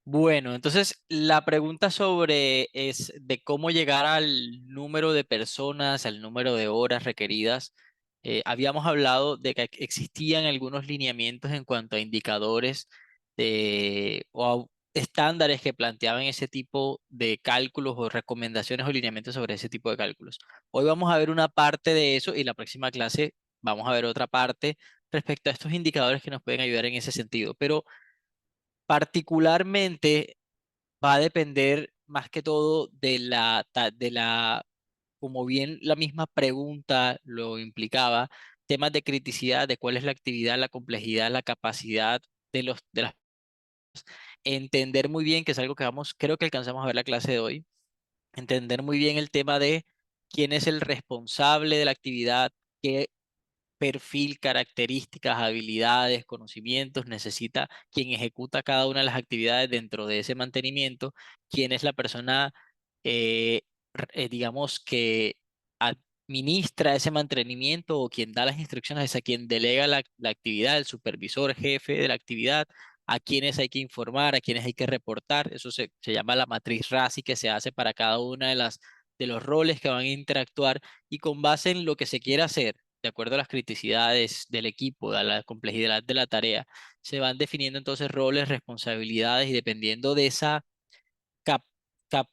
Bueno, entonces la pregunta sobre es de cómo llegar al número de personas, al número de horas requeridas. Habíamos hablado de que existían algunos lineamientos en cuanto a indicadores o estándares que planteaban ese tipo de cálculos o recomendaciones o lineamientos sobre ese tipo de cálculos. Hoy vamos a ver una parte de eso y la próxima clase vamos a ver otra parte respecto a estos indicadores que nos pueden ayudar en ese sentido. Pero particularmente va a depender más que todo de como bien la misma pregunta lo implicaba, temas de criticidad, de cuál es la actividad, la complejidad, la capacidad de las, entender muy bien, que es algo que vamos, creo que alcanzamos a ver la clase de hoy, entender muy bien el tema de quién es el responsable de la actividad, qué perfil, características, habilidades, conocimientos necesita quien ejecuta cada una de las actividades dentro de ese mantenimiento, quién es la persona, eh, digamos, que administra ese mantenimiento o quien da las instrucciones, es a quien delega la actividad, el supervisor, jefe de la actividad, a quienes hay que informar, a quienes hay que reportar. Eso se llama la matriz RACI que se hace para cada una de los roles que van a interactuar y con base en lo que se quiera hacer de acuerdo a las criticidades del equipo, a la complejidad de la tarea, se van definiendo entonces roles, responsabilidades y dependiendo de esa cap- cap-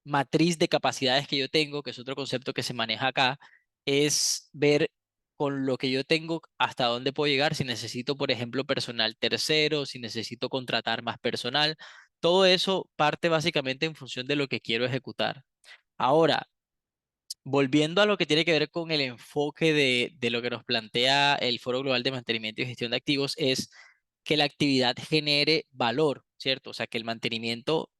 matriz de capacidades que yo tengo, que es otro concepto que se maneja acá, es ver con lo que yo tengo hasta dónde puedo llegar, si necesito, por ejemplo, personal tercero, si necesito contratar más personal. Todo eso parte básicamente en función de lo que quiero ejecutar. Ahora, volviendo a lo que tiene que ver con el enfoque de lo que nos plantea el Foro Global de Mantenimiento y Gestión de Activos, es que la actividad genere valor, ¿cierto? O sea, que el mantenimiento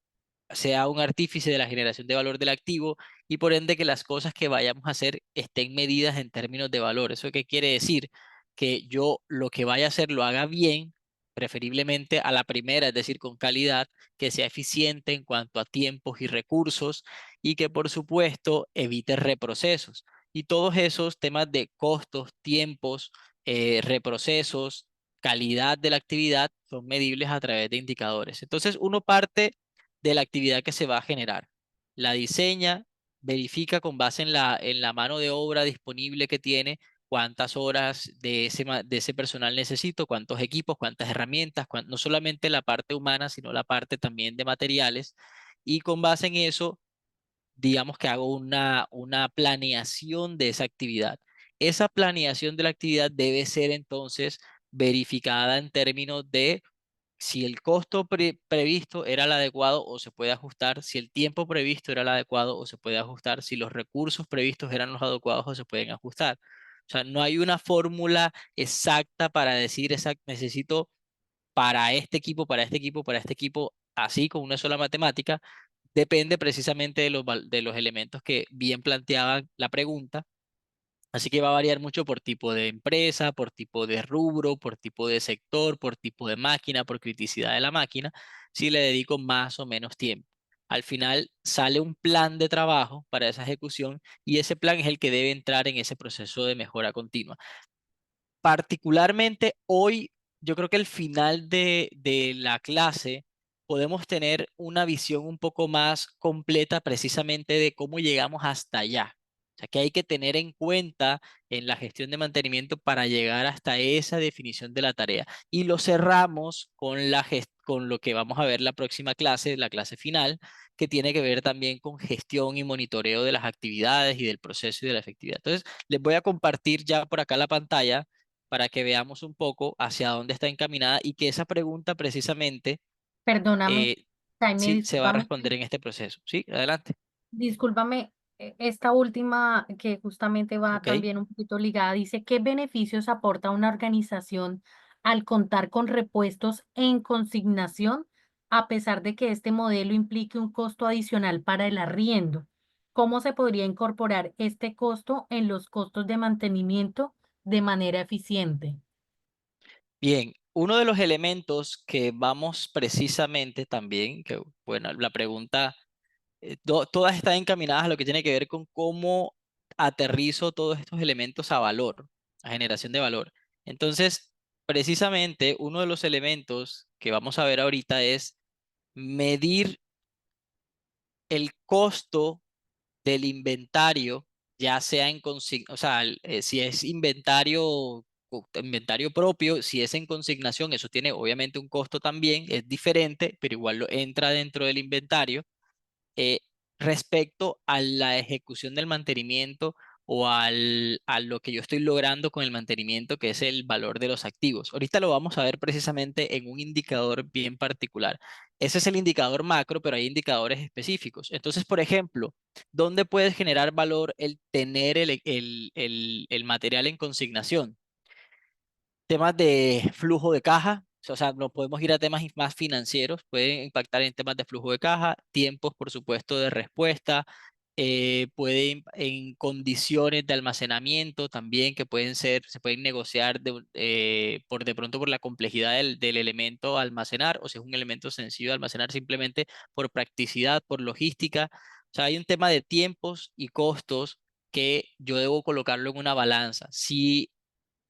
sea un artífice de la generación de valor del activo y por ende que las cosas que vayamos a hacer estén medidas en términos de valor. ¿Eso qué quiere decir? Que yo lo que vaya a hacer lo haga bien, preferiblemente a la primera, es decir, con calidad, que sea eficiente en cuanto a tiempos y recursos y que por supuesto evite reprocesos. Y todos esos temas de costos, tiempos, reprocesos, calidad de la actividad son medibles a través de indicadores. Entonces, uno parte de la actividad que se va a generar. La diseña, verifica con base en la mano de obra disponible que tiene, cuántas horas de ese personal necesito, cuántos equipos, cuántas herramientas, no solamente la parte humana, sino la parte también de materiales. Y con base en eso, digamos que hago una planeación de esa actividad. Esa planeación de la actividad debe ser entonces verificada en términos de si el costo previsto era el adecuado o se puede ajustar, si el tiempo previsto era el adecuado o se puede ajustar, si los recursos previstos eran los adecuados o se pueden ajustar. O sea, no hay una fórmula exacta para decir, necesito para este equipo, para este equipo, para este equipo, así con una sola matemática. Depende precisamente de los elementos que bien planteaban la pregunta. Así que va a variar mucho por tipo de empresa, por tipo de rubro, por tipo de sector, por tipo de máquina, por criticidad de la máquina, si le dedico más o menos tiempo. Al final sale un plan de trabajo para esa ejecución y ese plan es el que debe entrar en ese proceso de mejora continua. Particularmente hoy, yo creo que al final de la clase podemos tener una visión un poco más completa precisamente de cómo llegamos hasta allá. O sea, que hay que tener en cuenta en la gestión de mantenimiento para llegar hasta esa definición de la tarea. Y lo cerramos con con lo que vamos a ver la próxima clase, la clase final, que tiene que ver también con gestión y monitoreo de las actividades y del proceso y de la efectividad. Entonces, les voy a compartir ya por acá la pantalla para que veamos un poco hacia dónde está encaminada y que esa pregunta precisamente Perdóname, eh, Jaime, sí se va a discúlpame, responder en este proceso. Sí, adelante. discúlpame, esta última que justamente va Ok. también un poquito ligada, dice, ¿qué beneficios aporta una organización al contar con repuestos en consignación, a pesar de que este modelo implique un costo adicional para el arriendo? ¿Cómo se podría incorporar este costo en los costos de mantenimiento de manera eficiente? Bien, uno de los elementos que vamos precisamente también, que bueno, la pregunta, todas están encaminadas a lo que tiene que ver con cómo aterrizo todos estos elementos a valor, a generación de valor. Entonces, precisamente uno de los elementos que vamos a ver ahorita es medir el costo del inventario, ya sea en o sea, si es inventario propio, si es en consignación, eso tiene obviamente un costo también, es diferente, pero igual entra dentro del inventario eh, respecto a la ejecución del mantenimiento o a lo que yo estoy logrando con el mantenimiento, que es el valor de los activos. Ahorita lo vamos a ver precisamente en un indicador bien particular. Ese es el indicador macro, pero hay indicadores específicos. Entonces, por ejemplo, ¿dónde puedes generar valor el tener el material en consignación? Temas de flujo de caja, o sea, no podemos ir a temas más financieros, pueden impactar en temas de flujo de caja, tiempos, por supuesto, de respuesta, en condiciones de almacenamiento también que pueden ser, se pueden negociar por de pronto por la complejidad del elemento a almacenar, o si es un elemento sencillo de almacenar simplemente por practicidad, por logística. O sea, hay un tema de tiempos y costos que yo debo colocarlo en una balanza. Si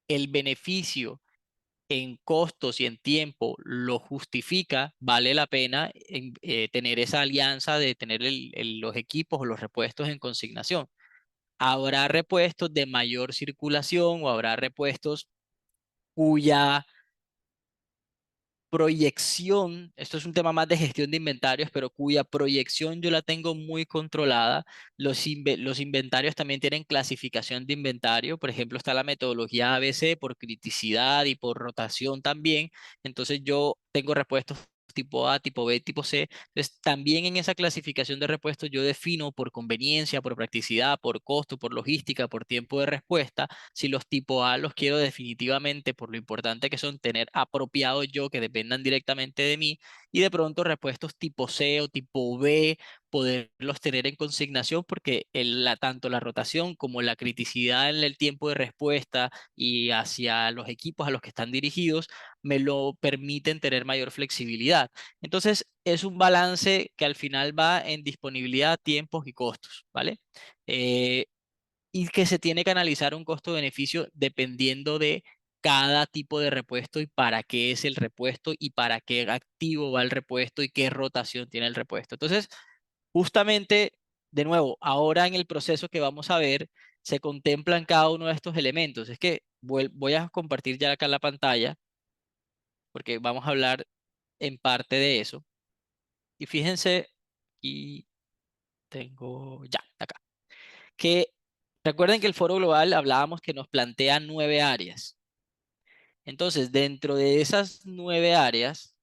el beneficio en costos y en tiempo lo justifica, vale la pena tener esa alianza de tener los equipos o los repuestos en consignación. Habrá repuestos de mayor circulación o habrá repuestos cuya proyección, esto es un tema más de gestión de inventarios, pero cuya proyección yo la tengo muy controlada. Los inventarios también tienen clasificación de inventario. Por ejemplo, está la metodología ABC por criticidad y por rotación también. Entonces yo tengo repuestos tipo A, tipo B, tipo C. Entonces también en esa clasificación de repuestos yo defino por conveniencia, por practicidad, por costo, por logística, por tiempo de respuesta si los tipo A los quiero definitivamente por lo importante que son tener apropiados yo que dependan directamente de mí y de pronto repuestos tipo C o tipo B poderlos tener en consignación porque tanto la rotación como la criticidad en el tiempo de respuesta y hacia los equipos a los que están dirigidos me lo permiten tener mayor flexibilidad. Entonces, es un balance que al final va en disponibilidad, tiempos y costos, ¿vale? Eh, y que se tiene que analizar un costo-beneficio dependiendo de cada tipo de repuesto y para qué es el repuesto y para qué activo va el repuesto y qué rotación tiene el repuesto. Entonces, justamente, de nuevo, ahora en el proceso que vamos a ver, se contemplan cada uno de estos elementos. Es que voy a compartir ya acá la pantalla porque vamos a hablar en parte de eso. Y fíjense, y tengo ya, acá. Que recuerden que el Foro Global hablábamos que nos plantea 9 áreas. Entonces, dentro de esas 9 áreas,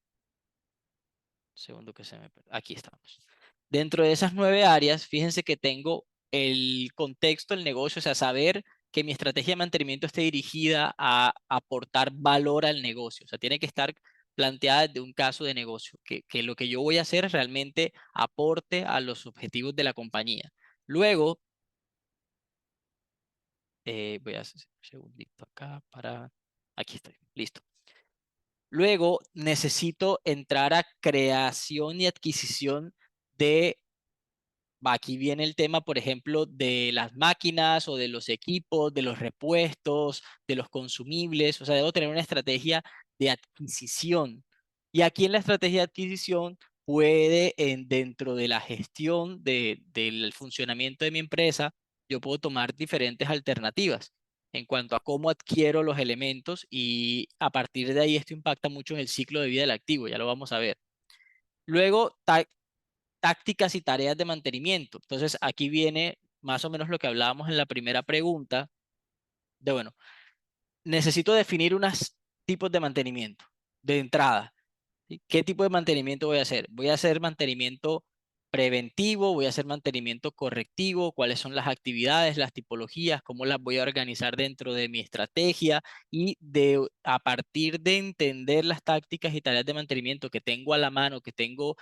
segundo que aquí estamos. Dentro de esas 9 áreas, fíjense que tengo el contexto, el negocio, o sea, saber que mi estrategia de mantenimiento esté dirigida a aportar valor al negocio. O sea, tiene que estar planteada desde un caso de negocio, que lo que yo voy a hacer realmente aporte a los objetivos de la compañía. Luego, voy a hacer un segundito acá para... Aquí estoy, listo. Luego necesito entrar a creación y adquisición de... Aquí viene el tema, por ejemplo, de las máquinas o de los equipos, de los repuestos, de los consumibles. O sea, debo tener una estrategia de adquisición. Y aquí en la estrategia de adquisición puede, dentro de la gestión del funcionamiento de mi empresa, yo puedo tomar diferentes alternativas en cuanto a cómo adquiero los elementos y a partir de ahí esto impacta mucho en el ciclo de vida del activo, ya lo vamos a ver. Luego, tácticas y tareas de mantenimiento. Entonces, aquí viene más o menos lo que hablábamos en la primera pregunta, de bueno, necesito definir unos tipos de mantenimiento de entrada. ¿Sí? ¿Qué tipo de mantenimiento voy a hacer? Voy a hacer mantenimiento preventivo, voy a hacer mantenimiento correctivo, cuáles son las actividades, las tipologías, cómo las voy a organizar dentro de mi estrategia y a partir de entender las tácticas y tareas de mantenimiento que tengo a la mano, que tengo,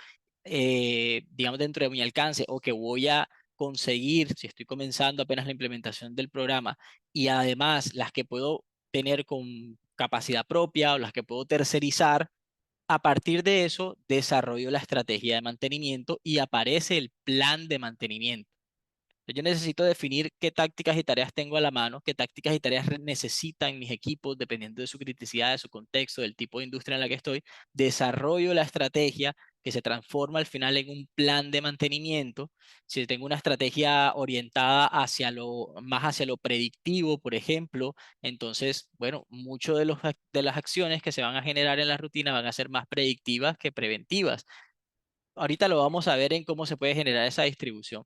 digamos, dentro de mi alcance o que voy a conseguir si estoy comenzando apenas la implementación del programa y además las que puedo tener con capacidad propia o las que puedo tercerizar, a partir de eso, desarrollo la estrategia de mantenimiento y aparece el plan de mantenimiento. Yo necesito definir qué tácticas y tareas tengo a la mano, qué tácticas y tareas necesitan mis equipos, dependiendo de su criticidad, de su contexto, del tipo de industria en la que estoy. Desarrollo la estrategia, que se transforma al final en un plan de mantenimiento, si tengo una estrategia orientada más hacia lo predictivo, por ejemplo, entonces, bueno, mucho de las acciones que se van a generar en la rutina van a ser más predictivas que preventivas. Ahorita lo vamos a ver en cómo se puede generar esa distribución.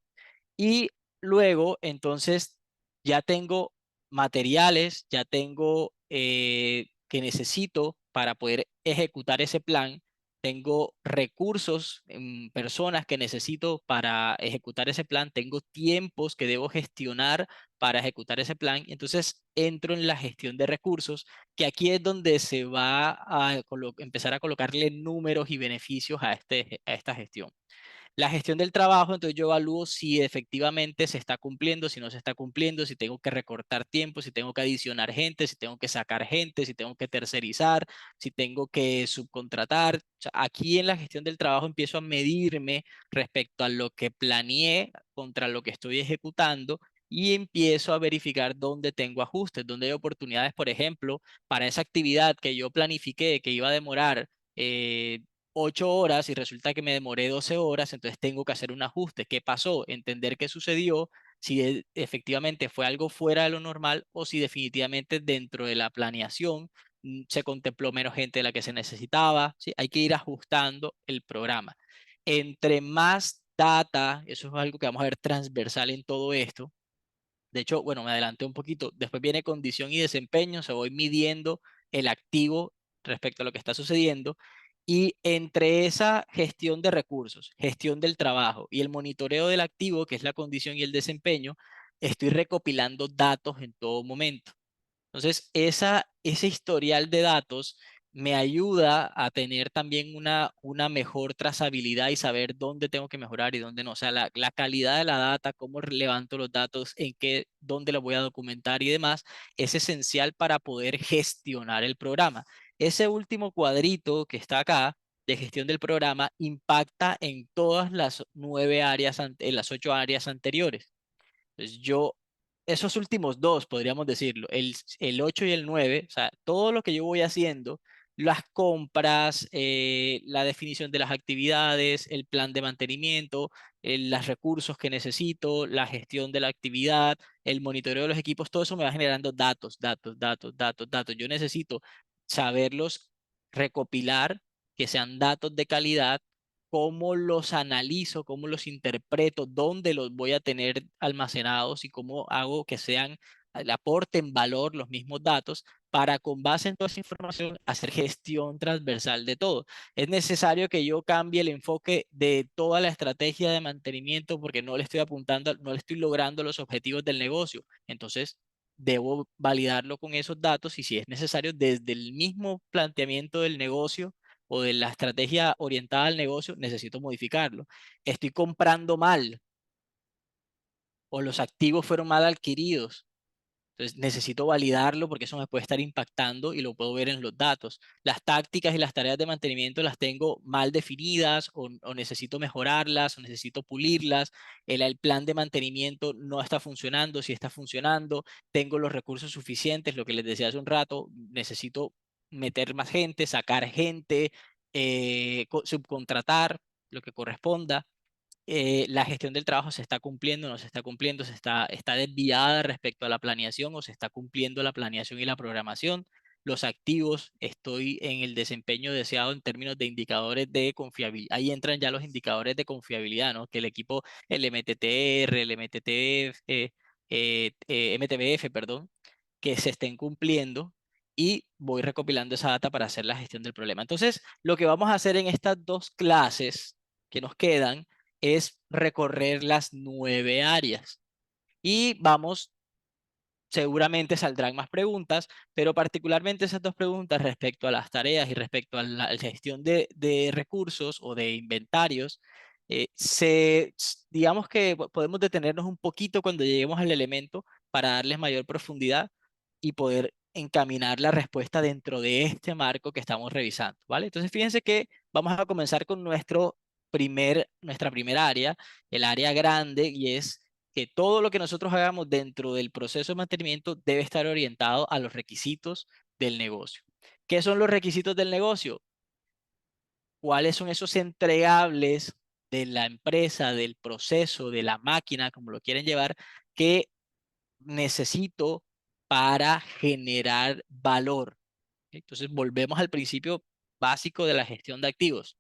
Y luego, entonces, ya tengo materiales, ya tengo que necesito para poder ejecutar ese plan. Tengo recursos, personas que necesito para ejecutar ese plan. Tengo tiempos que debo gestionar para ejecutar ese plan. Entonces, entro en la gestión de recursos, que aquí es donde se va a empezar a colocarle números y beneficios a esta gestión. La gestión del trabajo, entonces yo evalúo si efectivamente se está cumpliendo, si no se está cumpliendo, si tengo que recortar tiempo, si tengo que adicionar gente, si tengo que sacar gente, si tengo que tercerizar, si tengo que subcontratar. O sea, aquí en la gestión del trabajo empiezo a medirme respecto a lo que planeé contra lo que estoy ejecutando y empiezo a verificar dónde tengo ajustes, dónde hay oportunidades, por ejemplo, para esa actividad que yo planifiqué que iba a demorar. 8 horas y resulta que me demoré 12 horas, entonces tengo que hacer un ajuste. ¿Qué pasó? Entender qué sucedió, si efectivamente fue algo fuera de lo normal o si definitivamente dentro de la planeación se contempló menos gente de la que se necesitaba. ¿Sí? Hay que ir ajustando el programa. Entre más data, eso es algo que vamos a ver transversal en todo esto. De hecho, bueno, me adelanté un poquito. Después viene condición y desempeño, se voy midiendo el activo respecto a lo que está sucediendo. Y entre esa gestión de recursos, gestión del trabajo y el monitoreo del activo, que es la condición y el desempeño, estoy recopilando datos en todo momento. Entonces, ese historial de datos me ayuda a tener también una mejor trazabilidad y saber dónde tengo que mejorar y dónde no. O sea, la calidad de la data, cómo levanto los datos, dónde los voy a documentar y demás, es esencial para poder gestionar el programa. Ese último cuadrito que está acá de gestión del programa impacta en todas las 9 áreas, en las 8 áreas anteriores. Pues esos últimos dos, podríamos decirlo, el 8 y el 9, o sea, todo lo que yo voy haciendo, las compras, la definición de las actividades, el plan de mantenimiento, los recursos que necesito, la gestión de la actividad, el monitoreo de los equipos, todo eso me va generando datos, datos, datos, datos, datos. Yo necesito saberlos recopilar, que sean datos de calidad, cómo los analizo, cómo los interpreto, dónde los voy a tener almacenados y cómo hago que le aporten valor los mismos datos para con base en toda esa información hacer gestión transversal de todo. Es necesario que yo cambie el enfoque de toda la estrategia de mantenimiento porque no le estoy apuntando, no le estoy logrando los objetivos del negocio. Entonces, debo validarlo con esos datos y si es necesario, desde el mismo planteamiento del negocio o de la estrategia orientada al negocio, necesito modificarlo. Estoy comprando mal o los activos fueron mal adquiridos. Entonces necesito validarlo porque eso me puede estar impactando y lo puedo ver en los datos. Las tácticas y las tareas de mantenimiento las tengo mal definidas o necesito mejorarlas o necesito pulirlas. El plan de mantenimiento no está funcionando, si está funcionando, tengo los recursos suficientes, lo que les decía hace un rato, necesito meter más gente, sacar gente, subcontratar lo que corresponda. La gestión del trabajo se está cumpliendo, no se está cumpliendo, está desviada respecto a la planeación o se está cumpliendo la planeación y la programación. Los activos, estoy en el desempeño deseado en términos de indicadores de confiabilidad. Ahí entran ya los indicadores de confiabilidad, ¿no? Que el equipo, el MTTR, el MTTF, MTBF, perdón, que se estén cumpliendo y voy recopilando esa data para hacer la gestión del problema. Entonces, lo que vamos a hacer en estas dos clases que nos quedan es recorrer las 9 áreas. Y vamos, seguramente saldrán más preguntas, pero particularmente esas dos preguntas respecto a las tareas y respecto a la gestión de recursos o de inventarios, digamos que podemos detenernos un poquito cuando lleguemos al elemento para darles mayor profundidad y poder encaminar la respuesta dentro de este marco que estamos revisando, ¿vale? Entonces, fíjense que vamos a comenzar con nuestra primera área, el área grande, y es que todo lo que nosotros hagamos dentro del proceso de mantenimiento debe estar orientado a los requisitos del negocio. ¿Qué son los requisitos del negocio? cuáles son esos entregables de la empresa, del proceso, de la máquina, como lo quieren llevar, que necesito para generar valor. Entonces, volvemos al principio básico de la gestión de activos.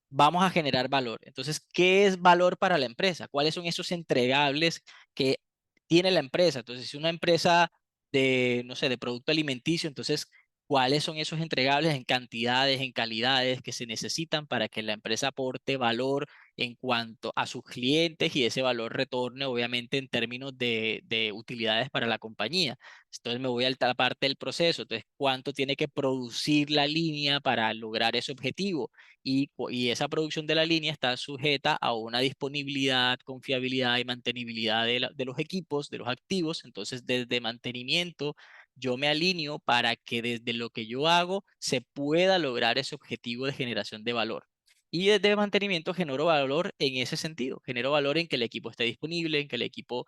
Vamos a generar valor. Entonces, ¿qué es valor para la empresa? ¿Cuáles son esos entregables que tiene la empresa? Entonces, si una empresa de, no sé, de producto alimenticio, entonces, ¿cuáles son esos entregables en cantidades, en calidades que se necesitan para que la empresa aporte valor en cuanto a sus clientes y ese valor retorne, obviamente, en términos de utilidades para la compañía? Entonces, me voy a la parte del proceso. Entonces, ¿cuánto tiene que producir la línea para lograr ese objetivo? Y esa producción de la línea está sujeta a una disponibilidad, confiabilidad y mantenibilidad de los equipos, de los activos. Entonces, desde mantenimiento, yo me alineo para que desde lo que yo hago se pueda lograr ese objetivo de generación de valor. Y desde mantenimiento genero valor en ese sentido, genero valor en que el equipo esté disponible, en que el equipo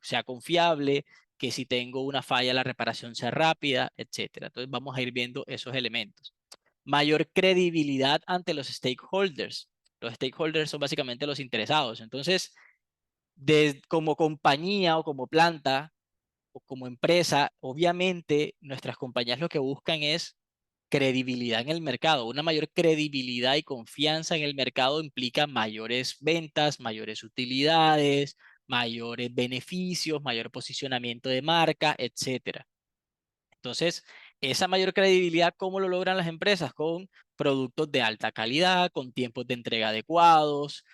sea confiable, que si tengo una falla la reparación sea rápida, etcétera. Entonces vamos a ir viendo esos elementos. Mayor credibilidad ante los stakeholders. Los stakeholders son básicamente los interesados. Entonces, como compañía o como planta o como empresa, obviamente nuestras compañías lo que buscan es credibilidad en el mercado. Una mayor credibilidad y confianza en el mercado implica mayores ventas, mayores utilidades, mayores beneficios, mayor posicionamiento de marca, etcétera. Entonces, esa mayor credibilidad, ¿cómo lo logran las empresas? Con productos de alta calidad, con tiempos de entrega adecuados,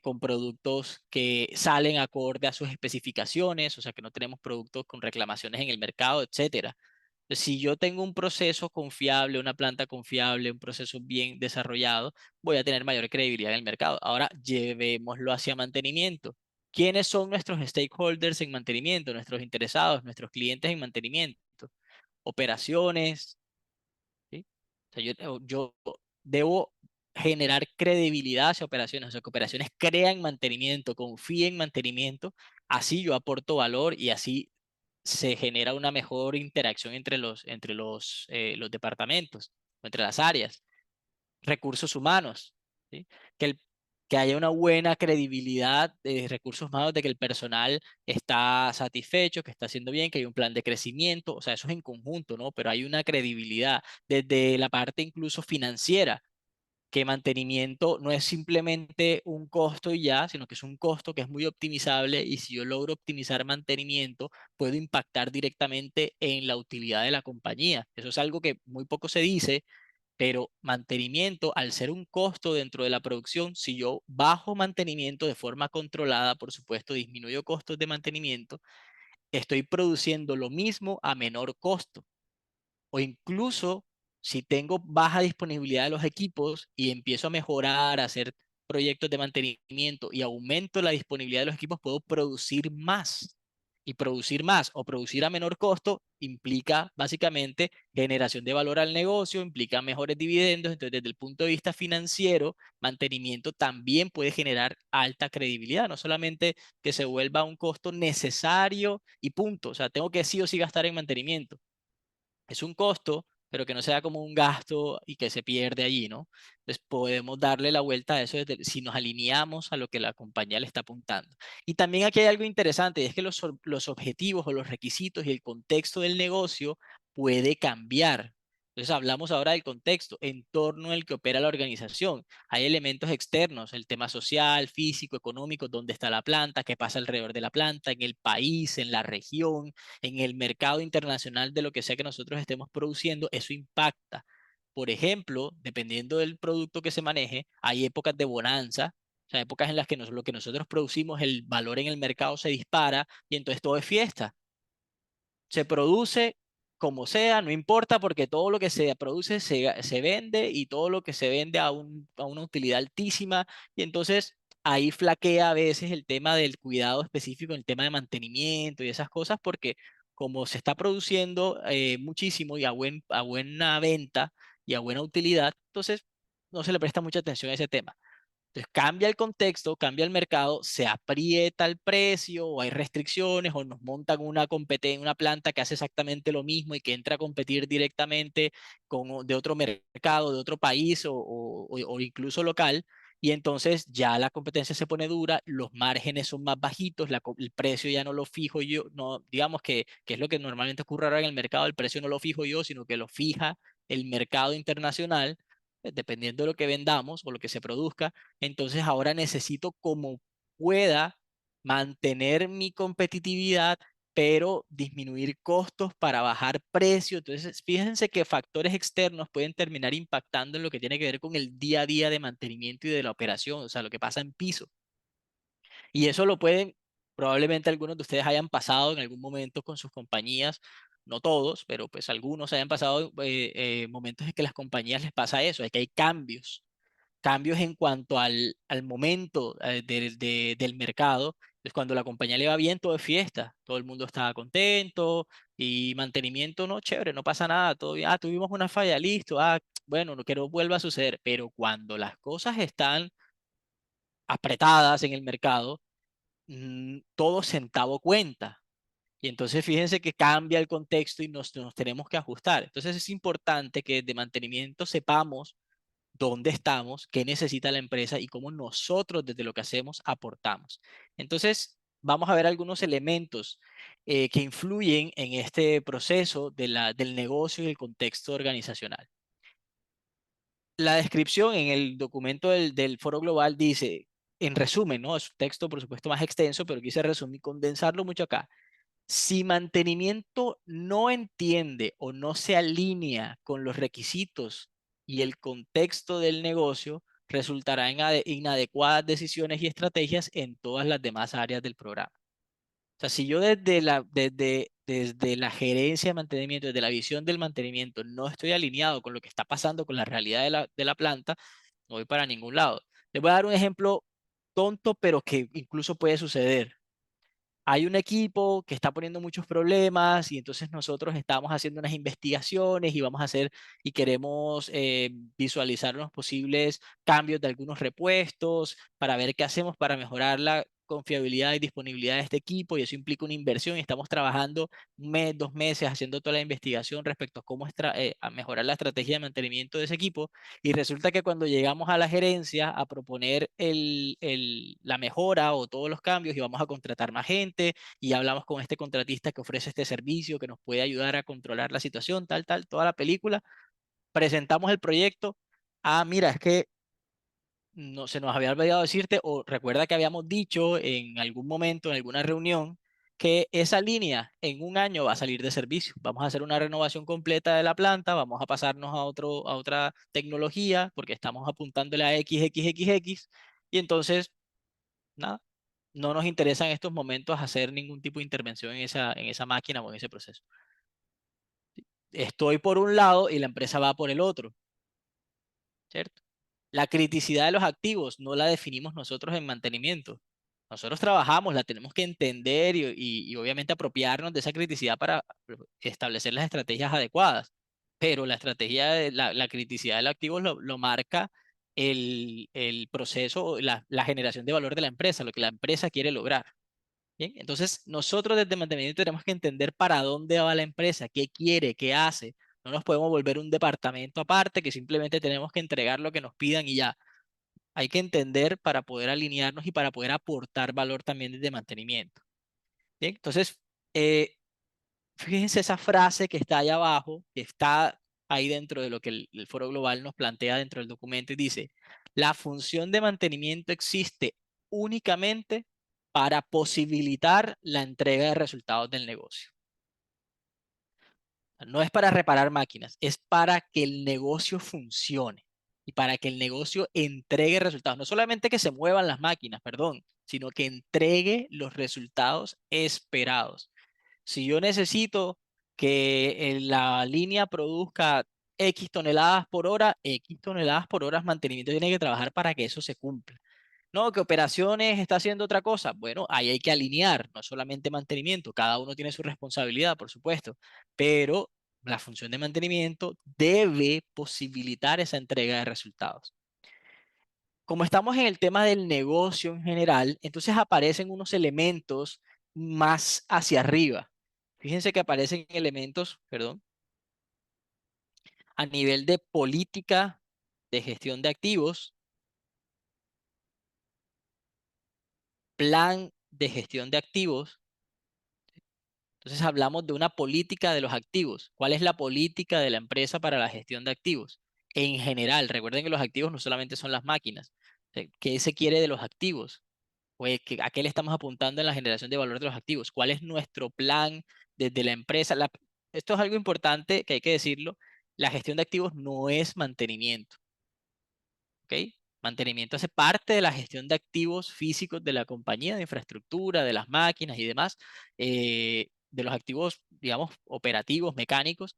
con productos que salen acorde a sus especificaciones, o sea, que no tenemos productos con reclamaciones en el mercado, etcétera. Si yo tengo un proceso confiable, una planta confiable, un proceso bien desarrollado, voy a tener mayor credibilidad en el mercado. Ahora, llevémoslo hacia mantenimiento. ¿Quiénes son nuestros stakeholders en mantenimiento, nuestros interesados, nuestros clientes en mantenimiento? Operaciones, ¿sí? O sea, yo debo generar credibilidad hacia operaciones, o sea, que operaciones crean mantenimiento, confíen en mantenimiento, así yo aporto valor y así se genera una mejor interacción los departamentos, o entre las áreas. Recursos humanos, ¿sí? Que, que haya una buena credibilidad de recursos humanos, de que el personal está satisfecho, que está haciendo bien, que hay un plan de crecimiento, o sea, eso es en conjunto, ¿no? Pero hay una credibilidad desde la parte incluso financiera, que mantenimiento no es simplemente un costo y ya, sino que es un costo que es muy optimizable y si yo logro optimizar mantenimiento, puedo impactar directamente en la utilidad de la compañía. Eso es algo que muy poco se dice, pero mantenimiento, al ser un costo dentro de la producción, si yo bajo mantenimiento de forma controlada, por supuesto, disminuyo costos de mantenimiento, estoy produciendo lo mismo a menor costo. O incluso si tengo baja disponibilidad de los equipos y empiezo a mejorar, a hacer proyectos de mantenimiento y aumento la disponibilidad de los equipos, puedo producir más. Y producir más o producir a menor costo implica básicamente generación de valor al negocio, implica mejores dividendos. Entonces, desde el punto de vista financiero, mantenimiento también puede generar alta credibilidad, no solamente que se vuelva un costo necesario y punto. O sea, tengo que sí o sí gastar en mantenimiento, es un costo, pero que no sea como un gasto y que se pierde allí, ¿no? Entonces podemos darle la vuelta a eso si nos alineamos a lo que la compañía le está apuntando. Y también aquí hay algo interesante, y es que los objetivos o los requisitos y el contexto del negocio puede cambiar. Entonces hablamos ahora del contexto, en torno al que opera la organización. Hay elementos externos, el tema social, físico, económico, dónde está la planta, qué pasa alrededor de la planta, en el país, en la región, en el mercado internacional de lo que sea que nosotros estemos produciendo, eso impacta. Por ejemplo, dependiendo del producto que se maneje, hay épocas de bonanza, o sea, épocas en las que lo que nosotros producimos, el valor en el mercado se dispara y entonces todo es fiesta. Se produce como sea, no importa porque todo lo que se produce se vende y todo lo que se vende a una utilidad altísima y entonces ahí flaquea a veces el tema del cuidado específico, el tema de mantenimiento y esas cosas porque como se está produciendo muchísimo y a buena venta y a buena utilidad, entonces no se le presta mucha atención a ese tema. Entonces cambia el contexto, cambia el mercado, se aprieta el precio o hay restricciones o nos montan una una planta que hace exactamente lo mismo y que entra a competir directamente de otro mercado, de otro país o incluso local. Y entonces ya la competencia se pone dura, los márgenes son más bajitos, el precio ya no lo fijo yo, no, digamos que es lo que normalmente ocurre ahora en el mercado, el precio no lo fijo yo, sino que lo fija el mercado internacional, dependiendo de lo que vendamos o lo que se produzca. Entonces ahora necesito como pueda mantener mi competitividad, pero disminuir costos para bajar precio. Entonces, fíjense que factores externos pueden terminar impactando en lo que tiene que ver con el día a día de mantenimiento y de la operación, o sea, lo que pasa en piso. Y eso lo pueden, probablemente algunos de ustedes hayan pasado en algún momento con sus compañías, no todos, pero pues algunos hayan pasado momentos en que las compañías les pasa eso, es que hay cambios en cuanto al momento del mercado. Pues cuando la compañía le va bien, todo es fiesta, todo el mundo está contento y mantenimiento, no, chévere, no pasa nada, todo bien. Ah, tuvimos una falla, listo, ah, bueno, no quiero vuelva a suceder, pero cuando las cosas están apretadas en el mercado, todo centavo cuenta. Y entonces fíjense que cambia el contexto y nos tenemos que ajustar. Entonces es importante que de mantenimiento sepamos dónde estamos, qué necesita la empresa y cómo nosotros desde lo que hacemos aportamos. Entonces, vamos a ver algunos elementos que influyen en este proceso del negocio y el contexto organizacional. La descripción en el documento del Foro Global dice, en resumen, ¿no? Es un texto, por supuesto, más extenso, pero quise resumir, condensarlo mucho acá. Si mantenimiento no entiende o no se alinea con los requisitos y el contexto del negocio, resultará en inadecuadas decisiones y estrategias en todas las demás áreas del programa. O sea, si yo desde la gerencia de mantenimiento, desde la visión del mantenimiento, no estoy alineado con lo que está pasando con la realidad de la planta, no voy para ningún lado. Les voy a dar un ejemplo tonto, pero que incluso puede suceder. Hay un equipo que está poniendo muchos problemas y entonces nosotros estamos haciendo unas investigaciones y vamos a hacer y queremos visualizar los posibles cambios de algunos repuestos para ver qué hacemos para mejorar la confiabilidad y disponibilidad de este equipo, y eso implica una inversión y estamos trabajando un mes, 2 meses haciendo toda la investigación respecto a cómo a mejorar la estrategia de mantenimiento de ese equipo. Y resulta que cuando llegamos a la gerencia a proponer la mejora o todos los cambios y vamos a contratar más gente y hablamos con este contratista que ofrece este servicio que nos puede ayudar a controlar la situación, tal, tal, toda la película, presentamos el proyecto. Ah, mira, es que no se nos había olvidado decirte, o recuerda que habíamos dicho en algún momento, en alguna reunión, que esa línea en un año va a salir de servicio. Vamos a hacer una renovación completa de la planta, vamos a pasarnos a otra tecnología, porque estamos apuntándole a XXXX, y entonces, nada, no nos interesa en estos momentos hacer ningún tipo de intervención en esa máquina o en ese proceso. Estoy por un lado y la empresa va por el otro, ¿cierto? La criticidad de los activos no la definimos nosotros en mantenimiento. Nosotros trabajamos, la tenemos que entender y obviamente apropiarnos de esa criticidad para establecer las estrategias adecuadas. Pero la estrategia de la criticidad del activo lo marca el proceso, la generación de valor de la empresa, lo que la empresa quiere lograr. Bien, entonces nosotros desde mantenimiento tenemos que entender para dónde va la empresa, qué quiere, qué hace. No nos podemos volver un departamento aparte que simplemente tenemos que entregar lo que nos pidan y ya. Hay que entender para poder alinearnos y para poder aportar valor también desde mantenimiento. Bien, entonces, eh, fíjense esa frase que está ahí abajo, que está ahí dentro de lo que el Foro Global nos plantea dentro del documento y dice, la función de mantenimiento existe únicamente para posibilitar la entrega de resultados del negocio. No es para reparar máquinas, es para que el negocio funcione y para que el negocio entregue resultados. No solamente que se muevan las máquinas, perdón, sino que entregue los resultados esperados. Si yo necesito que la línea produzca X toneladas por hora, X toneladas por hora, mantenimiento tiene que trabajar para que eso se cumpla. No, que operaciones está haciendo otra cosa. Bueno, ahí hay que alinear, no solamente mantenimiento, cada uno tiene su responsabilidad, por supuesto, pero la función de mantenimiento debe posibilitar esa entrega de resultados. Como estamos en el tema del negocio en general, entonces aparecen unos elementos más hacia arriba. Fíjense que aparecen elementos, perdón, a nivel de política de gestión de activos, plan de gestión de activos. Entonces hablamos de una política de los activos. ¿Cuál es la política de la empresa para la gestión de activos? En general, recuerden que los activos no solamente son las máquinas. ¿Qué se quiere de los activos? Pues, ¿a qué le estamos apuntando en la generación de valor de los activos? ¿Cuál es nuestro plan desde la empresa? Esto es algo importante que hay que decirlo. La gestión de activos no es mantenimiento, ¿ok? Mantenimiento hace parte de la gestión de activos físicos de la compañía, de infraestructura, de las máquinas y demás, de los activos, digamos, operativos, mecánicos,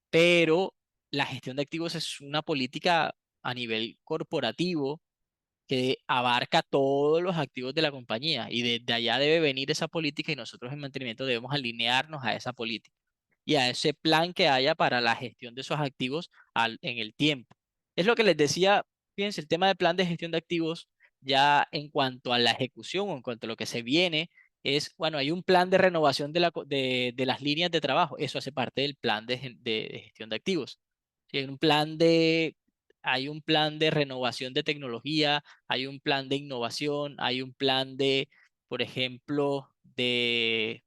pero la gestión de activos es una política a nivel corporativo que abarca todos los activos de la compañía y desde allá debe venir esa política y nosotros en mantenimiento debemos alinearnos a esa política y a ese plan que haya para la gestión de esos activos en el tiempo. Es lo que les decía, fíjense, el tema de plan de gestión de activos ya en cuanto a la ejecución o en cuanto a lo que se viene es, bueno, hay un plan de renovación de las líneas de trabajo, eso hace parte del plan de gestión de activos. Sí, hay un plan de renovación de tecnología, hay un plan de innovación, hay un plan de, por ejemplo, de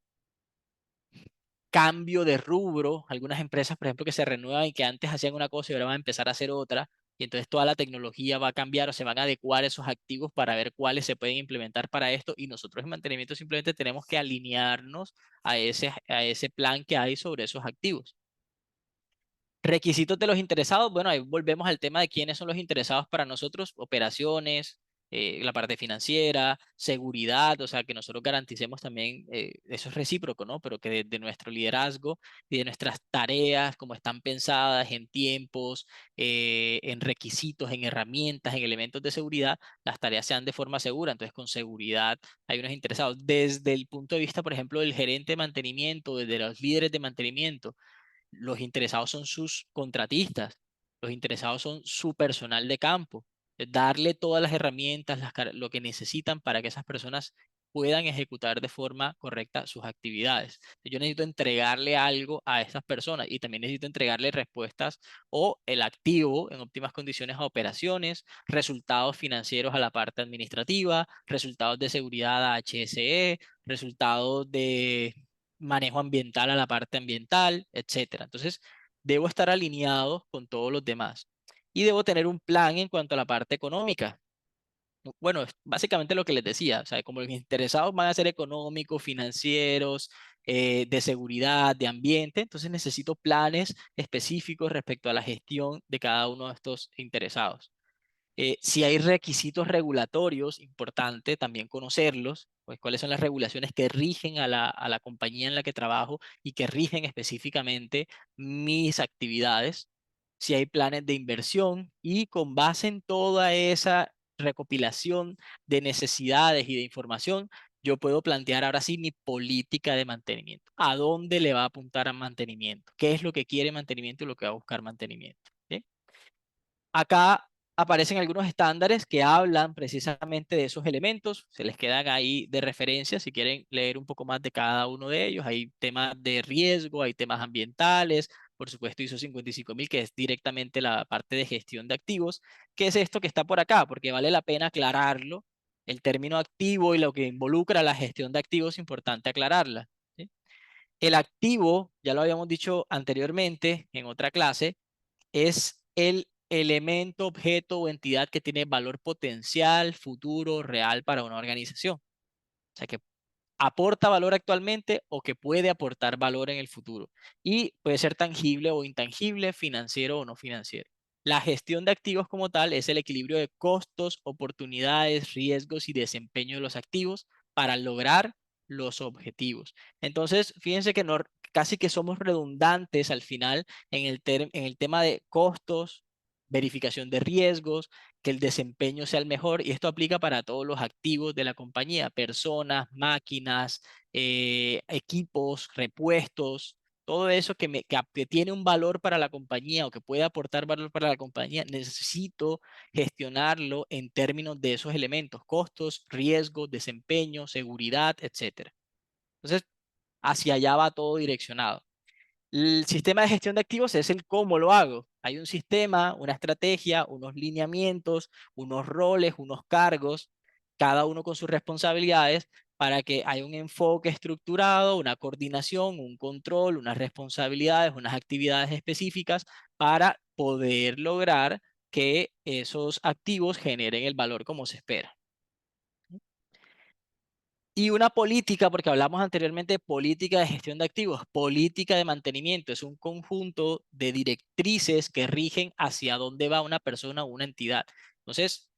cambio de rubro. Algunas empresas, por ejemplo, que se renuevan y que antes hacían una cosa y ahora van a empezar a hacer otra. Y entonces toda la tecnología va a cambiar o se van a adecuar esos activos para ver cuáles se pueden implementar para esto. Y nosotros en mantenimiento simplemente tenemos que alinearnos a ese plan que hay sobre esos activos. Requisitos de los interesados, bueno, ahí volvemos al tema de quiénes son los interesados para nosotros, operaciones, la parte financiera, seguridad, o sea, que nosotros garanticemos también, eso es recíproco, ¿no? Pero que de nuestro liderazgo y de nuestras tareas, como están pensadas en tiempos, en requisitos, en herramientas, en elementos de seguridad, las tareas sean de forma segura. Entonces, con seguridad hay unos interesados. Desde el punto de vista, por ejemplo, del gerente de mantenimiento, desde los líderes de mantenimiento, los interesados son sus contratistas, los interesados son su personal de campo. Darle todas las herramientas, lo que necesitan para que esas personas puedan ejecutar de forma correcta sus actividades. Yo necesito entregarle algo a esas personas y también necesito entregarle respuestas o el activo en óptimas condiciones a operaciones, resultados financieros a la parte administrativa, resultados de seguridad a HSE, resultados de manejo ambiental a la parte ambiental, etcétera. Entonces, debo estar alineado con todos los demás y debo tener un plan en cuanto a la parte económica. Bueno, es básicamente lo que les decía, o sea, como los interesados van a ser económicos, financieros, de seguridad, de ambiente, entonces necesito planes específicos respecto a la gestión de cada uno de estos interesados. Si hay requisitos regulatorios, importante también conocerlos, pues cuáles son las regulaciones que rigen a la compañía en la que trabajo y que rigen específicamente mis actividades. Si hay planes de inversión y con base en toda esa recopilación de necesidades y de información, yo puedo plantear ahora sí mi política de mantenimiento. ¿A dónde le va a apuntar a mantenimiento? ¿Qué es lo que quiere mantenimiento y lo que va a buscar mantenimiento? ¿Sí? Acá aparecen algunos estándares que hablan precisamente de esos elementos, se les quedan ahí de referencia si quieren leer un poco más de cada uno de ellos. Hay temas de riesgo, hay temas ambientales, por supuesto ISO 55000, que es directamente la parte de gestión de activos. ¿Qué es esto que está por acá? Porque vale la pena aclararlo. El término activo y lo que involucra la gestión de activos es importante aclararla, ¿sí? El activo, ya lo habíamos dicho anteriormente en otra clase, es el elemento, objeto o entidad que tiene valor potencial, futuro, real para una organización. O sea, que aporta valor actualmente o que puede aportar valor en el futuro. Y puede ser tangible o intangible, financiero o no financiero. La gestión de activos como tal es el equilibrio de costos, oportunidades, riesgos y desempeño de los activos para lograr los objetivos. Entonces, fíjense que casi que somos redundantes al final en el tema de costos, verificación de riesgos, que el desempeño sea el mejor y esto aplica para todos los activos de la compañía, personas, máquinas, equipos, repuestos. todo eso que tiene un valor para la compañía o que puede aportar valor para la compañía, necesito gestionarlo en términos de esos elementos, costos, riesgos, desempeño, seguridad, etcétera. Entonces, hacia allá va todo direccionado. El sistema de gestión de activos es el cómo lo hago. Hay un sistema, una estrategia, unos lineamientos, unos roles, unos cargos, cada uno con sus responsabilidades para que haya un enfoque estructurado, una coordinación, un control, unas responsabilidades, unas actividades específicas para poder lograr que esos activos generen el valor como se espera. Y una política, porque hablamos anteriormente de política de gestión de activos, política de mantenimiento, es un conjunto de directrices que rigen hacia dónde va una persona o una entidad. Entonces,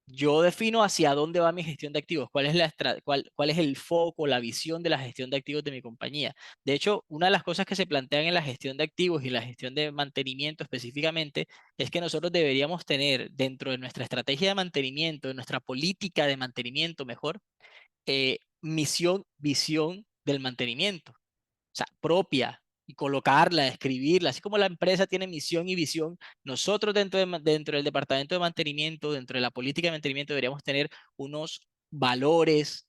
yo defino hacia dónde va mi gestión de activos, cuál es el foco, la visión de la gestión de activos de mi compañía. De hecho, una de las cosas que se plantean en la gestión de activos y la gestión de mantenimiento específicamente es que nosotros deberíamos tener dentro de nuestra estrategia de mantenimiento, de nuestra política de mantenimiento, mejor, misión, visión del mantenimiento, o sea, propia, y colocarla, escribirla, así como la empresa tiene misión y visión, nosotros dentro del departamento de mantenimiento, dentro de la política de mantenimiento, deberíamos tener unos valores,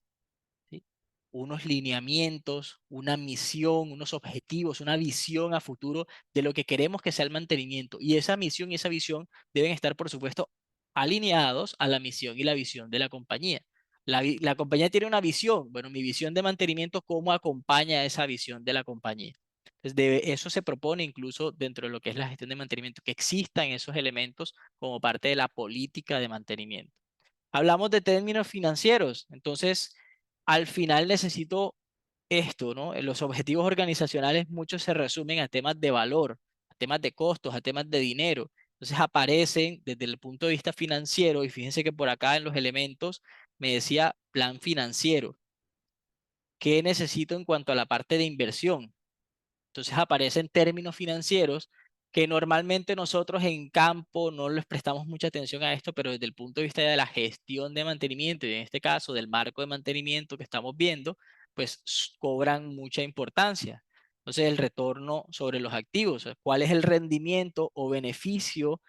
¿sí? Unos lineamientos, una misión, unos objetivos, una visión a futuro de lo que queremos que sea el mantenimiento. Y esa misión y esa visión deben estar, por supuesto, alineados a la misión y la visión de la compañía. La compañía tiene una visión. Bueno, mi visión de mantenimiento, ¿cómo acompaña esa visión de la compañía? Entonces, eso se propone incluso dentro de lo que es la gestión de mantenimiento, que existan esos elementos como parte de la política de mantenimiento. Hablamos de términos financieros, entonces al final necesito esto, ¿no? Los objetivos organizacionales muchos se resumen a temas de valor, a temas de costos, a temas de dinero. Entonces aparecen desde el punto de vista financiero y fíjense que por acá en los elementos me decía plan financiero. ¿Qué necesito en cuanto a la parte de inversión? Entonces aparecen términos financieros que normalmente nosotros en campo no les prestamos mucha atención a esto, pero desde el punto de vista de la gestión de mantenimiento y en este caso del marco de mantenimiento que estamos viendo, pues cobran mucha importancia. Entonces el retorno sobre los activos, ¿cuál es el rendimiento o beneficio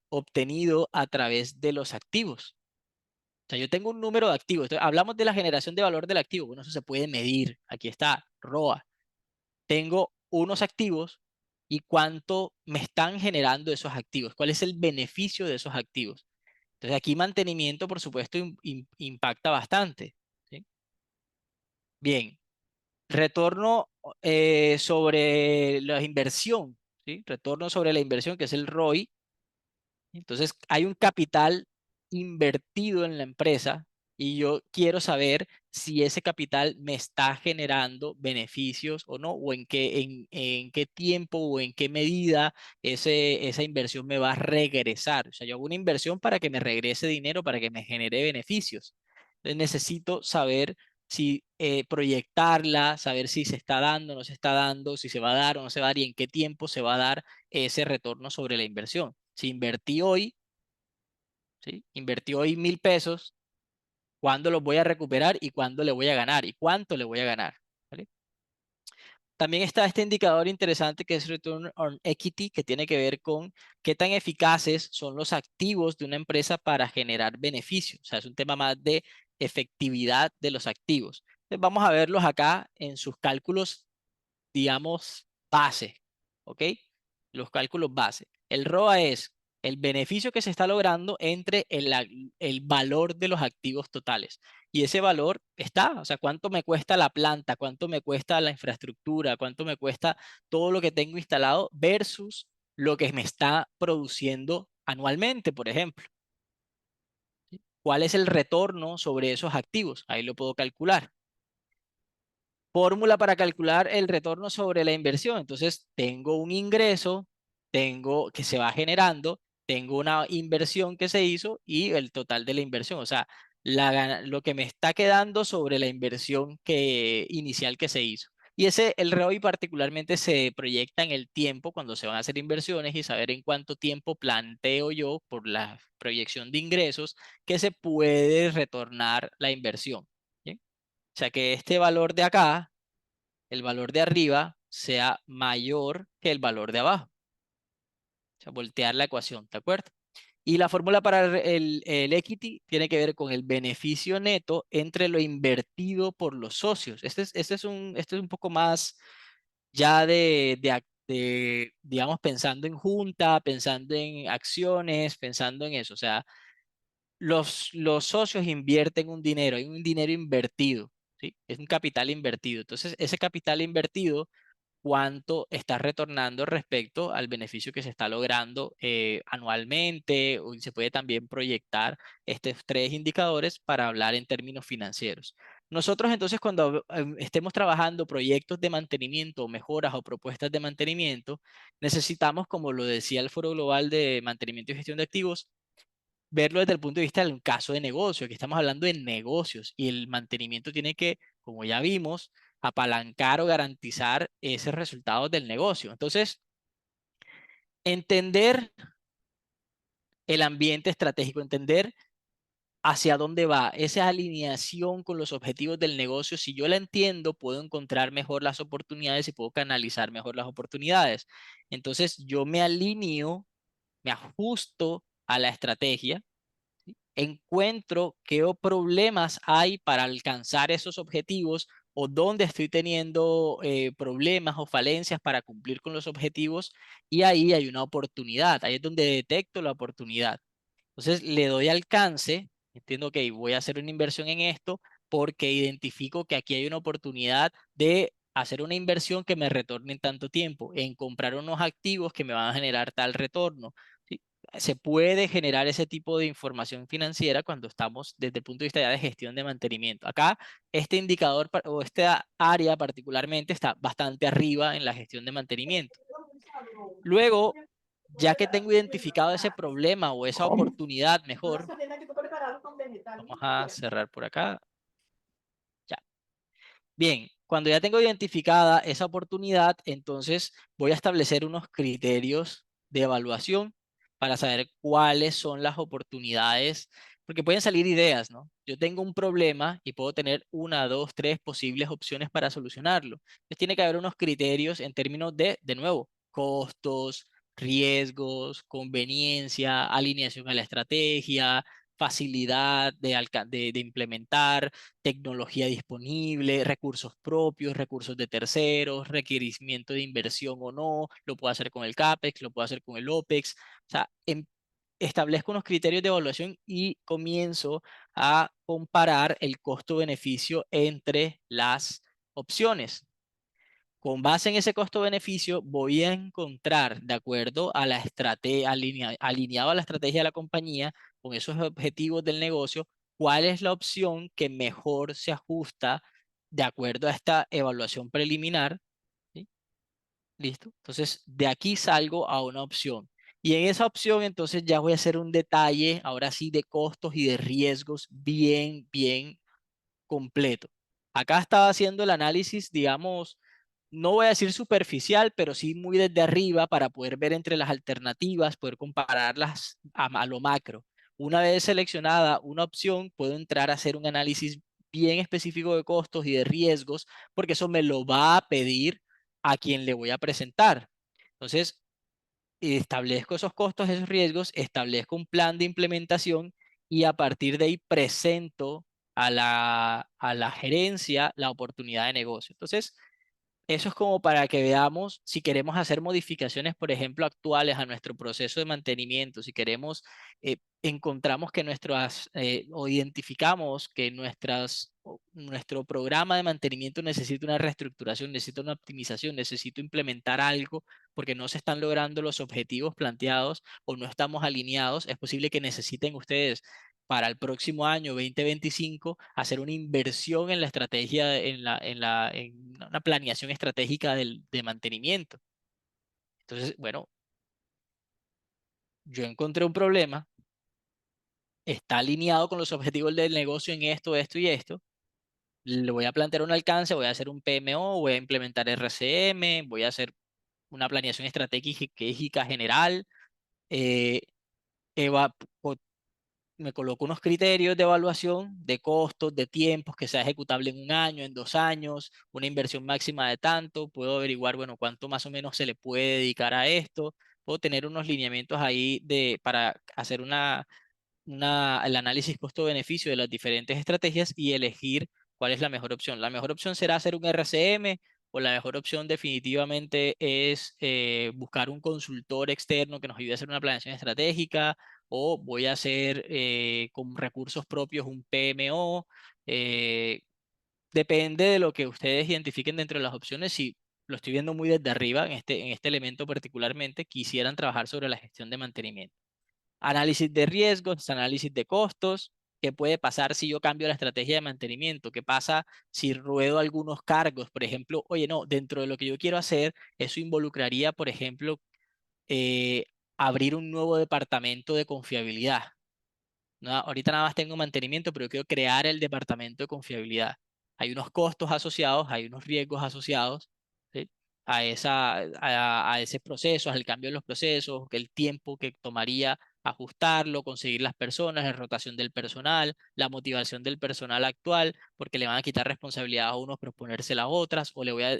obtenido a través de los activos? O sea, yo tengo un número de activos. Entonces, hablamos de la generación de valor del activo. Bueno, eso se puede medir. Aquí está, ROA. Tengo unos activos y cuánto me están generando esos activos, cuál es el beneficio de esos activos. Entonces aquí mantenimiento, por supuesto, impacta bastante. ¿Sí? Bien, retorno sobre la inversión, ¿sí? Retorno sobre la inversión, que es el ROI. Entonces, hay un capital invertido en la empresa y yo quiero saber si ese capital me está generando beneficios o no, o en qué tiempo o en qué medida esa inversión me va a regresar. O sea, yo hago una inversión para que me regrese dinero, para que me genere beneficios. Entonces, necesito saber si proyectarla, saber si se está dando, no se está dando, si se va a dar o no se va a dar y en qué tiempo se va a dar ese retorno sobre la inversión. Si invertí hoy, ¿sí? Invertí hoy 1.000 pesos, ¿cuándo los voy a recuperar y cuándo le voy a ganar y cuánto le voy a ganar? ¿Vale? También está este indicador interesante que es Return on Equity, que tiene que ver con qué tan eficaces son los activos de una empresa para generar beneficios. O sea, es un tema más de efectividad de los activos. Entonces, vamos a verlos acá en sus cálculos, digamos, base, ¿ok? Los cálculos base. El ROA es el beneficio que se está logrando entre el valor de los activos totales. Y ese valor está, o sea, cuánto me cuesta la planta, cuánto me cuesta la infraestructura, cuánto me cuesta todo lo que tengo instalado versus lo que me está produciendo anualmente, por ejemplo. ¿Cuál es el retorno sobre esos activos? Ahí lo puedo calcular. Fórmula para calcular el retorno sobre la inversión. Entonces, tengo un ingreso, tengo que se va generando, tengo una inversión que se hizo y el total de la inversión. O sea, lo que me está quedando sobre la inversión inicial que se hizo. Y el ROI particularmente se proyecta en el tiempo cuando se van a hacer inversiones y saber en cuánto tiempo planteo yo por la proyección de ingresos que se puede retornar la inversión. ¿Sí? O sea que este valor de acá, el valor de arriba, sea mayor que el valor de abajo. O sea, voltear la ecuación, ¿de acuerdo? Y la fórmula para el equity tiene que ver con el beneficio neto entre lo invertido por los socios. Este es un poco más ya digamos, pensando en junta, pensando en acciones, pensando en eso. O sea, los socios invierten un dinero, hay un dinero invertido, ¿sí? Es un capital invertido. Entonces, ese capital invertido, cuánto está retornando respecto al beneficio que se está logrando anualmente, o se puede también proyectar estos tres indicadores para hablar en términos financieros. Nosotros entonces cuando estemos trabajando proyectos de mantenimiento, mejoras o propuestas de mantenimiento, necesitamos, como lo decía el Foro Global de Mantenimiento y Gestión de Activos, verlo desde el punto de vista de un caso de negocio, que estamos hablando de negocios y el mantenimiento tiene que, como ya vimos, apalancar o garantizar ese resultado del negocio. Entonces, entender el ambiente estratégico, entender hacia dónde va esa alineación con los objetivos del negocio. Si yo la entiendo, puedo encontrar mejor las oportunidades y puedo canalizar mejor las oportunidades. Entonces, yo me alineo, me ajusto a la estrategia, encuentro qué problemas hay para alcanzar esos objetivos o dónde estoy teniendo problemas o falencias para cumplir con los objetivos, y ahí hay una oportunidad, ahí es donde detecto la oportunidad. Entonces le doy alcance, entiendo que voy a hacer una inversión en esto porque identifico que aquí hay una oportunidad de hacer una inversión que me retorne en tanto tiempo, en comprar unos activos que me van a generar tal retorno. ¿Sí? Se puede generar ese tipo de información financiera cuando estamos desde el punto de vista ya de gestión de mantenimiento. Acá, este indicador o esta área particularmente está bastante arriba en la gestión de mantenimiento. Luego, ya que tengo identificado ese problema o esa oportunidad mejor, vamos a cerrar por acá. Ya. Bien, cuando ya tengo identificada esa oportunidad, entonces voy a establecer unos criterios de evaluación para saber cuáles son las oportunidades, porque pueden salir ideas, ¿no? Yo tengo un problema y puedo tener una, dos, tres posibles opciones para solucionarlo. Entonces tiene que haber unos criterios en términos de nuevo, costos, riesgos, conveniencia, alineación a la estrategia, facilidad de implementar, tecnología disponible, recursos propios, recursos de terceros, requerimiento de inversión o no, lo puedo hacer con el CAPEX, lo puedo hacer con el OPEX. O sea, establezco unos criterios de evaluación y comienzo a comparar el costo-beneficio entre las opciones. Con base en ese costo-beneficio, voy a encontrar, de acuerdo a la estrategia, alineado a la estrategia de la compañía, con esos objetivos del negocio, cuál es la opción que mejor se ajusta de acuerdo a esta evaluación preliminar. ¿Sí? ¿Listo? Entonces, de aquí salgo a una opción. Y en esa opción, entonces, ya voy a hacer un detalle, ahora sí, de costos y de riesgos bien completo. Acá estaba haciendo el análisis, digamos, no voy a decir superficial, pero sí muy desde arriba para poder ver entre las alternativas, poder compararlas a lo macro. Una vez seleccionada una opción, puedo entrar a hacer un análisis bien específico de costos y de riesgos, porque eso me lo va a pedir a quien le voy a presentar. Entonces, establezco esos costos, esos riesgos, establezco un plan de implementación y a partir de ahí presento a la gerencia la oportunidad de negocio. Entonces, eso es como para que veamos si queremos hacer modificaciones, por ejemplo, actuales a nuestro proceso de mantenimiento, si queremos, encontramos que o identificamos que nuestro programa de mantenimiento necesita una reestructuración, necesita una optimización, necesito implementar algo porque no se están logrando los objetivos planteados o no estamos alineados, es posible que necesiten ustedes para el próximo año 2025 hacer una inversión en la estrategia, en una planeación estratégica de mantenimiento. Entonces, bueno, yo encontré un problema, está alineado con los objetivos del negocio en esto, esto y esto. Le voy a plantear un alcance, voy a hacer un PMO, voy a implementar RCM, voy a hacer una planeación estratégica general, eh, eva- me coloco unos criterios de evaluación de costos, de tiempos, que sea ejecutable en un año, en 2 años, una inversión máxima de tanto, puedo averiguar, bueno, cuánto más o menos se le puede dedicar a esto, puedo tener unos lineamientos ahí para hacer el análisis costo-beneficio de las diferentes estrategias y elegir cuál es la mejor opción. La mejor opción será hacer un RCM o la mejor opción definitivamente es buscar un consultor externo que nos ayude a hacer una planeación estratégica o voy a hacer con recursos propios un PMO. eh, Depende de lo que ustedes identifiquen dentro de las opciones. Si lo estoy viendo muy desde arriba, en este elemento particularmente, quisieran trabajar sobre la gestión de mantenimiento. Análisis de riesgos, análisis de costos. ¿Qué puede pasar si yo cambio la estrategia de mantenimiento? ¿Qué pasa si ruedo algunos cargos? Por ejemplo, oye, no, dentro de lo que yo quiero hacer, eso involucraría, por ejemplo, eh, abrir un nuevo departamento de confiabilidad. Ahorita nada más tengo mantenimiento, pero quiero crear el departamento de confiabilidad. Hay unos costos asociados, hay unos riesgos asociados, ¿sí? a ese proceso, al cambio de los procesos, el tiempo que tomaría ajustarlo, conseguir las personas, la rotación del personal, la motivación del personal actual, porque le van a quitar responsabilidad a unos por ponérsela a otras, o le voy a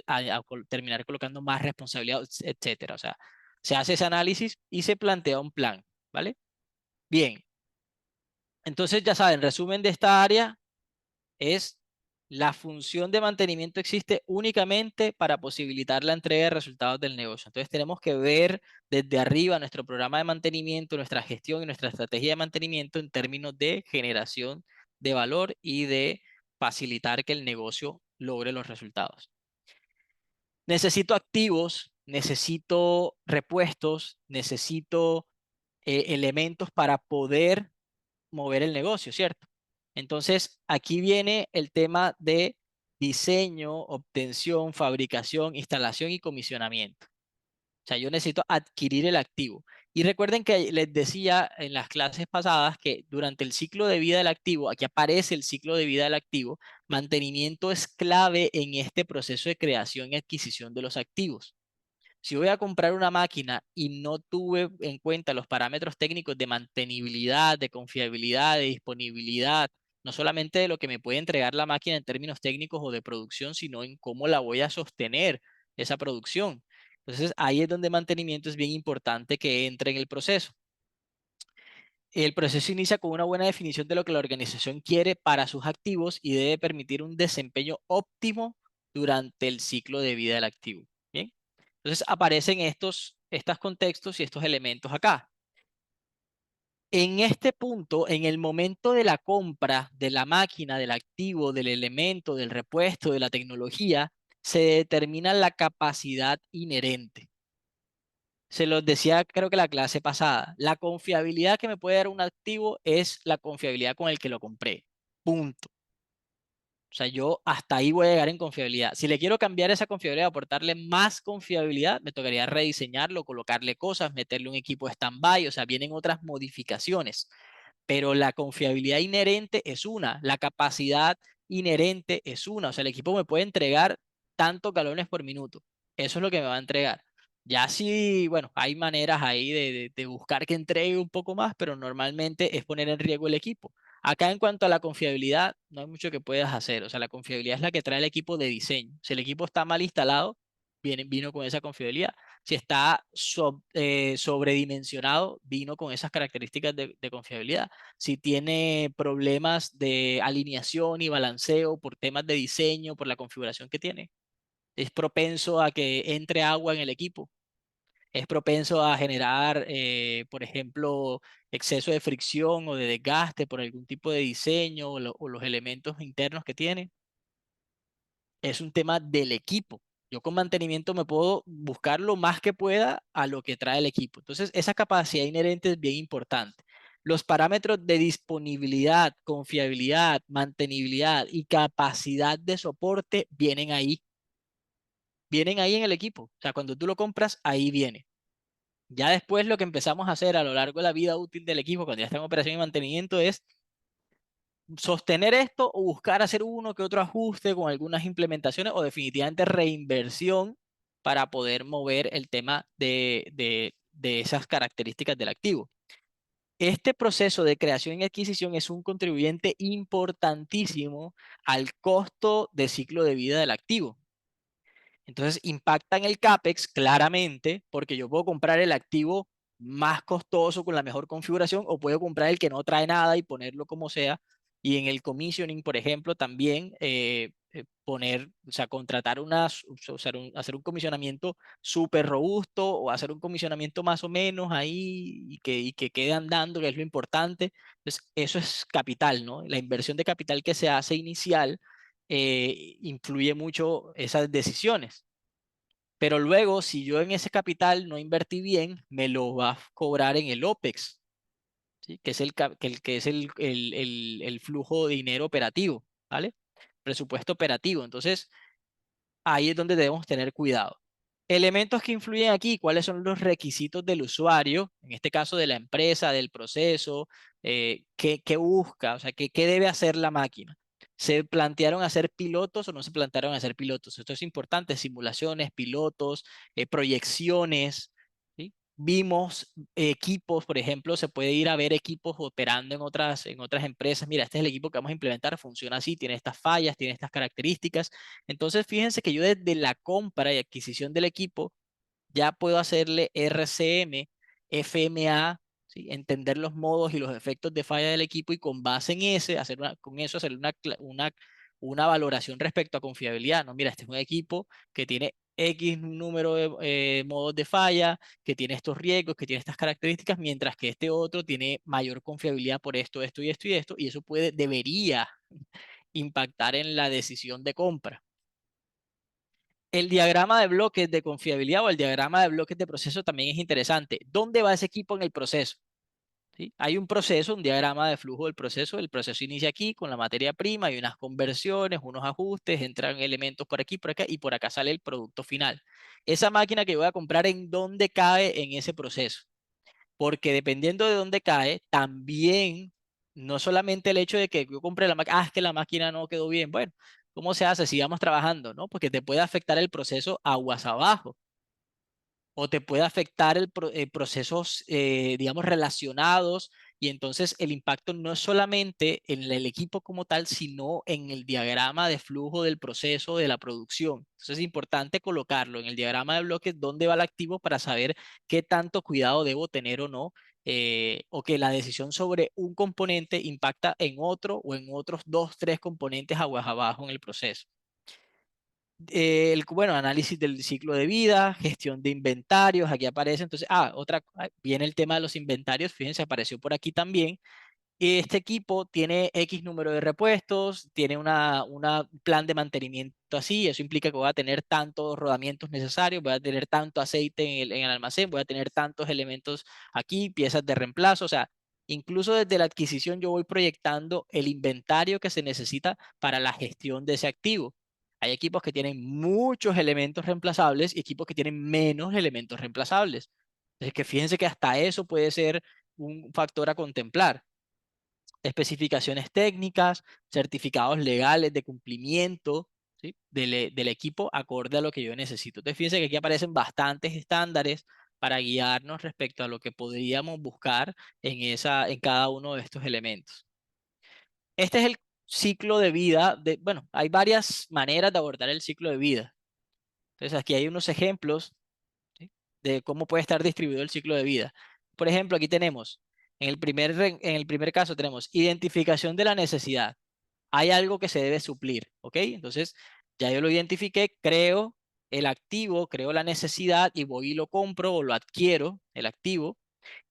terminar colocando más responsabilidad, etcétera. O sea, se hace ese análisis y se plantea un plan, ¿vale? Bien. Entonces, ya saben, resumen de esta área es la función de mantenimiento existe únicamente para posibilitar la entrega de resultados del negocio. Entonces, tenemos que ver desde arriba nuestro programa de mantenimiento, nuestra gestión y nuestra estrategia de mantenimiento en términos de generación de valor y de facilitar que el negocio logre los resultados. Necesito activos, necesito repuestos, necesito elementos para poder mover el negocio, ¿cierto? Entonces, aquí viene el tema de diseño, obtención, fabricación, instalación y comisionamiento. O sea, yo necesito adquirir el activo. Y recuerden que les decía en las clases pasadas que durante el ciclo de vida del activo, aquí aparece el ciclo de vida del activo, mantenimiento es clave en este proceso de creación y adquisición de los activos. Si voy a comprar una máquina y no tuve en cuenta los parámetros técnicos de mantenibilidad, de confiabilidad, de disponibilidad, no solamente de lo que me puede entregar la máquina en términos técnicos o de producción, sino en cómo la voy a sostener esa producción. Entonces, ahí es donde mantenimiento es bien importante que entre en el proceso. El proceso inicia con una buena definición de lo que la organización quiere para sus activos y debe permitir un desempeño óptimo durante el ciclo de vida del activo. Bien, entonces aparecen estos contextos y estos elementos acá. En este punto, en el momento de la compra de la máquina, del activo, del elemento, del repuesto, de la tecnología, se determina la capacidad inherente. Se los decía, creo que la clase pasada. La confiabilidad que me puede dar un activo es la confiabilidad con el que lo compré. Punto. O sea, yo hasta ahí voy a llegar en confiabilidad. Si le quiero cambiar esa confiabilidad, aportarle más confiabilidad, me tocaría rediseñarlo, colocarle cosas, meterle un equipo stand-by. O sea, vienen otras modificaciones. Pero la confiabilidad inherente es una, la capacidad inherente es una. O sea, el equipo me puede entregar tantos galones por minuto. Eso es lo que me va a entregar. Ya sí, bueno, hay maneras ahí de buscar que entregue un poco más, pero normalmente es poner en riesgo el equipo. Acá en cuanto a la confiabilidad, no hay mucho que puedas hacer. O sea, la confiabilidad es la que trae el equipo de diseño. Si el equipo está mal instalado, vino con esa confiabilidad. Si está sobredimensionado, vino con esas características de confiabilidad. Si tiene problemas de alineación y balanceo por temas de diseño, por la configuración que tiene, es propenso a que entre agua en el equipo. Es propenso a generar, por ejemplo, exceso de fricción o de desgaste por algún tipo de diseño o los elementos internos que tiene. Es un tema del equipo. Yo con mantenimiento me puedo buscar lo más que pueda a lo que trae el equipo. Entonces, esa capacidad inherente es bien importante. Los parámetros de disponibilidad, confiabilidad, mantenibilidad y capacidad de soporte vienen ahí. Vienen ahí en el equipo. O sea, cuando tú lo compras, ahí viene. Ya después lo que empezamos a hacer a lo largo de la vida útil del equipo, cuando ya está en operación y mantenimiento, es sostener esto o buscar hacer uno que otro ajuste con algunas implementaciones o definitivamente reinversión para poder mover el tema de esas características del activo. Este proceso de creación y adquisición es un contribuyente importantísimo al costo de ciclo de vida del activo. Entonces impacta en el CAPEX claramente, porque yo puedo comprar el activo más costoso con la mejor configuración o puedo comprar el que no trae nada y ponerlo como sea. Y en el commissioning, por ejemplo, también poner, o sea, contratar hacer un comisionamiento súper robusto o hacer un comisionamiento más o menos ahí y que quede andando, que es lo importante. Entonces, eso es capital, ¿no? La inversión de capital que se hace inicial influye mucho esas decisiones. Pero luego, si yo en ese capital no invertí bien, me lo va a cobrar en el OPEX, ¿sí? Que es el flujo de dinero operativo, ¿vale? Presupuesto operativo. Entonces, ahí es donde debemos tener cuidado. Elementos que influyen aquí, ¿cuáles son los requisitos del usuario? En este caso de la empresa, del proceso, ¿qué busca? O sea, ¿qué debe hacer la máquina? ¿Se plantearon hacer pilotos o no se plantearon hacer pilotos? Esto es importante, simulaciones, pilotos, proyecciones, ¿sí? Vimos equipos, por ejemplo, se puede ir a ver equipos operando en otras empresas. Mira, este es el equipo que vamos a implementar, funciona así, tiene estas fallas, tiene estas características. Entonces, fíjense que yo desde la compra y adquisición del equipo ya puedo hacerle RCM, FMA, ¿sí? Entender los modos y los efectos de falla del equipo y con base en ese, con eso hacer una valoración respecto a confiabilidad. No, mira, este es un equipo que tiene X número de modos de falla, que tiene estos riesgos, que tiene estas características, mientras que este otro tiene mayor confiabilidad por esto, esto y esto y esto, y eso debería impactar en la decisión de compra. El diagrama de bloques de confiabilidad o el diagrama de bloques de proceso también es interesante. ¿Dónde va ese equipo en el proceso? ¿Sí? Hay un proceso, un diagrama de flujo del proceso. El proceso inicia aquí con la materia prima, hay unas conversiones, unos ajustes, entran elementos por aquí, por acá y por acá sale el producto final. Esa máquina que voy a comprar, ¿en dónde cae en ese proceso? Porque dependiendo de dónde cae, también, no solamente el hecho de que yo compre la máquina, es que la máquina no quedó bien, bueno, ¿cómo se hace? Sigamos trabajando, ¿no? Porque te puede afectar el proceso aguas abajo o te puede afectar procesos, digamos, relacionados y entonces el impacto no es solamente en el equipo como tal, sino en el diagrama de flujo del proceso de la producción. Entonces es importante colocarlo en el diagrama de bloques dónde va el activo para saber qué tanto cuidado debo tener o no, o que la decisión sobre un componente impacta en otro o en otros dos, tres componentes aguas abajo en el proceso. Bueno, análisis del ciclo de vida, gestión de inventarios, aquí aparece, entonces, viene el tema de los inventarios, fíjense, apareció por aquí también. Este equipo tiene X número de repuestos, tiene una plan de mantenimiento así, eso implica que voy a tener tantos rodamientos necesarios, voy a tener tanto aceite en el almacén, voy a tener tantos elementos aquí, piezas de reemplazo, o sea, incluso desde la adquisición yo voy proyectando el inventario que se necesita para la gestión de ese activo. Hay equipos que tienen muchos elementos reemplazables y equipos que tienen menos elementos reemplazables. Es que fíjense que hasta eso puede ser un factor a contemplar. Especificaciones técnicas, certificados legales de cumplimiento, ¿sí? del equipo acorde a lo que yo necesito. Entonces, fíjense que aquí aparecen bastantes estándares para guiarnos respecto a lo que podríamos buscar en cada uno de estos elementos. Este es el ciclo de vida. Bueno, hay varias maneras de abordar el ciclo de vida. Entonces, aquí hay unos ejemplos, ¿sí? de cómo puede estar distribuido el ciclo de vida. Por ejemplo, aquí tenemos, en el primer caso tenemos identificación de la necesidad. Hay algo que se debe suplir, ¿ok? Entonces, ya yo lo identifiqué, creo el activo, creo la necesidad y voy y lo compro o lo adquiero, el activo,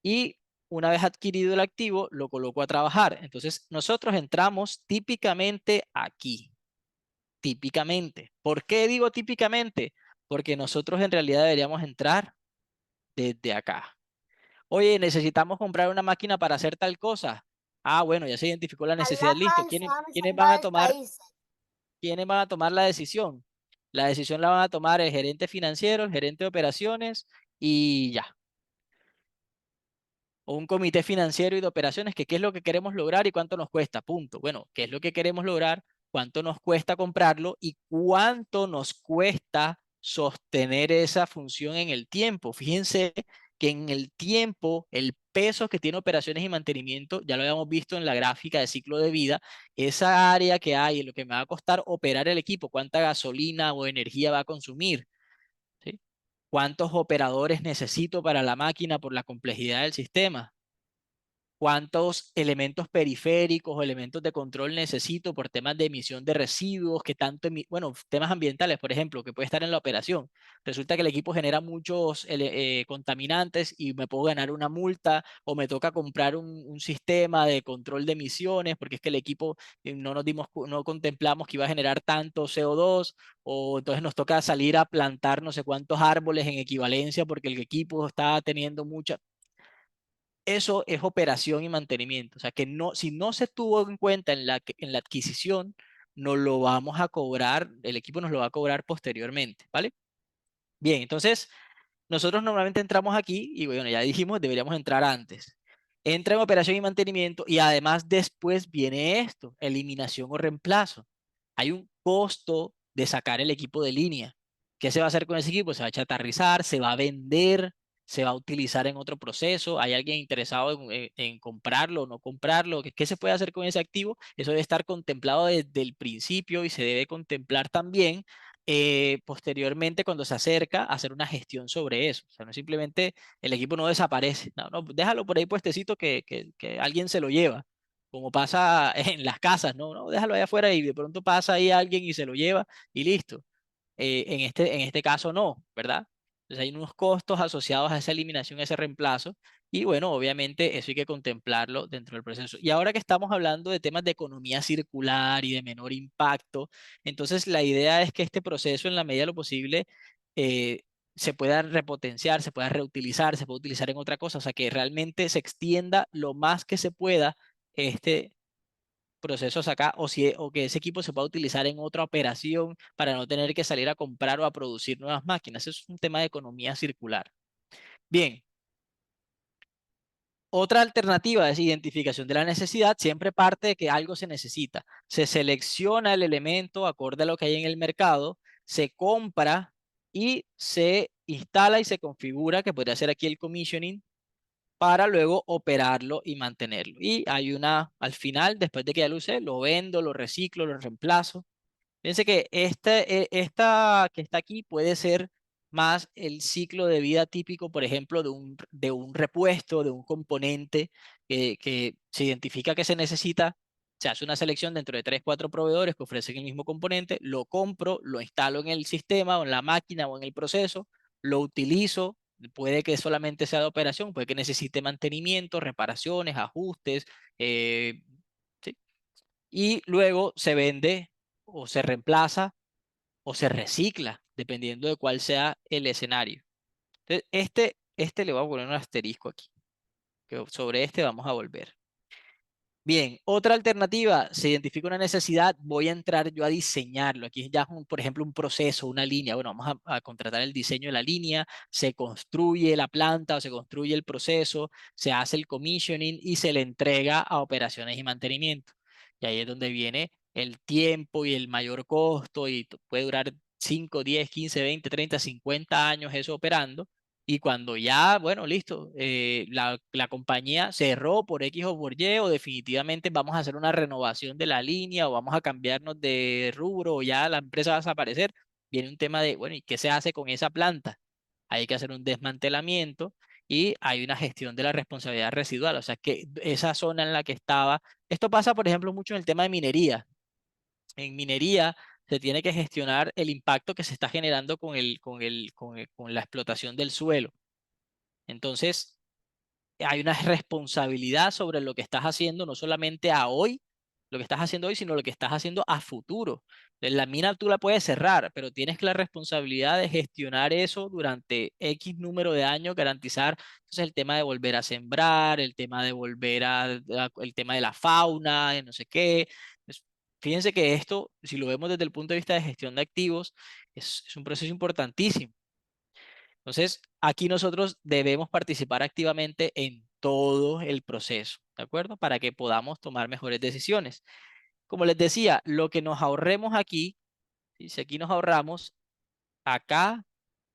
y una vez adquirido el activo, lo coloco a trabajar. Entonces, nosotros entramos típicamente aquí, típicamente. ¿Por qué digo típicamente? Porque nosotros en realidad deberíamos entrar desde acá. Oye, necesitamos comprar una máquina para hacer tal cosa. Bueno, ya se identificó la necesidad, Allah listo. Khan, Islam Bal País. ¿Quiénes van a tomar la decisión? La decisión la van a tomar el gerente financiero, el gerente de operaciones y ya. O un comité financiero y de operaciones, que qué es lo que queremos lograr y cuánto nos cuesta, punto. Bueno, ¿qué es lo que queremos lograr? ¿Cuánto nos cuesta comprarlo y cuánto nos cuesta sostener esa función en el tiempo? Fíjense que en el tiempo, el peso que tiene operaciones y mantenimiento, ya lo habíamos visto en la gráfica de ciclo de vida, esa área que hay, lo que me va a costar operar el equipo, cuánta gasolina o energía va a consumir, ¿sí? ¿Cuántos operadores necesito para la máquina por la complejidad del sistema? ¿Cuántos elementos periféricos o elementos de control necesito por temas de emisión de residuos, que tanto, bueno, temas ambientales, por ejemplo, que puede estar en la operación? Resulta que el equipo genera muchos contaminantes y me puedo ganar una multa, o me toca comprar un sistema de control de emisiones porque es que el equipo no nos dimos, no contemplamos que iba a generar tanto CO2, o entonces nos toca salir a plantar no sé cuántos árboles en equivalencia porque el equipo está teniendo mucha. Eso es operación y mantenimiento. O sea, que no, si no se tuvo en cuenta en la adquisición, no lo vamos a cobrar, el equipo nos lo va a cobrar posteriormente, ¿vale? Bien, entonces nosotros normalmente entramos aquí y bueno, ya dijimos, deberíamos entrar antes. Entra en operación y mantenimiento y además después viene esto, eliminación o reemplazo. Hay un costo de sacar el equipo de línea. ¿Qué se va a hacer con ese equipo? Se va a chatarrizar, se va a vender, se va a utilizar en otro proceso. ¿Hay alguien interesado en comprarlo o no comprarlo? ¿Qué se puede hacer con ese activo? Eso debe estar contemplado desde el principio y se debe contemplar también posteriormente cuando se acerca a hacer una gestión sobre eso. O sea, no simplemente el equipo no desaparece. No, no, déjalo por ahí puestecito que alguien se lo lleva, como pasa en las casas, no, no, déjalo allá afuera y de pronto pasa ahí alguien y se lo lleva y listo. En este caso no, ¿verdad? Entonces hay unos costos asociados a esa eliminación, a ese reemplazo, y bueno, obviamente eso hay que contemplarlo dentro del proceso. Y ahora que estamos hablando de temas de economía circular y de menor impacto, entonces la idea es que este proceso, en la medida de lo posible, eh, se pueda repotenciar, se pueda reutilizar, se pueda utilizar en otra cosa, o sea, que realmente se extienda lo más que se pueda este procesos acá, o que ese equipo se pueda utilizar en otra operación para no tener que salir a comprar o a producir nuevas máquinas. Eso es un tema de economía circular. Bien, otra alternativa es identificación de la necesidad. Siempre parte de que algo se necesita. Se selecciona el elemento acorde a lo que hay en el mercado, se compra y se instala y se configura, que podría ser aquí el commissioning, para luego operarlo y mantenerlo. Y hay al final, después de que ya lo usé, lo vendo, lo reciclo, lo reemplazo. Fíjense que esta que está aquí puede ser más el ciclo de vida típico, por ejemplo, de un repuesto, de un componente que se identifica que se necesita. Se hace una selección dentro de 3, 4 proveedores que ofrecen el mismo componente, lo compro, lo instalo en el sistema o en la máquina o en el proceso, lo utilizo. Puede que solamente sea de operación, puede que necesite mantenimiento, reparaciones, ajustes, eh, ¿sí? Y luego se vende o se reemplaza o se recicla, dependiendo de cuál sea el escenario. Entonces, este le voy a poner un asterisco aquí, que sobre este vamos a volver. Bien, otra alternativa, se identifica una necesidad, voy a entrar yo a diseñarlo. Aquí ya, por ejemplo, un proceso, una línea. Bueno, vamos a contratar el diseño de la línea, se construye la planta o se construye el proceso, se hace el commissioning y se le entrega a operaciones y mantenimiento. Y ahí es donde viene el tiempo y el mayor costo y puede durar 5, 10, 15, 20, 30, 50 años eso operando. Y cuando ya, bueno, listo, la compañía cerró por X o por Y, o definitivamente vamos a hacer una renovación de la línea, o vamos a cambiarnos de rubro, o ya la empresa va a desaparecer, viene un tema de, bueno, ¿y qué se hace con esa planta? Hay que hacer un desmantelamiento y hay una gestión de la responsabilidad residual, o sea que esa zona en la que estaba, esto pasa, por ejemplo, mucho en el tema de minería. En minería se tiene que gestionar el impacto que se está generando con la explotación del suelo. Entonces, hay una responsabilidad sobre lo que estás haciendo, no solamente a hoy, lo que estás haciendo hoy, sino lo que estás haciendo a futuro. La mina tú la puedes cerrar, pero tienes la responsabilidad de gestionar eso durante X número de años, garantizar. Entonces, el tema de volver a sembrar, el tema de el tema de la fauna, de no sé qué. Es- Fíjense que esto, si lo vemos desde el punto de vista de gestión de activos, es un proceso importantísimo. Entonces, aquí nosotros debemos participar activamente en todo el proceso, ¿de acuerdo? Para que podamos tomar mejores decisiones. Como les decía, lo que nos ahorremos aquí, ¿sí? Si aquí nos ahorramos, acá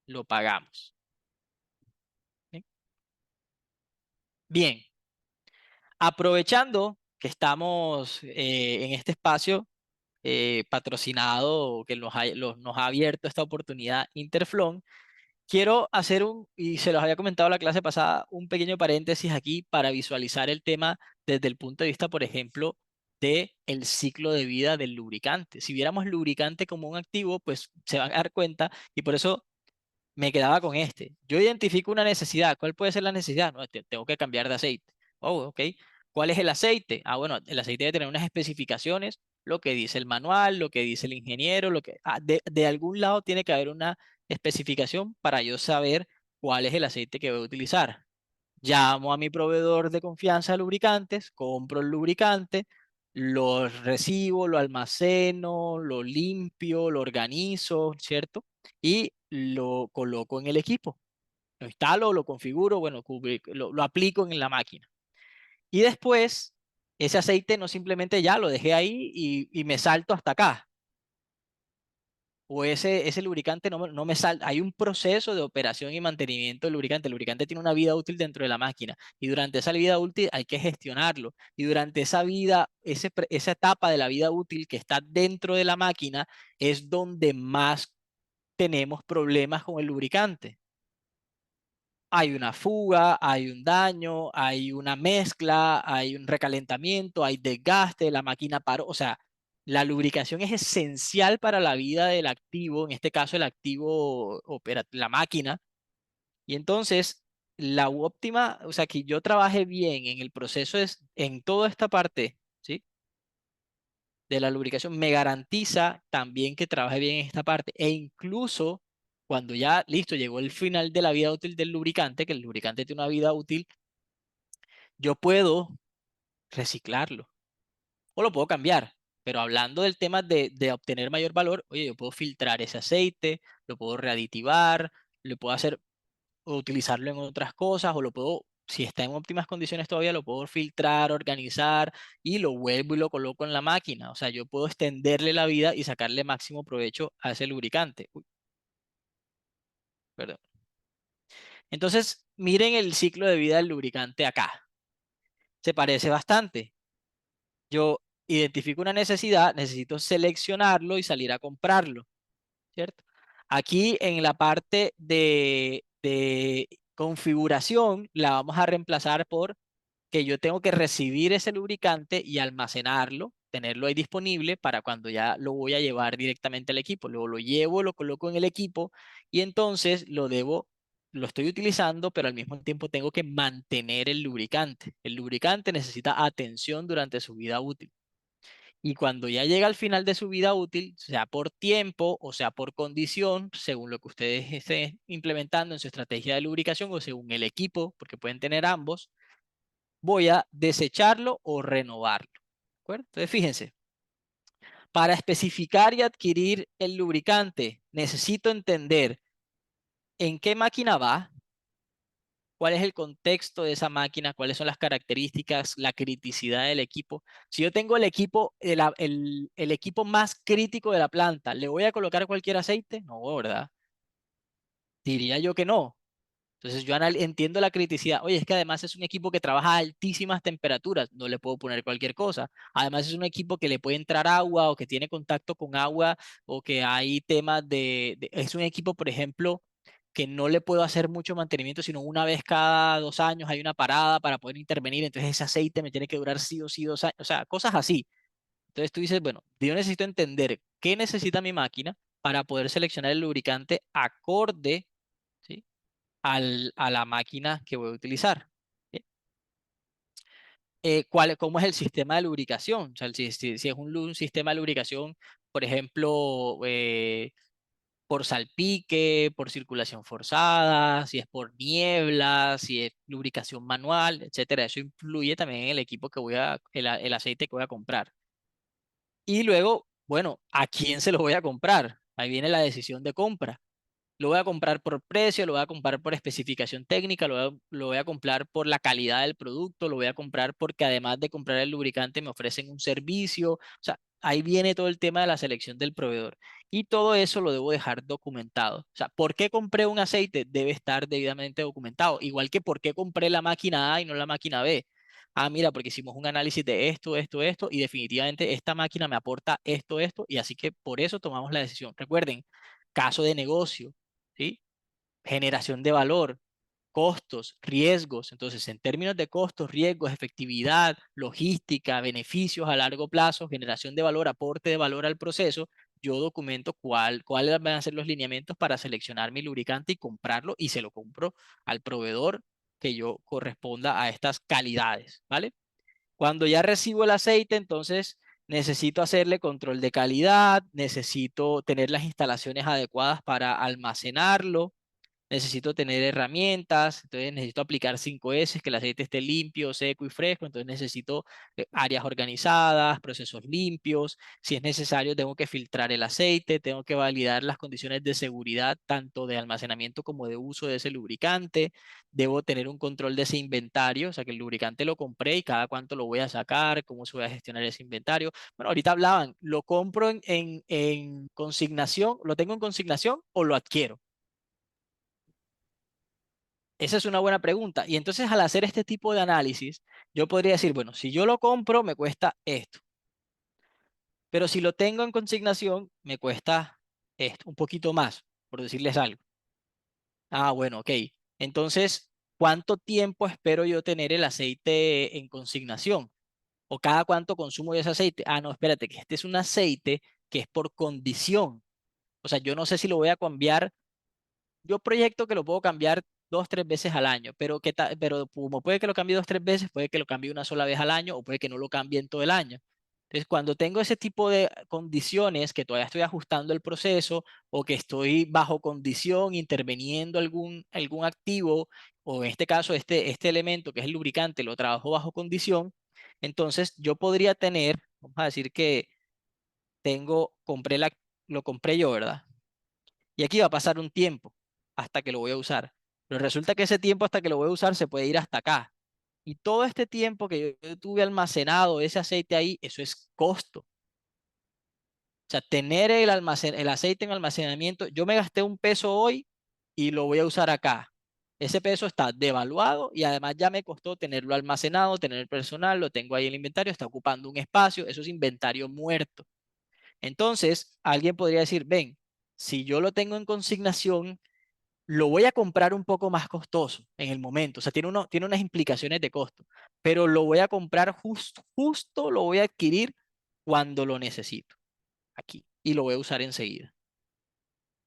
lo pagamos. ¿Sí? Bien, aprovechando que estamos en este espacio patrocinado, que nos ha abierto esta oportunidad Interflon, quiero hacer y se los había comentado la clase pasada, un pequeño paréntesis aquí para visualizar el tema desde el punto de vista, por ejemplo, de el ciclo de vida del lubricante. Si viéramos lubricante como un activo, pues se van a dar cuenta y por eso me quedaba con este. Yo identifico una necesidad. ¿Cuál puede ser la necesidad? No, tengo que cambiar de aceite. Oh, ok. ¿Cuál es el aceite? Ah, bueno, el aceite debe tener unas especificaciones, lo que dice el manual, lo que dice el ingeniero, de algún lado tiene que haber una especificación para yo saber cuál es el aceite que voy a utilizar. Llamo a mi proveedor de confianza de lubricantes, compro el lubricante, lo recibo, lo almaceno, lo limpio, lo organizo, ¿cierto? Y lo coloco en el equipo. Lo instalo, lo configuro, bueno, lo aplico en la máquina. Y después, ese aceite no simplemente ya lo dejé ahí y me salto hasta acá o ese lubricante no me salta. Hay un proceso de operación y mantenimiento del lubricante. El lubricante tiene una vida útil dentro de la máquina y durante esa vida útil hay que gestionarlo. Y durante esa vida, esa etapa de la vida útil que está dentro de la máquina es donde más tenemos problemas con el lubricante. Hay una fuga, hay un daño, hay una mezcla, hay un recalentamiento, hay desgaste, la máquina paró. O sea, la lubricación es esencial para la vida del activo, en este caso el activo opera la máquina. Y entonces, la óptima, o sea, que yo trabaje bien en el proceso es en toda esta parte, ¿sí? De la lubricación me garantiza también que trabaje bien en esta parte e incluso cuando ya, listo, llegó el final de la vida útil del lubricante, que el lubricante tiene una vida útil, yo puedo reciclarlo o lo puedo cambiar. Pero hablando del tema de obtener mayor valor, oye, yo puedo filtrar ese aceite, lo puedo readitivar, lo puedo hacer o utilizarlo en otras cosas o lo puedo, si está en óptimas condiciones todavía, lo puedo filtrar, organizar y lo vuelvo y lo coloco en la máquina. O sea, yo puedo extenderle la vida y sacarle máximo provecho a ese lubricante. Uy, perdón. Entonces, miren el ciclo de vida del lubricante acá. Se parece bastante. Yo identifico una necesidad, necesito seleccionarlo y salir a comprarlo, ¿cierto? Aquí en la parte de configuración la vamos a reemplazar por que yo tengo que recibir ese lubricante y almacenarlo, tenerlo ahí disponible para cuando ya lo voy a llevar directamente al equipo. Luego lo llevo, lo coloco en el equipo y entonces lo estoy utilizando, pero al mismo tiempo tengo que mantener el lubricante. El lubricante necesita atención durante su vida útil. Y cuando ya llega al final de su vida útil, sea por tiempo o sea por condición, según lo que ustedes estén implementando en su estrategia de lubricación o según el equipo, porque pueden tener ambos, voy a desecharlo o renovarlo. ¿De acuerdo? Entonces, fíjense, para especificar y adquirir el lubricante, necesito entender en qué máquina va, cuál es el contexto de esa máquina, cuáles son las características, la criticidad del equipo. Si yo tengo el equipo, el equipo más crítico de la planta, ¿le voy a colocar cualquier aceite? No, ¿verdad? Diría yo que no. Entonces yo entiendo la criticidad. Oye, es que además es un equipo que trabaja a altísimas temperaturas, no le puedo poner cualquier cosa. Además es un equipo que le puede entrar agua o que tiene contacto con agua o que hay temas es un equipo, por ejemplo, que no le puedo hacer mucho mantenimiento, sino una vez cada 2 años hay una parada para poder intervenir, entonces ese aceite me tiene que durar sí o sí 2 años, o sea, cosas así. Entonces tú dices, bueno, yo necesito entender qué necesita mi máquina para poder seleccionar el lubricante acorde, ¿sí? A la máquina que voy a utilizar. ¿Sí? ¿Cómo es el sistema de lubricación? O sea, si es un sistema de lubricación, por ejemplo, por salpique, por circulación forzada, si es por niebla, si es lubricación manual, etcétera. Eso influye también en el equipo el aceite que voy a comprar. Y luego, bueno, ¿a quién se lo voy a comprar? Ahí viene la decisión de compra. Lo voy a comprar por precio, lo voy a comprar por especificación técnica, lo voy a comprar por la calidad del producto, lo voy a comprar porque además de comprar el lubricante me ofrecen un servicio. O sea, ahí viene todo el tema de la selección del proveedor. Y todo eso lo debo dejar documentado. O sea, ¿por qué compré un aceite? Debe estar debidamente documentado. Igual que por qué compré la máquina A y no la máquina B. Ah, mira, porque hicimos un análisis de esto, esto, esto, y definitivamente esta máquina me aporta esto, esto, y así que por eso tomamos la decisión. Recuerden, caso de negocio, ¿sí? Generación de valor, costos, riesgos. Entonces, en términos de costos, riesgos, efectividad, logística, beneficios a largo plazo, generación de valor, aporte de valor al proceso, yo documento cuáles van a ser los lineamientos para seleccionar mi lubricante y comprarlo y se lo compro al proveedor que yo corresponda a estas calidades, ¿vale? Cuando ya recibo el aceite, entonces necesito hacerle control de calidad, necesito tener las instalaciones adecuadas para almacenarlo, necesito tener herramientas, entonces necesito aplicar 5S, que el aceite esté limpio, seco y fresco, entonces necesito áreas organizadas, procesos limpios, si es necesario tengo que filtrar el aceite, tengo que validar las condiciones de seguridad tanto de almacenamiento como de uso de ese lubricante, debo tener un control de ese inventario, o sea que el lubricante lo compré y cada cuánto lo voy a sacar, cómo se voy a gestionar ese inventario. Bueno, ahorita hablaban, ¿lo compro en consignación, lo tengo en consignación o lo adquiero? Esa es una buena pregunta. Y entonces al hacer este tipo de análisis, yo podría decir, bueno, si yo lo compro, me cuesta esto. Pero si lo tengo en consignación, me cuesta esto, un poquito más, por decirles algo. Ah, bueno, ok. Entonces, ¿cuánto tiempo espero yo tener el aceite en consignación? ¿O cada cuánto consumo yo ese aceite? Ah, no, espérate, que este es un aceite que es por condición. O sea, yo no sé si lo voy a cambiar. Yo proyecto que lo puedo cambiar 2, 3 veces al año, pero, pero como puede que lo cambie 2, 3 veces, puede que lo cambie una sola vez al año o puede que no lo cambie en todo el año. Entonces, cuando tengo ese tipo de condiciones, que todavía estoy ajustando el proceso o que estoy bajo condición, interviniendo algún activo, o en este caso este elemento que es el lubricante, lo trabajo bajo condición, entonces yo podría tener, vamos a decir que lo compré yo, ¿verdad? Y aquí va a pasar un tiempo hasta que lo voy a usar. Pero resulta que ese tiempo hasta que lo voy a usar se puede ir hasta acá. Y todo este tiempo que yo tuve almacenado ese aceite ahí, eso es costo. O sea, tener el aceite en almacenamiento, yo me gasté un peso hoy y lo voy a usar acá. Ese peso está devaluado y además ya me costó tenerlo almacenado, tener el personal, lo tengo ahí en el inventario, está ocupando un espacio, eso es inventario muerto. Entonces, alguien podría decir, ven, si yo lo tengo en consignación, lo voy a comprar un poco más costoso en el momento, o sea, tiene unas implicaciones de costo, pero lo voy a comprar justo lo voy a adquirir cuando lo necesito, aquí, y lo voy a usar enseguida.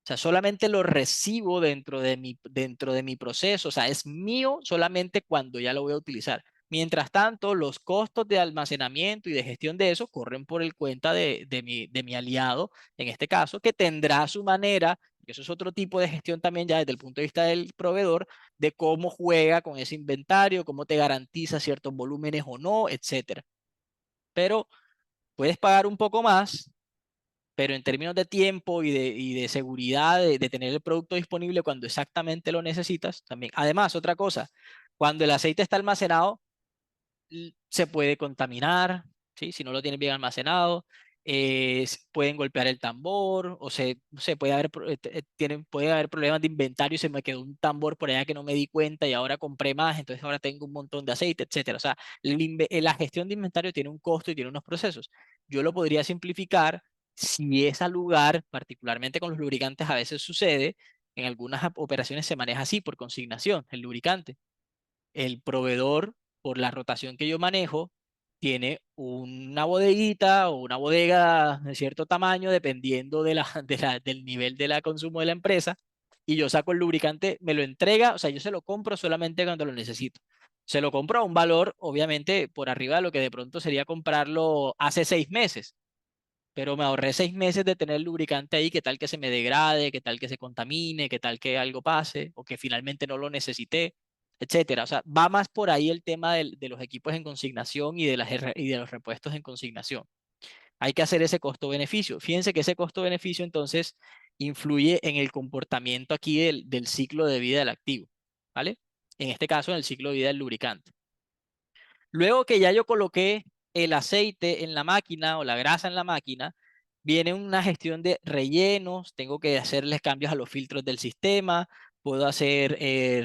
O sea, solamente lo recibo dentro de mi proceso, o sea, es mío solamente cuando ya lo voy a utilizar. Mientras tanto, los costos de almacenamiento y de gestión de eso corren por el cuenta de mi aliado, en este caso, que tendrá su manera, y eso es otro tipo de gestión también ya desde el punto de vista del proveedor, de cómo juega con ese inventario, cómo te garantiza ciertos volúmenes o no, etcétera. Pero puedes pagar un poco más, pero en términos de tiempo y de seguridad de tener el producto disponible cuando exactamente lo necesitas, también. Además, otra cosa, cuando el aceite está almacenado, se puede contaminar, ¿sí? Si no lo tienes bien almacenado, pueden golpear el tambor, o se puede haber, puede haber problemas de inventario, se me quedó un tambor por allá que no me di cuenta y ahora compré más, entonces ahora tengo un montón de aceite, etcétera. O sea, la gestión de inventario tiene un costo y tiene unos procesos. Yo lo podría simplificar si es al lugar, particularmente con los lubricantes, a veces sucede, en algunas operaciones se maneja así, por consignación, el lubricante. El proveedor, por la rotación que yo manejo, tiene una bodeguita o una bodega de cierto tamaño, dependiendo del nivel de la consumo de la empresa, y yo saco el lubricante, me lo entrega, o sea, yo se lo compro solamente cuando lo necesito. Se lo compro a un valor, obviamente, por arriba de lo que de pronto sería comprarlo hace 6 meses, pero me ahorré 6 meses de tener el lubricante ahí, qué tal que se me degrade, qué tal que se contamine, qué tal que algo pase, o que finalmente no lo necesité, etcétera. O sea, va más por ahí el tema de los equipos en consignación y de los repuestos en consignación. Hay que hacer ese costo-beneficio. Fíjense que ese costo-beneficio entonces influye en el comportamiento aquí del ciclo de vida del activo, ¿vale? En este caso, en el ciclo de vida del lubricante. Luego que ya yo coloqué el aceite en la máquina o la grasa en la máquina, viene una gestión de rellenos, tengo que hacerles cambios a los filtros del sistema, puedo hacer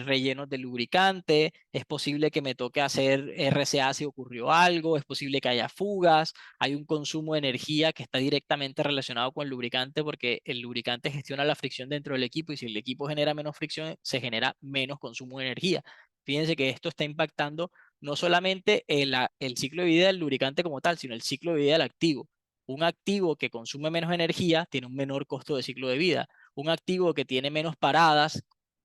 rellenos de lubricante, es posible que me toque hacer RCA si ocurrió algo, es posible que haya fugas, hay un consumo de energía que está directamente relacionado con el lubricante porque el lubricante gestiona la fricción dentro del equipo y si el equipo genera menos fricción, se genera menos consumo de energía. Fíjense que esto está impactando no solamente el ciclo de vida del lubricante como tal, sino el ciclo de vida del activo. Un activo que consume menos energía tiene un menor costo de ciclo de vida. Un activo que tiene menos paradas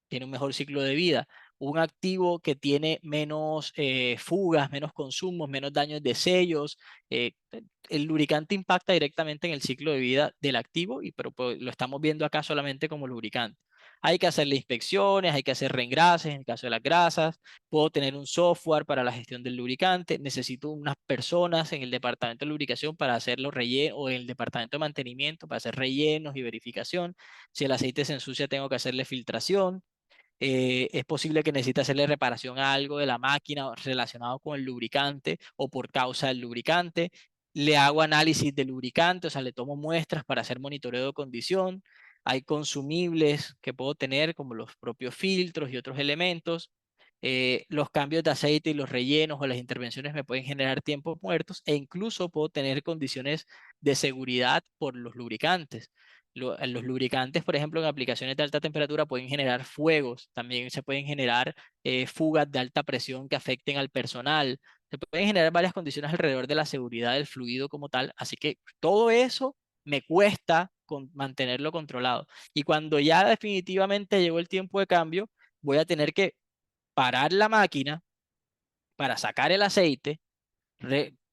tiene un mejor ciclo de vida. Un activo que tiene menos fugas, menos consumos, menos daños de sellos. El lubricante impacta directamente en el ciclo de vida del activo, pero pues, lo estamos viendo acá solamente como lubricante. Hay que hacerle inspecciones, hay que hacer reengrases en el caso de las grasas. Puedo tener un software para la gestión del lubricante. Necesito unas personas en el departamento de lubricación para hacer los rellenos o en el departamento de mantenimiento para hacer rellenos y verificación. Si el aceite se ensucia, tengo que hacerle filtración. Es posible que necesite hacerle reparación a algo de la máquina relacionado con el lubricante o por causa del lubricante. Le hago análisis de lubricante, o sea, le tomo muestras para hacer monitoreo de condición. Hay consumibles que puedo tener como los propios filtros y otros elementos. Los cambios de aceite y los rellenos o las intervenciones me pueden generar tiempos muertos e incluso puedo tener condiciones de seguridad por los lubricantes. Los lubricantes, por ejemplo, en aplicaciones de alta temperatura pueden generar fuegos, también se pueden generar fugas de alta presión que afecten al personal, se pueden generar varias condiciones alrededor de la seguridad del fluido como tal, así que todo eso me cuesta mantenerlo controlado. Y cuando ya definitivamente llegó el tiempo de cambio, voy a tener que parar la máquina para sacar el aceite,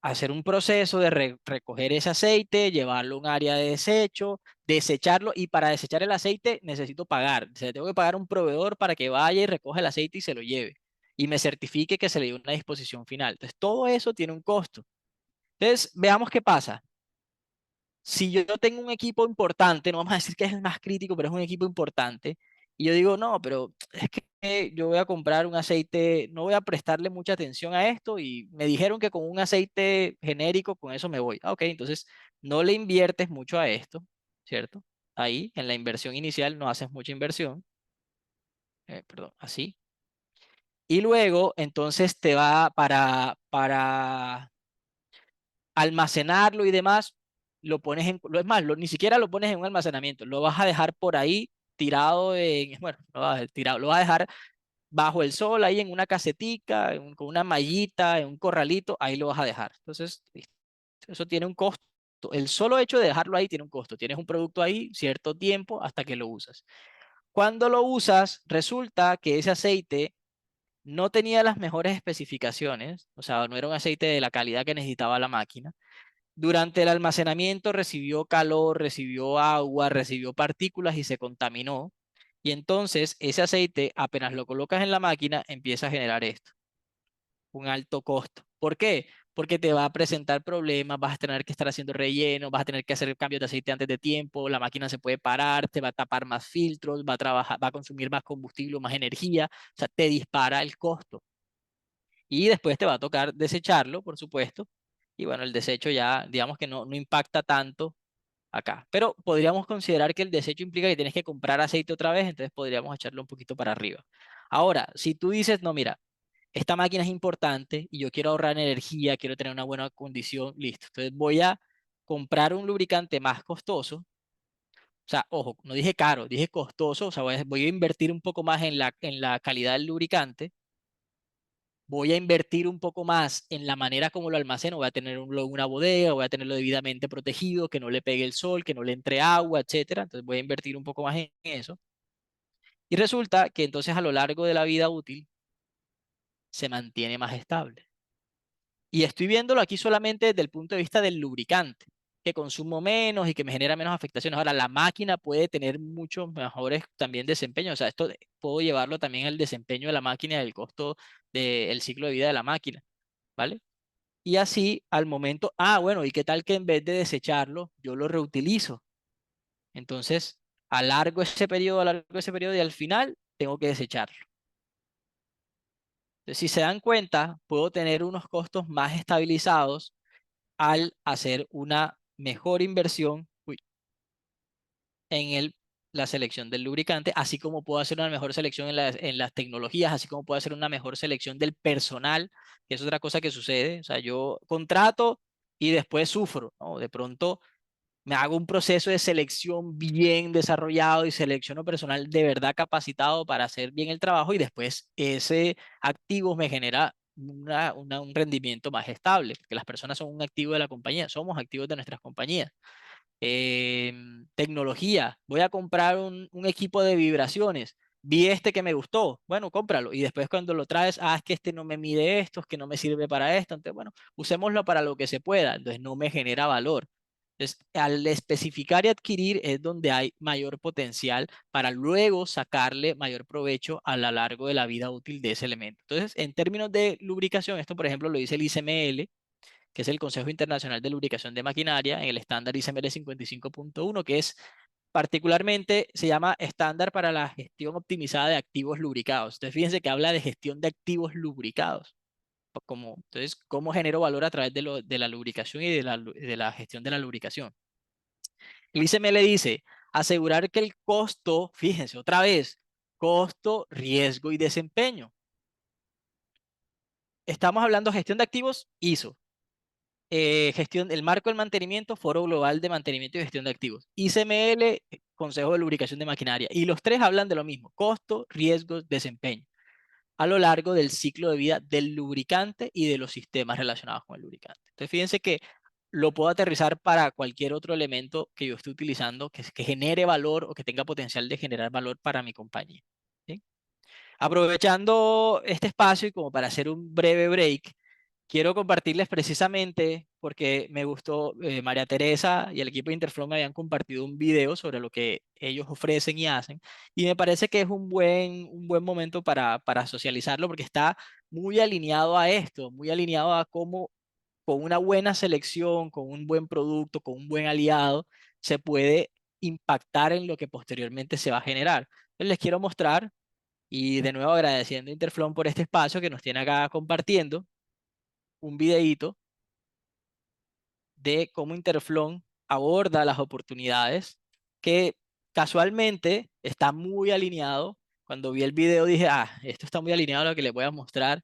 hacer un proceso de recoger ese aceite, llevarlo a un área de desecho, desecharlo y para desechar el aceite necesito pagar. O sea, tengo que pagar a un proveedor para que vaya y recoja el aceite y se lo lleve y me certifique que se le dio una disposición final. Entonces, todo eso tiene un costo. Entonces, veamos qué pasa. Si yo tengo un equipo importante, no vamos a decir que es el más crítico, pero es un equipo importante, y yo digo, no, pero es que yo voy a comprar un aceite, no voy a prestarle mucha atención a esto, y me dijeron que con un aceite genérico, con eso me voy. Ah, ok, entonces no le inviertes mucho a esto, ¿cierto? Ahí, en la inversión inicial, no haces mucha inversión, perdón, así. Y luego, entonces te va para almacenarlo y demás, lo pones en, es más, ni siquiera lo pones en un almacenamiento, lo vas a dejar por ahí tirado en, bueno, no vas a dejar tirado, lo vas a dejar bajo el sol, ahí en una casetica, con una mallita, en un corralito, ahí lo vas a dejar. Entonces, listo. Eso tiene un costo. El solo hecho de dejarlo ahí tiene un costo. Tienes un producto ahí cierto tiempo hasta que lo usas. Cuando lo usas, resulta que ese aceite no tenía las mejores especificaciones, o sea, no era un aceite de la calidad que necesitaba la máquina. Durante el almacenamiento recibió calor, recibió agua, recibió partículas y se contaminó. Y entonces ese aceite, apenas lo colocas en la máquina, empieza a generar esto, un alto costo. ¿Por qué? Porque te va a presentar problemas, vas a tener que estar haciendo relleno, vas a tener que hacer cambios de aceite antes de tiempo, la máquina se puede parar, te va a tapar más filtros, va a trabajar, va a consumir más combustible, más energía, o sea, te dispara el costo. Y después te va a tocar desecharlo, por supuesto. Y bueno, el desecho ya, digamos que no impacta tanto acá. Pero podríamos considerar que el desecho implica que tienes que comprar aceite otra vez, entonces podríamos echarlo un poquito para arriba. Ahora, si tú dices, no, mira, esta máquina es importante y yo quiero ahorrar energía, quiero tener una buena condición, listo. Entonces voy a comprar un lubricante más costoso. O sea, ojo, no dije caro, dije costoso, o sea, voy a invertir un poco más en la calidad del lubricante, voy a invertir un poco más en la manera como lo almaceno, voy a tener una bodega, voy a tenerlo debidamente protegido, que no le pegue el sol, que no le entre agua, etcétera. Entonces voy a invertir un poco más en eso. Y resulta que entonces a lo largo de la vida útil se mantiene más estable. Y estoy viéndolo aquí solamente desde el punto de vista del lubricante, que consumo menos y que me genera menos afectaciones. Ahora, la máquina puede tener muchos mejores también desempeños. O sea, esto puedo llevarlo también al desempeño de la máquina y al costo del ciclo de vida de la máquina, ¿vale? Y así al momento, bueno, ¿y qué tal que en vez de desecharlo, yo lo reutilizo? Entonces, alargo ese periodo y al final tengo que desecharlo. Entonces, si se dan cuenta, puedo tener unos costos más estabilizados al hacer una mejor inversión en la selección del lubricante, así como puedo hacer una mejor selección en las tecnologías, así como puedo hacer una mejor selección del personal, que es otra cosa que sucede. O sea, yo contrato y después sufro, ¿no? De pronto me hago un proceso de selección bien desarrollado y selecciono personal de verdad capacitado para hacer bien el trabajo y después ese activo me genera un rendimiento más estable, porque las personas son un activo de la compañía, somos activos de nuestras compañías. Tecnología, voy a comprar un equipo de vibraciones, vi este que me gustó, bueno, cómpralo y después cuando lo traes, es que este no me mide esto, es que no me sirve para esto, entonces bueno, usémoslo para lo que se pueda, entonces no me genera valor. Entonces, al especificar y adquirir es donde hay mayor potencial para luego sacarle mayor provecho a lo largo de la vida útil de ese elemento. Entonces, en términos de lubricación, esto por ejemplo lo dice el ICML, que es el Consejo Internacional de Lubricación de Maquinaria, en el estándar ICML 55.1, que es particularmente, se llama estándar para la gestión optimizada de activos lubricados. Entonces, fíjense que habla de gestión de activos lubricados. Entonces, ¿cómo genero valor a través de la lubricación y de la gestión de la lubricación? El ICML dice, asegurar que el costo, fíjense otra vez, costo, riesgo y desempeño. Estamos hablando de gestión de activos, ISO. El marco del mantenimiento, Foro Global de Mantenimiento y Gestión de Activos. ICML, Consejo de Lubricación de Maquinaria. Y los tres hablan de lo mismo, costo, riesgos, desempeño, a lo largo del ciclo de vida del lubricante y de los sistemas relacionados con el lubricante. Entonces, fíjense que lo puedo aterrizar para cualquier otro elemento que yo esté utilizando que genere valor o que tenga potencial de generar valor para mi compañía. ¿Sí? Aprovechando este espacio y como para hacer un breve break, quiero compartirles precisamente porque me gustó, María Teresa y el equipo de Interflow me habían compartido un video sobre lo que ellos ofrecen y hacen, y me parece que es un buen momento para socializarlo porque está muy alineado a esto, muy alineado a cómo con una buena selección, con un buen producto, con un buen aliado, se puede impactar en lo que posteriormente se va a generar. Entonces les quiero mostrar, y de nuevo agradeciendo a Interflow por este espacio que nos tiene acá compartiendo, un videíto de cómo Interflon aborda las oportunidades, que casualmente está muy alineado. Cuando vi el video dije, esto está muy alineado a lo que les voy a mostrar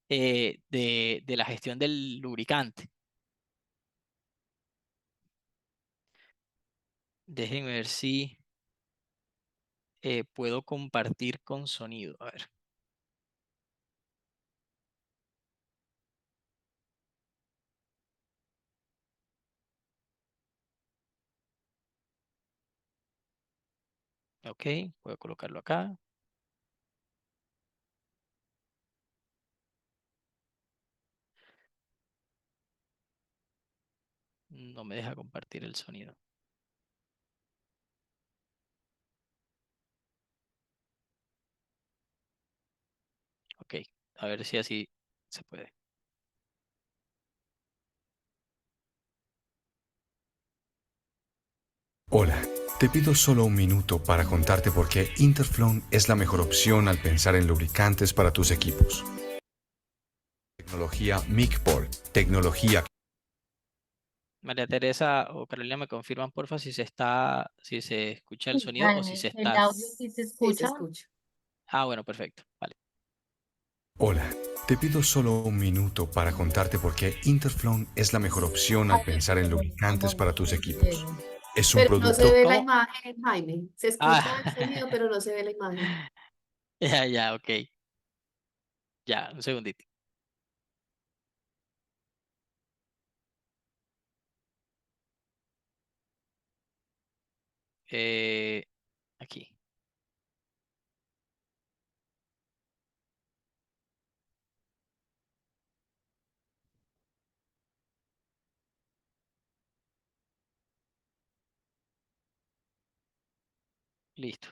de la gestión del lubricante. Déjenme ver si puedo compartir con sonido. A ver. Ok, voy a colocarlo acá. No me deja compartir el sonido. Ok, a ver si así se puede. Hola, te pido solo un minuto para contarte por qué Interflon es la mejor opción al pensar en lubricantes para tus equipos. Tecnología MICPOL, tecnología. María Teresa o Carolina, me confirman porfa si se escucha el sonido o si se El está. audio sí se escucha. Bueno, perfecto. Vale. Hola, te pido solo un minuto para contarte por qué Interflon es la mejor opción al pensar en lubricantes para tus equipos. Es un Pero no se producto. ve la ¿Cómo? imagen, Jaime. Se escucha el sonido, pero no se ve la imagen. Ya, ok. Ya, un segundito. Aquí. Listo.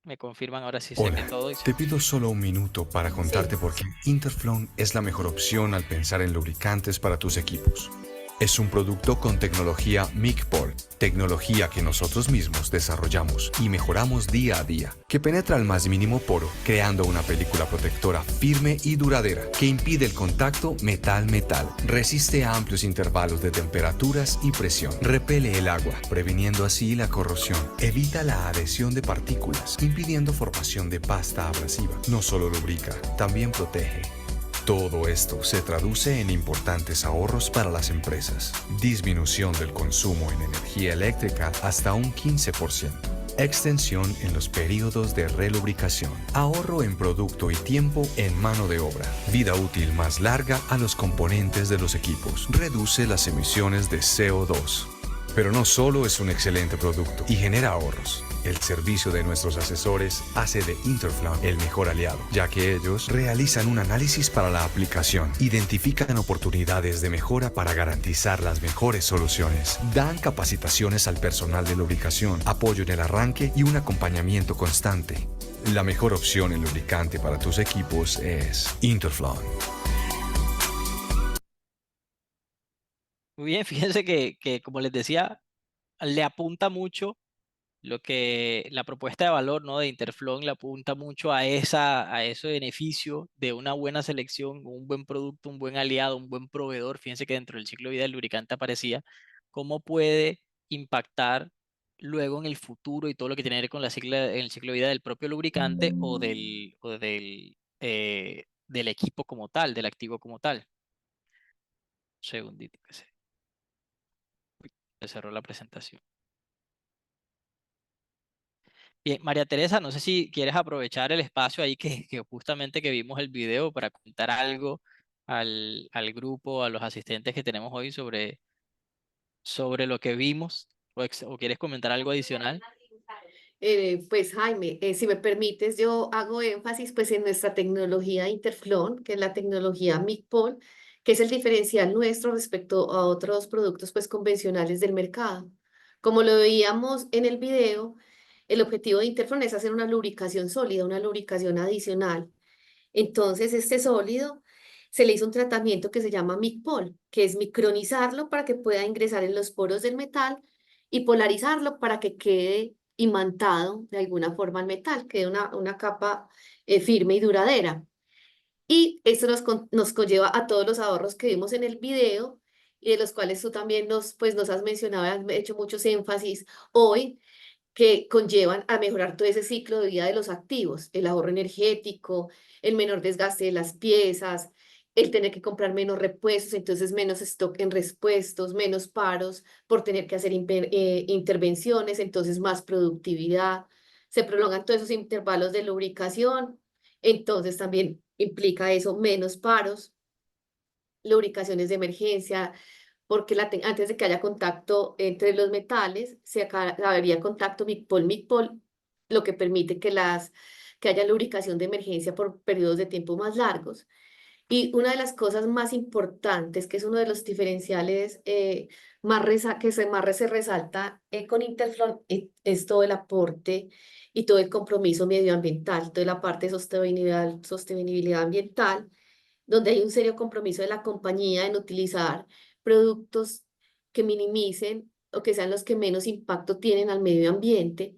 Me confirman ahora si se ve Hola, todo. te pido solo un minuto para contarte por qué Interflon es la mejor opción al pensar en lubricantes para tus equipos. Es un producto con tecnología MICPOL, tecnología que nosotros mismos desarrollamos y mejoramos día a día, que penetra al más mínimo poro, creando una película protectora firme y duradera, que impide el contacto metal-metal, resiste a amplios intervalos de temperaturas y presión, repele el agua, previniendo así la corrosión, evita la adhesión de partículas, impidiendo formación de pasta abrasiva. No solo lubrica, también protege. Todo esto se traduce en importantes ahorros para las empresas, disminución del consumo en energía eléctrica hasta un 15%, extensión en los periodos de relubricación, ahorro en producto y tiempo en mano de obra, vida útil más larga a los componentes de los equipos, reduce las emisiones de CO2. Pero no solo es un excelente producto y genera ahorros. El servicio de nuestros asesores hace de Interflon el mejor aliado, ya que ellos realizan un análisis para la aplicación, identifican oportunidades de mejora para garantizar las mejores soluciones, dan capacitaciones al personal de lubricación, apoyo en el arranque y un acompañamiento constante. La mejor opción en lubricante para tus equipos es Interflon. Muy bien, fíjense que como les decía, le apunta mucho lo que la propuesta de valor, ¿no?, de Interflon le apunta mucho a ese beneficio de una buena selección, un buen producto, un buen aliado, un buen proveedor. Fíjense que dentro del ciclo de vida del lubricante aparecía cómo puede impactar luego en el futuro y todo lo que tiene que ver con el ciclo de vida del propio lubricante del equipo como tal, del activo como tal. Un segundito que se cerró la presentación. Bien, María Teresa, no sé si quieres aprovechar el espacio ahí que justamente que vimos el video para contar algo al grupo, a los asistentes que tenemos hoy sobre lo que vimos, o quieres comentar algo adicional. Pues Jaime, si me permites, yo hago énfasis pues en nuestra tecnología Interflon, que es la tecnología MICPOL, que es el diferencial nuestro respecto a otros productos pues convencionales del mercado. Como lo veíamos en el video, el objetivo de Interflon es hacer una lubricación sólida, una lubricación adicional. Entonces, este sólido se le hizo un tratamiento que se llama MICPOL, que es micronizarlo para que pueda ingresar en los poros del metal y polarizarlo para que quede imantado de alguna forma al metal, quede una capa firme y duradera. Y esto nos conlleva a todos los ahorros que vimos en el video y de los cuales tú también nos has mencionado, has hecho muchos énfasis hoy, que conllevan a mejorar todo ese ciclo de vida de los activos, el ahorro energético, el menor desgaste de las piezas, el tener que comprar menos repuestos, entonces menos stock en repuestos, menos paros por tener que hacer intervenciones, entonces más productividad, se prolongan todos esos intervalos de lubricación, entonces también implica eso, menos paros, lubricaciones de emergencia, porque antes de que haya contacto entre los metales, habría contacto MICPOL-MICPOL, lo que permite que haya lubricación de emergencia por periodos de tiempo más largos. Y una de las cosas más importantes, que es uno de los diferenciales más se resalta con Interflon, es todo el aporte y todo el compromiso medioambiental, toda la parte de sostenibilidad ambiental, donde hay un serio compromiso de la compañía en utilizar productos que minimicen o que sean los que menos impacto tienen al medio ambiente,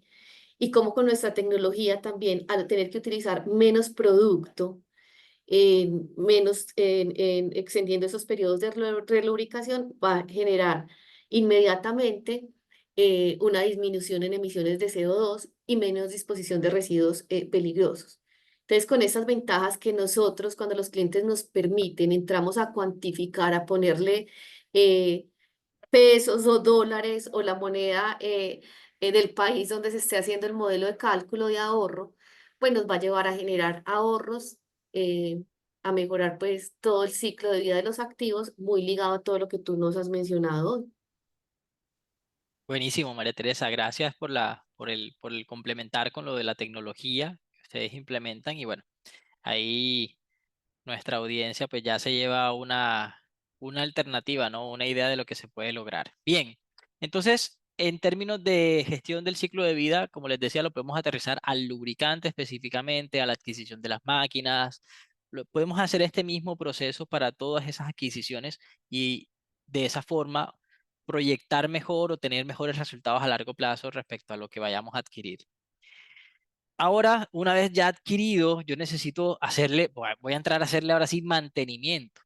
y como con nuestra tecnología también, al tener que utilizar menos producto, extendiendo esos periodos de relubricación, va a generar inmediatamente una disminución en emisiones de CO2 y menos disposición de residuos peligrosos. Entonces, con esas ventajas que nosotros, cuando los clientes nos permiten, entramos a cuantificar, a ponerle eh, pesos o dólares o la moneda del país donde se esté haciendo el modelo de cálculo de ahorro, pues nos va a llevar a generar ahorros, eh, a mejorar pues todo el ciclo de vida de los activos, muy ligado a todo lo que tú nos has mencionado hoy. Buenísimo, María Teresa, gracias por el complementar con lo de la tecnología que ustedes implementan. Y bueno, ahí nuestra audiencia pues ya se lleva una alternativa, ¿no? Una idea de lo que se puede lograr. Bien, entonces, en términos de gestión del ciclo de vida, como les decía, lo podemos aterrizar al lubricante específicamente, a la adquisición de las máquinas. Podemos hacer este mismo proceso para todas esas adquisiciones y de esa forma proyectar mejor o tener mejores resultados a largo plazo respecto a lo que vayamos a adquirir. Ahora, una vez ya adquirido, yo necesito hacerle, voy a entrar a hacerle ahora sí mantenimiento.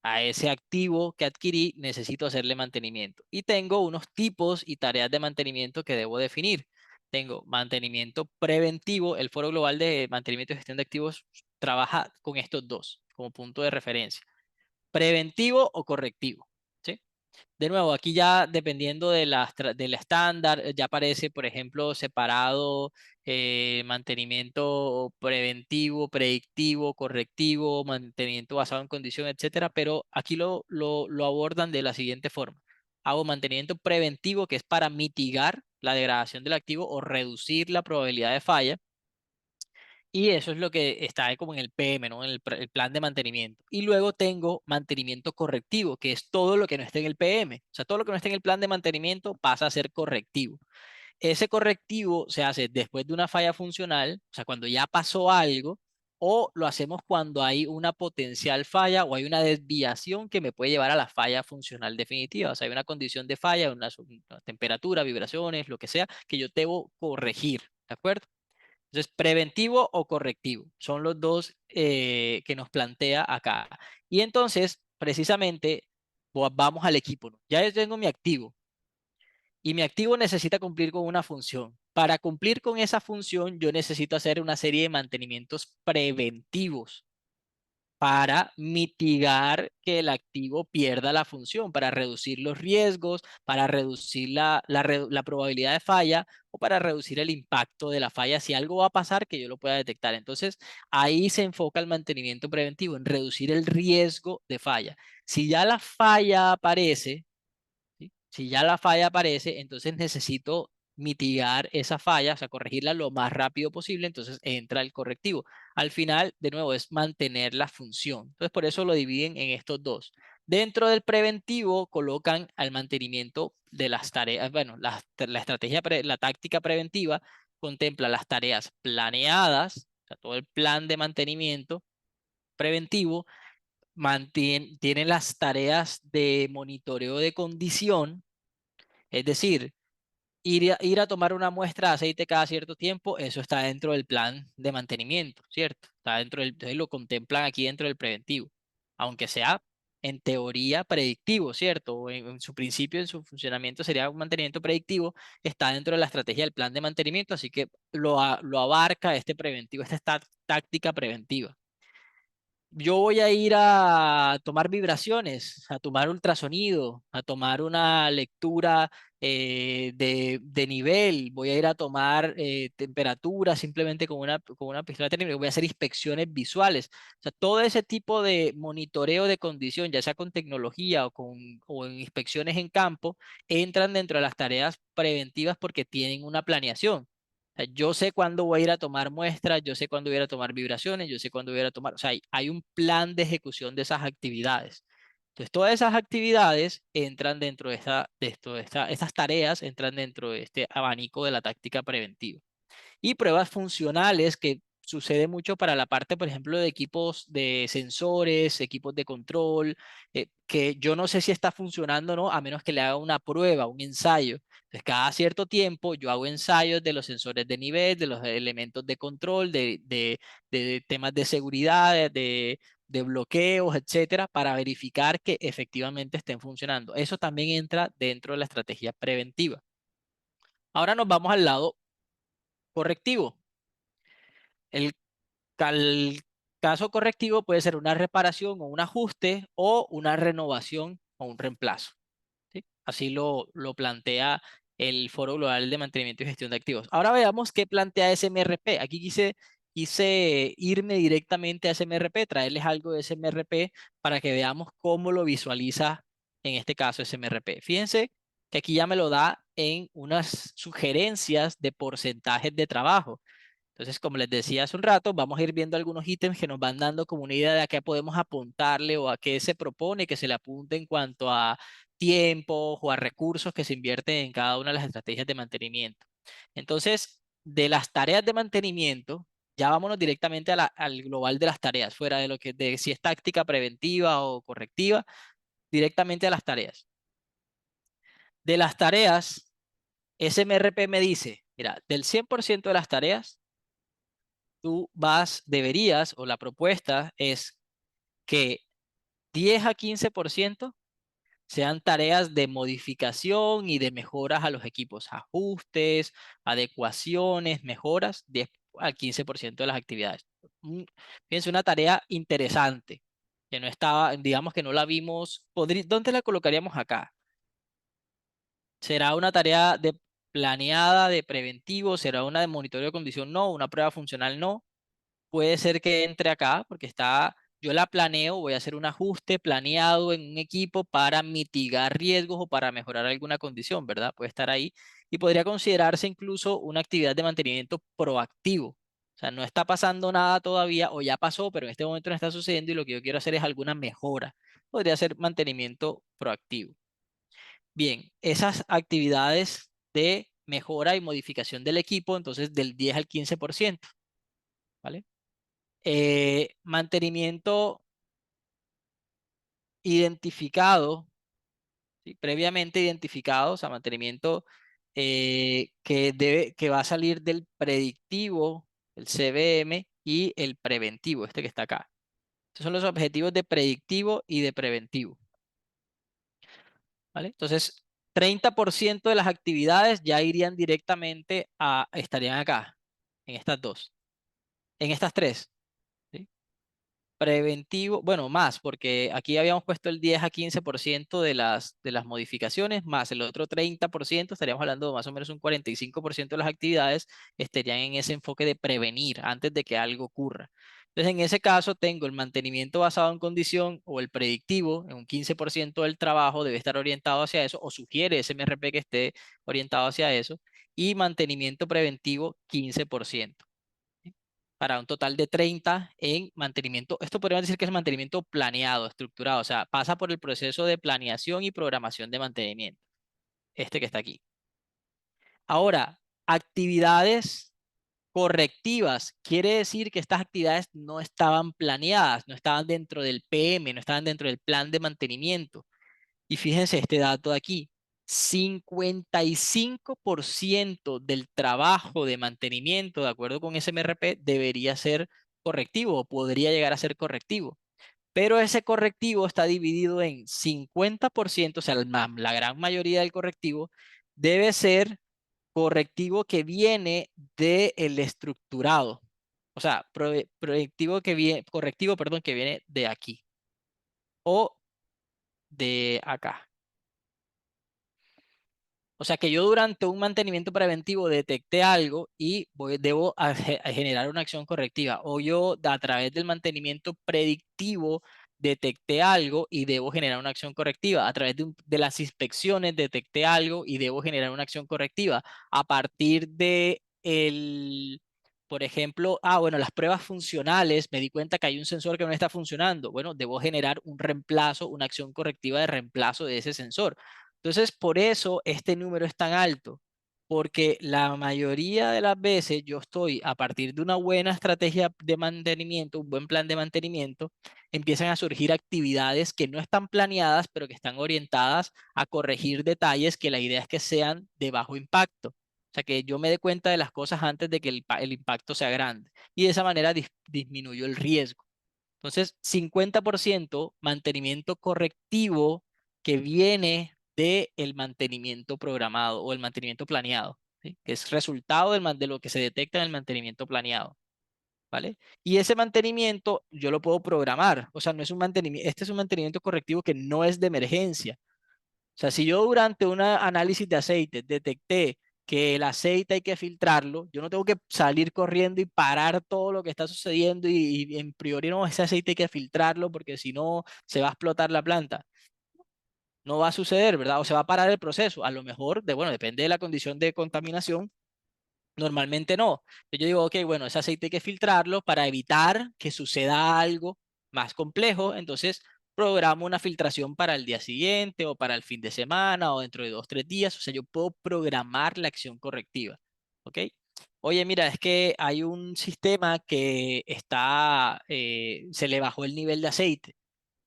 A ese activo que adquirí, necesito hacerle mantenimiento. Y tengo unos tipos y tareas de mantenimiento que debo definir. Tengo mantenimiento preventivo. El Foro Global de Mantenimiento y Gestión de Activos trabaja con estos dos como punto de referencia. Preventivo o correctivo. ¿Sí? De nuevo, aquí ya dependiendo de del estándar, ya aparece, por ejemplo, separado mantenimiento preventivo, predictivo, correctivo, mantenimiento basado en condición, etcétera, pero aquí lo abordan de la siguiente forma. Hago mantenimiento preventivo, que es para mitigar la degradación del activo o reducir la probabilidad de falla. Y eso es lo que está ahí como en el PM, ¿no? En el plan de mantenimiento. Y luego tengo mantenimiento correctivo, que es todo lo que no esté en el PM. O sea, todo lo que no esté en el plan de mantenimiento pasa a ser correctivo. Ese correctivo se hace después de una falla funcional, o sea, cuando ya pasó algo, o lo hacemos cuando hay una potencial falla o hay una desviación que me puede llevar a la falla funcional definitiva. O sea, hay una condición de falla, una temperatura, vibraciones, lo que sea, que yo debo corregir. ¿De acuerdo? Entonces, preventivo o correctivo son los dos que nos plantea acá. Y entonces, precisamente, vamos al equipo, ¿no? Ya yo tengo mi activo y mi activo necesita cumplir con una función. Para cumplir con esa función, yo necesito hacer una serie de mantenimientos preventivos para mitigar que el activo pierda la función, para reducir los riesgos, para reducir la probabilidad de falla o para reducir el impacto de la falla si algo va a pasar que yo lo pueda detectar. Entonces, ahí se enfoca el mantenimiento preventivo, en reducir el riesgo de falla. Si ya la falla aparece, ¿sí? Si ya la falla aparece, entonces necesito mitigar esa falla, o sea, corregirla lo más rápido posible, entonces entra el correctivo. Al final, de nuevo, es mantener la función. Entonces, por eso lo dividen en estos dos. Dentro del preventivo colocan al mantenimiento de las tareas, bueno, la estrategia, la táctica preventiva contempla las tareas planeadas, o sea, todo el plan de mantenimiento preventivo, tiene las tareas de monitoreo de condición, es decir, ir a tomar una muestra de aceite cada cierto tiempo, eso está dentro del plan de mantenimiento, ¿cierto? Está dentro entonces lo contemplan aquí dentro del preventivo, aunque sea en teoría predictivo, ¿cierto? O en su principio, en su funcionamiento sería un mantenimiento predictivo, está dentro de la estrategia del plan de mantenimiento, así que lo abarca este preventivo, esta táctica preventiva. Yo voy a ir a tomar vibraciones, a tomar ultrasonido, a tomar una lectura de nivel, voy a ir a tomar temperatura simplemente con una pistola térmica, voy a hacer inspecciones visuales. O sea, todo ese tipo de monitoreo de condición, ya sea con tecnología o en inspecciones en campo, entran dentro de las tareas preventivas porque tienen una planeación. O sea, yo sé cuándo voy a ir a tomar muestras, yo sé cuándo voy a ir a tomar vibraciones, yo sé cuándo voy a ir a tomar, o sea, hay un plan de ejecución de esas actividades. Entonces, todas esas actividades entran dentro de estas tareas entran dentro de este abanico de la táctica preventiva. Y pruebas funcionales que sucede mucho para la parte, por ejemplo, de equipos de sensores, equipos de control, que yo no sé si está funcionando o no, a menos que le haga una prueba, un ensayo. Entonces, cada cierto tiempo yo hago ensayos de los sensores de nivel, de los elementos de control, de temas de seguridad, de bloqueos, etcétera, para verificar que efectivamente estén funcionando. Eso también entra dentro de la estrategia preventiva. Ahora nos vamos al lado correctivo. El caso correctivo puede ser una reparación o un ajuste o una renovación o un reemplazo. ¿Sí? Así lo plantea el Foro Global de Mantenimiento y Gestión de Activos. Ahora veamos qué plantea SMRP. Aquí quise irme directamente a SMRP, traerles algo de SMRP para que veamos cómo lo visualiza en este caso SMRP. Fíjense que aquí ya me lo da en unas sugerencias de porcentajes de trabajo. Entonces, como les decía hace un rato, vamos a ir viendo algunos ítems que nos van dando como una idea de a qué podemos apuntarle o a qué se propone que se le apunte en cuanto a tiempo o a recursos que se invierten en cada una de las estrategias de mantenimiento. Entonces, de las tareas de mantenimiento, ya vámonos directamente al global de las tareas, fuera de lo que de si es táctica preventiva o correctiva, directamente a las tareas. De las tareas, SMRP me dice, mira, del 100% de las tareas, tú deberías, o la propuesta es que 10 a 15% sean tareas de modificación y de mejoras a los equipos, ajustes, adecuaciones, mejoras, 10 al 15% de las actividades. Fíjense, una tarea interesante, que no estaba, digamos que no la vimos. ¿Dónde la colocaríamos acá? ¿Será una tarea de planeada, de preventivo? ¿Será una de monitoreo de condición? No, una prueba funcional no. Puede ser que entre acá, porque yo la planeo, voy a hacer un ajuste planeado en un equipo para mitigar riesgos o para mejorar alguna condición, ¿verdad? Puede estar ahí y podría considerarse incluso una actividad de mantenimiento proactivo. O sea, no está pasando nada todavía o ya pasó, pero en este momento no está sucediendo y lo que yo quiero hacer es alguna mejora. Podría ser mantenimiento proactivo. Bien, esas actividades de mejora y modificación del equipo, entonces del 10 al 15%, ¿vale? Mantenimiento identificado, ¿sí? Previamente identificado, o sea, mantenimiento que va a salir del predictivo, el CBM y el preventivo, este que está acá. Estos son los objetivos de predictivo y de preventivo, ¿vale? Entonces, 30% de las actividades ya irían directamente estarían acá, en estas dos, en estas tres. ¿Sí? Preventivo, bueno, más, porque aquí habíamos puesto el 10 a 15% de las modificaciones, más el otro 30%, estaríamos hablando de más o menos un 45% de las actividades estarían en ese enfoque de prevenir antes de que algo ocurra. Entonces, en ese caso, tengo el mantenimiento basado en condición o el predictivo, en un 15% del trabajo debe estar orientado hacia eso, o sugiere SMRP que esté orientado hacia eso, y mantenimiento preventivo 15%. Para un total de 30 en mantenimiento. Esto podríamos decir que es mantenimiento planeado, estructurado, o sea, pasa por el proceso de planeación y programación de mantenimiento, este que está aquí. Ahora, actividades correctivas, quiere decir que estas actividades no estaban planeadas, no estaban dentro del PM, no estaban dentro del plan de mantenimiento. Y fíjense este dato de aquí, 55% del trabajo de mantenimiento, de acuerdo con SMRP, debería ser correctivo o podría llegar a ser correctivo. Pero ese correctivo está dividido en 50%, o sea, la gran mayoría del correctivo debe ser correctivo que viene del estructurado. O sea, correctivo, perdón, que viene de aquí o de acá. O sea que yo durante un mantenimiento preventivo detecté algo y debo a generar una acción correctiva. O yo a través del mantenimiento predictivo detecté algo y debo generar una acción correctiva. A través de las inspecciones detecté algo y debo generar una acción correctiva. A partir por ejemplo, bueno, las pruebas funcionales, me di cuenta que hay un sensor que no está funcionando. Bueno, debo generar un reemplazo, una acción correctiva de reemplazo de ese sensor. Entonces, por eso este número es tan alto, porque la mayoría de las veces yo estoy a partir de una buena estrategia de mantenimiento, un buen plan de mantenimiento, empiezan a surgir actividades que no están planeadas, pero que están orientadas a corregir detalles que la idea es que sean de bajo impacto. O sea, que yo me dé cuenta de las cosas antes de que el impacto sea grande. Y de esa manera disminuyo el riesgo. Entonces, 50% mantenimiento correctivo que viene del mantenimiento programado o el mantenimiento planeado, ¿sí? Que es resultado de lo que se detecta en el mantenimiento planeado, ¿vale? Y ese mantenimiento yo lo puedo programar, o sea, no es un mantenimiento, este es un mantenimiento correctivo que no es de emergencia. O sea, si yo durante un análisis de aceite detecté que el aceite hay que filtrarlo, yo no tengo que salir corriendo y parar todo lo que está sucediendo y en priori no, ese aceite hay que filtrarlo porque si no se va a explotar la planta. No va a suceder, ¿verdad? O se va a parar el proceso. A lo mejor, bueno, depende de la condición de contaminación, normalmente no. Yo digo, ok, bueno, ese aceite hay que filtrarlo para evitar que suceda algo más complejo. Entonces, programo una filtración para el día siguiente o para el fin de semana o dentro de 2, 3 días. O sea, yo puedo programar la acción correctiva. ¿Ok? Oye, mira, es que hay un sistema que se le bajó el nivel de aceite.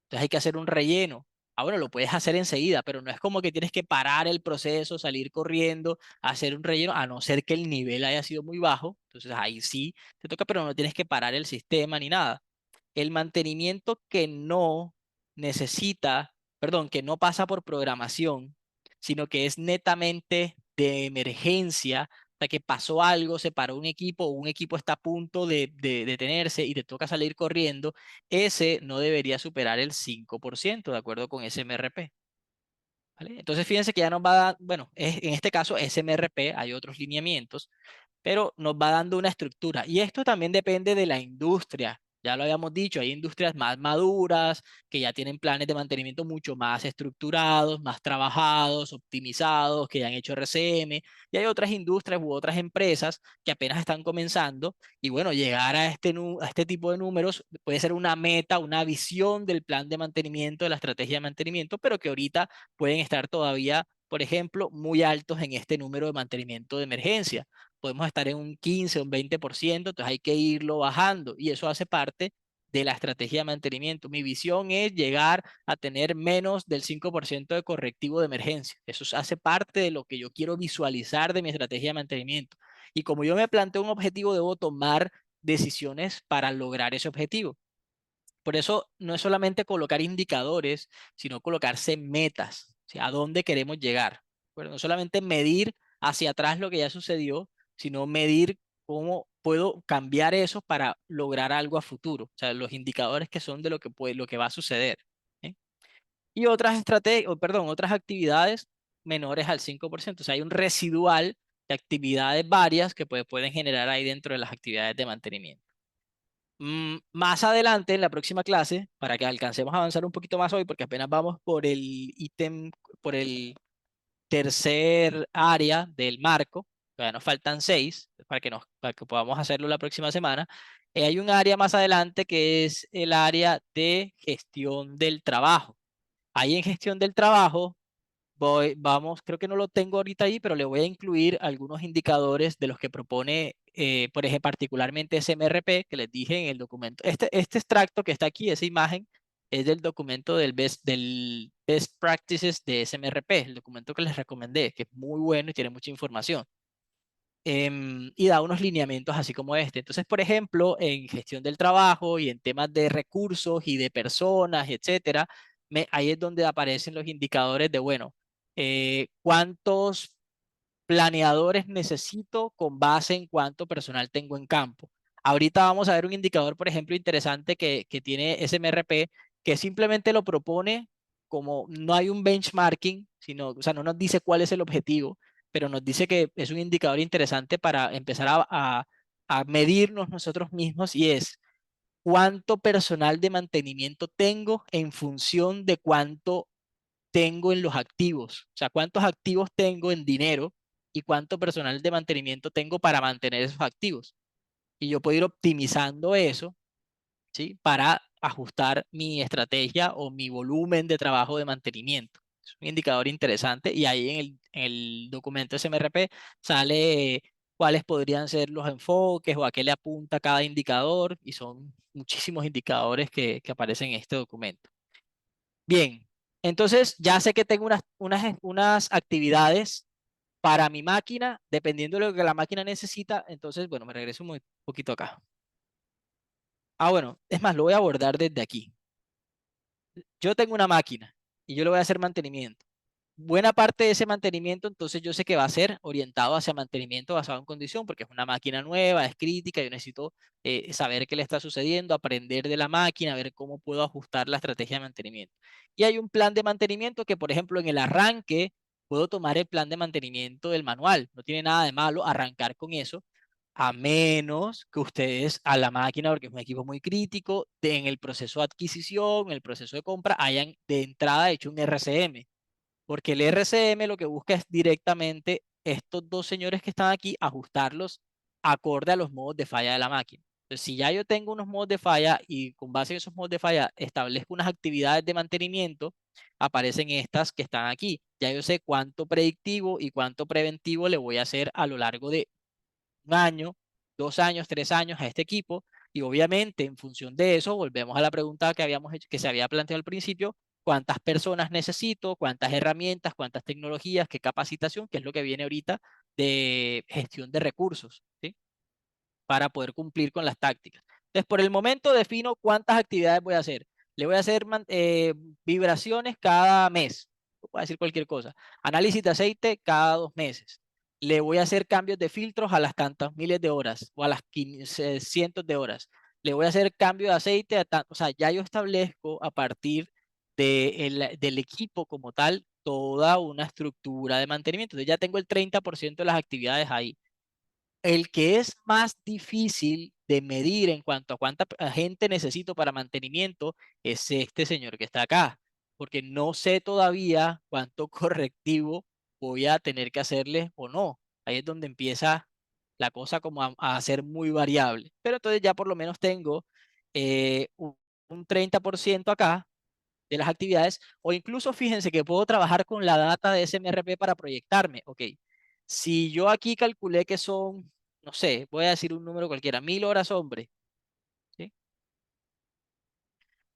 Entonces hay que hacer un relleno. Ah, bueno, lo puedes hacer enseguida, pero no es como que tienes que parar el proceso, salir corriendo, hacer un relleno, a no ser que el nivel haya sido muy bajo. Entonces ahí sí te toca, pero no tienes que parar el sistema ni nada. El mantenimiento que no necesita, perdón, que no pasa por programación, sino que es netamente de emergencia, o sea, que pasó algo, se paró un equipo o un equipo está a punto de detenerse y te toca salir corriendo, ese no debería superar el 5%, de acuerdo con SMRP. ¿Vale? Entonces, fíjense que ya nos va a dar, bueno, en este caso SMRP, hay otros lineamientos, pero nos va dando una estructura. Y esto también depende de la industria. Ya lo habíamos dicho, hay industrias más maduras que ya tienen planes de mantenimiento mucho más estructurados, más trabajados, optimizados, que ya han hecho RCM. Y hay otras industrias u otras empresas que apenas están comenzando. Y bueno, llegar a este tipo de números puede ser una meta, una visión del plan de mantenimiento, de la estrategia de mantenimiento, pero que ahorita pueden estar todavía, por ejemplo, muy altos en este número de mantenimiento de emergencia. Podemos estar en un 15 o un 20%, entonces hay que irlo bajando y eso hace parte de la estrategia de mantenimiento. Mi visión es llegar a tener menos del 5% de correctivo de emergencia. Eso hace parte de lo que yo quiero visualizar de mi estrategia de mantenimiento. Y como yo me planteo un objetivo, debo tomar decisiones para lograr ese objetivo. Por eso no es solamente colocar indicadores, sino colocarse metas, o sea, a dónde queremos llegar. Bueno, no solamente medir hacia atrás lo que ya sucedió, sino medir cómo puedo cambiar eso para lograr algo a futuro. O sea, los indicadores que son de lo que lo que va a suceder. ¿Eh? Y otras estrategias, perdón, otras actividades menores al 5%. O sea, hay un residual de actividades varias que pueden generar ahí dentro de las actividades de mantenimiento. Más adelante, en la próxima clase, para que alcancemos a avanzar un poquito más hoy, porque apenas vamos por el ítem, por el tercer área del marco, todavía nos faltan 6 para que podamos hacerlo la próxima semana. Hay un área más adelante que es el área de gestión del trabajo. Ahí en gestión del trabajo vamos, creo que no lo tengo ahorita ahí, pero le voy a incluir algunos indicadores de los que propone, por ejemplo, particularmente SMRP, que les dije en el documento. Este extracto que está aquí, esa imagen, es del documento del Best Practices de SMRP, el documento que les recomendé, que es muy bueno y tiene mucha información. Y da unos lineamientos así como este. Entonces, por ejemplo, en gestión del trabajo y en temas de recursos y de personas, etcétera, ahí es donde aparecen los indicadores de, bueno, cuántos planeadores necesito con base en cuánto personal tengo en campo. Ahorita vamos a ver un indicador, por ejemplo, interesante que tiene SMRP, que simplemente lo propone como no hay un benchmarking, sino, o sea, no nos dice cuál es el objetivo, pero nos dice que es un indicador interesante para empezar a medirnos nosotros mismos y es cuánto personal de mantenimiento tengo en función de cuánto tengo en los activos, o sea, cuántos activos tengo en dinero y cuánto personal de mantenimiento tengo para mantener esos activos. Y yo puedo ir optimizando eso, ¿sí? Para ajustar mi estrategia o mi volumen de trabajo de mantenimiento. Es un indicador interesante y ahí en el documento SMRP sale cuáles podrían ser los enfoques o a qué le apunta cada indicador y son muchísimos indicadores que aparecen en este documento. Bien, entonces ya sé que tengo unas actividades para mi máquina, dependiendo de lo que la máquina necesita. Entonces, bueno, me regreso un poquito acá. Ah, bueno, es más, lo voy a abordar desde aquí. Yo tengo una máquina y yo le voy a hacer mantenimiento. Buena parte de ese mantenimiento, entonces yo sé que va a ser orientado hacia mantenimiento basado en condición, porque es una máquina nueva, es crítica, yo necesito saber qué le está sucediendo, aprender de la máquina, ver cómo puedo ajustar la estrategia de mantenimiento. Y hay un plan de mantenimiento que, por ejemplo, en el arranque puedo tomar el plan de mantenimiento del manual. No tiene nada de malo arrancar con eso, a menos que ustedes a la máquina, porque es un equipo muy crítico, en el proceso de adquisición, en el proceso de compra, hayan de entrada hecho un RCM. Porque el RCM lo que busca es directamente estos dos señores que están aquí, ajustarlos acorde a los modos de falla de la máquina. Entonces, si ya yo tengo unos modos de falla y con base en esos modos de falla establezco unas actividades de mantenimiento, aparecen estas que están aquí. Ya yo sé cuánto predictivo y cuánto preventivo le voy a hacer a lo largo de un año, 2 años, 3 años a este equipo. Y obviamente, en función de eso, volvemos a la pregunta que habíamos hecho, que se había planteado al principio, cuántas personas necesito, cuántas herramientas, cuántas tecnologías, qué capacitación, que es lo que viene ahorita de gestión de recursos, ¿sí? Para poder cumplir con las tácticas. Entonces, por el momento defino cuántas actividades voy a hacer. Le voy a hacer vibraciones cada mes. Voy a decir cualquier cosa. Análisis de aceite cada 2 meses. Le voy a hacer cambios de filtros a las tantas miles de horas o a las cientos de horas. Le voy a hacer cambio de aceite o sea, ya yo establezco a partir del equipo como tal toda una estructura de mantenimiento. Entonces ya tengo el 30% de las actividades ahí. El que es más difícil de medir en cuanto a cuánta gente necesito para mantenimiento es este señor que está acá, porque no sé todavía cuánto correctivo voy a tener que hacerle o no. Ahí es donde empieza la cosa como a ser muy variable. Pero entonces ya por lo menos tengo un 30% acá de las actividades, o incluso fíjense que puedo trabajar con la data de SMRP para proyectarme. Ok, si yo aquí calculé que son, no sé, voy a decir un número cualquiera, 1000 horas hombre, ¿sí?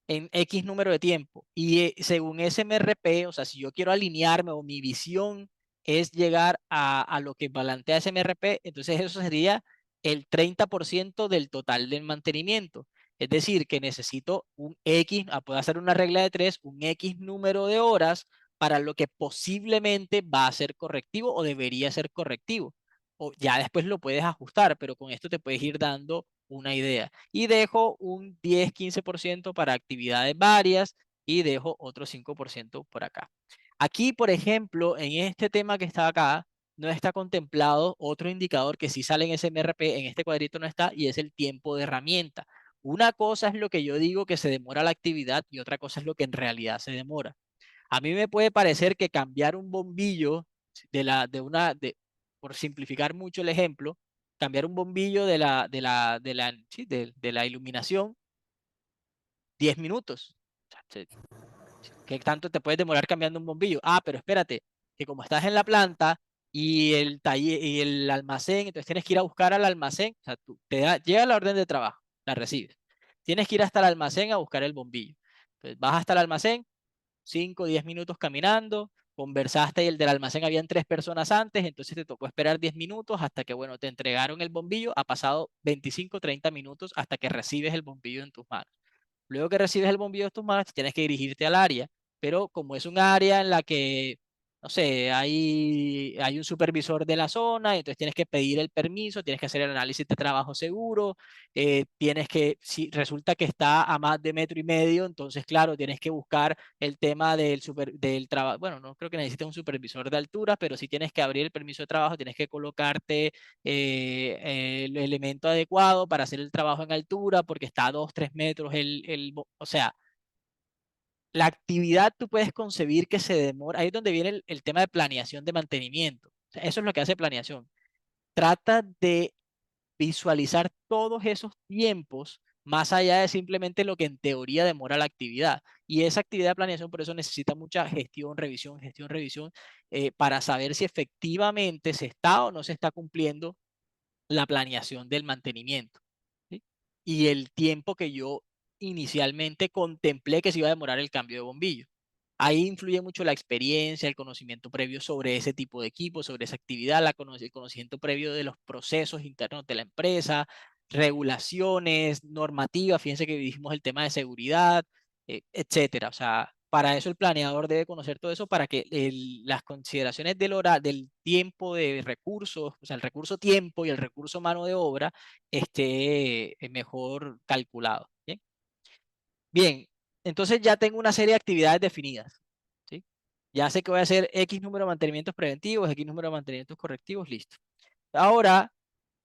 En X número de tiempo. Y según SMRP, o sea, si yo quiero alinearme o mi visión es llegar a lo que plantea SMRP, entonces eso sería el 30% del total del mantenimiento. Es decir, que necesito un X, puedo hacer una regla de 3, un X número de horas para lo que posiblemente va a ser correctivo o debería ser correctivo. O ya después lo puedes ajustar, pero con esto te puedes ir dando una idea. Y dejo un 10-15% para actividades varias y dejo otro 5% por acá. Aquí, por ejemplo, en este tema que está acá, no está contemplado otro indicador que sí sale en SMRP, en este cuadrito no está, y es el tiempo de herramienta. Una cosa es lo que yo digo que se demora la actividad y otra cosa es lo que en realidad se demora. A mí me puede parecer que cambiar un bombillo por simplificar mucho el ejemplo, cambiar un bombillo de la iluminación, 10 minutos. O sea, ¿qué tanto te puedes demorar cambiando un bombillo? Ah, pero espérate, que como estás en la planta y el taller y el almacén, entonces tienes que ir a buscar al almacén, o sea, llega la orden de trabajo, la recibes. Tienes que ir hasta el almacén a buscar el bombillo. Entonces vas hasta el almacén, 5 o 10 minutos caminando, conversaste y el del almacén habían 3 personas antes, entonces te tocó esperar 10 minutos hasta que, bueno, te entregaron el bombillo, ha pasado 25 o 30 minutos hasta que recibes el bombillo en tus manos. Luego que recibes el bombillo en tus manos, tienes que dirigirte al área, pero como es un área en la que, no sé, hay un supervisor de la zona, entonces tienes que pedir el permiso, tienes que hacer el análisis de trabajo seguro, si resulta que está a más de 1,5 metros, entonces, claro, tienes que buscar el tema del trabajo. Bueno, no creo que necesites un supervisor de altura, pero si tienes que abrir el permiso de trabajo, tienes que colocarte el elemento adecuado para hacer el trabajo en altura, porque está a 2-3 metros o sea, la actividad tú puedes concebir que se demora, ahí es donde viene el tema de planeación de mantenimiento. O sea, eso es lo que hace planeación. Trata de visualizar todos esos tiempos más allá de simplemente lo que en teoría demora la actividad. Y esa actividad de planeación por eso necesita mucha gestión, revisión, para saber si efectivamente se está o no se está cumpliendo la planeación del mantenimiento, ¿sí? Y el tiempo que yo inicialmente contemplé que se iba a demorar el cambio de bombillo. Ahí influye mucho la experiencia, el conocimiento previo sobre ese tipo de equipo, sobre esa actividad, el conocimiento previo de los procesos internos de la empresa, regulaciones, normativas, fíjense que dijimos el tema de seguridad, etcétera. O sea, para eso el planeador debe conocer todo eso para que las consideraciones del tiempo de recursos, o sea, el recurso tiempo y el recurso mano de obra esté mejor calculado. ¿Bien? Bien, entonces ya tengo una serie de actividades definidas, ¿sí? Ya sé que voy a hacer X número de mantenimientos preventivos, X número de mantenimientos correctivos, listo. Ahora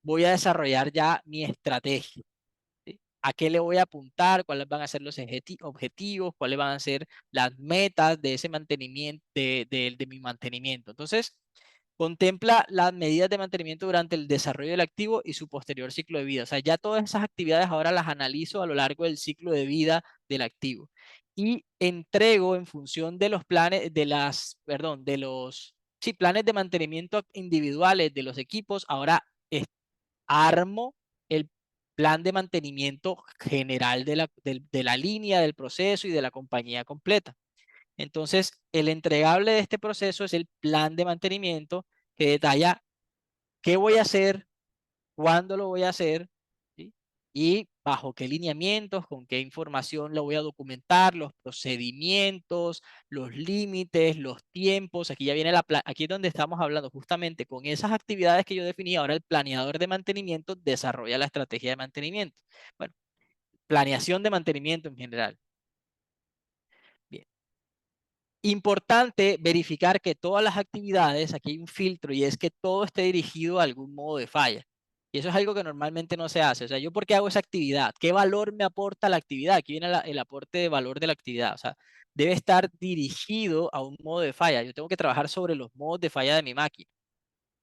voy a desarrollar ya mi estrategia, ¿sí? ¿A qué le voy a apuntar? ¿Cuáles van a ser los objetivos? ¿Cuáles van a ser las metas de ese mantenimiento, de mi mantenimiento? Entonces, contempla las medidas de mantenimiento durante el desarrollo del activo y su posterior ciclo de vida. O sea, ya todas esas actividades ahora las analizo a lo largo del ciclo de vida del activo. Y entrego en función de los planes, sí, planes de mantenimiento individuales de los equipos. Ahora armo el plan de mantenimiento general de la línea, del proceso y de la compañía completa. Entonces, el entregable de este proceso es el plan de mantenimiento que detalla qué voy a hacer, cuándo lo voy a hacer, ¿sí? Y bajo qué lineamientos, con qué información lo voy a documentar, los procedimientos, los límites, los tiempos. Aquí ya viene aquí es donde estamos hablando justamente con esas actividades que yo definí. Ahora el planeador de mantenimiento desarrolla la estrategia de mantenimiento. Bueno, planeación de mantenimiento en general. Bien. Importante verificar que todas las actividades, aquí hay un filtro y es que todo esté dirigido a algún modo de falla. Y eso es algo que normalmente no se hace. O sea, ¿yo por qué hago esa actividad? ¿Qué valor me aporta la actividad? Aquí viene el aporte de valor de la actividad. O sea, debe estar dirigido a un modo de falla. Yo tengo que trabajar sobre los modos de falla de mi máquina.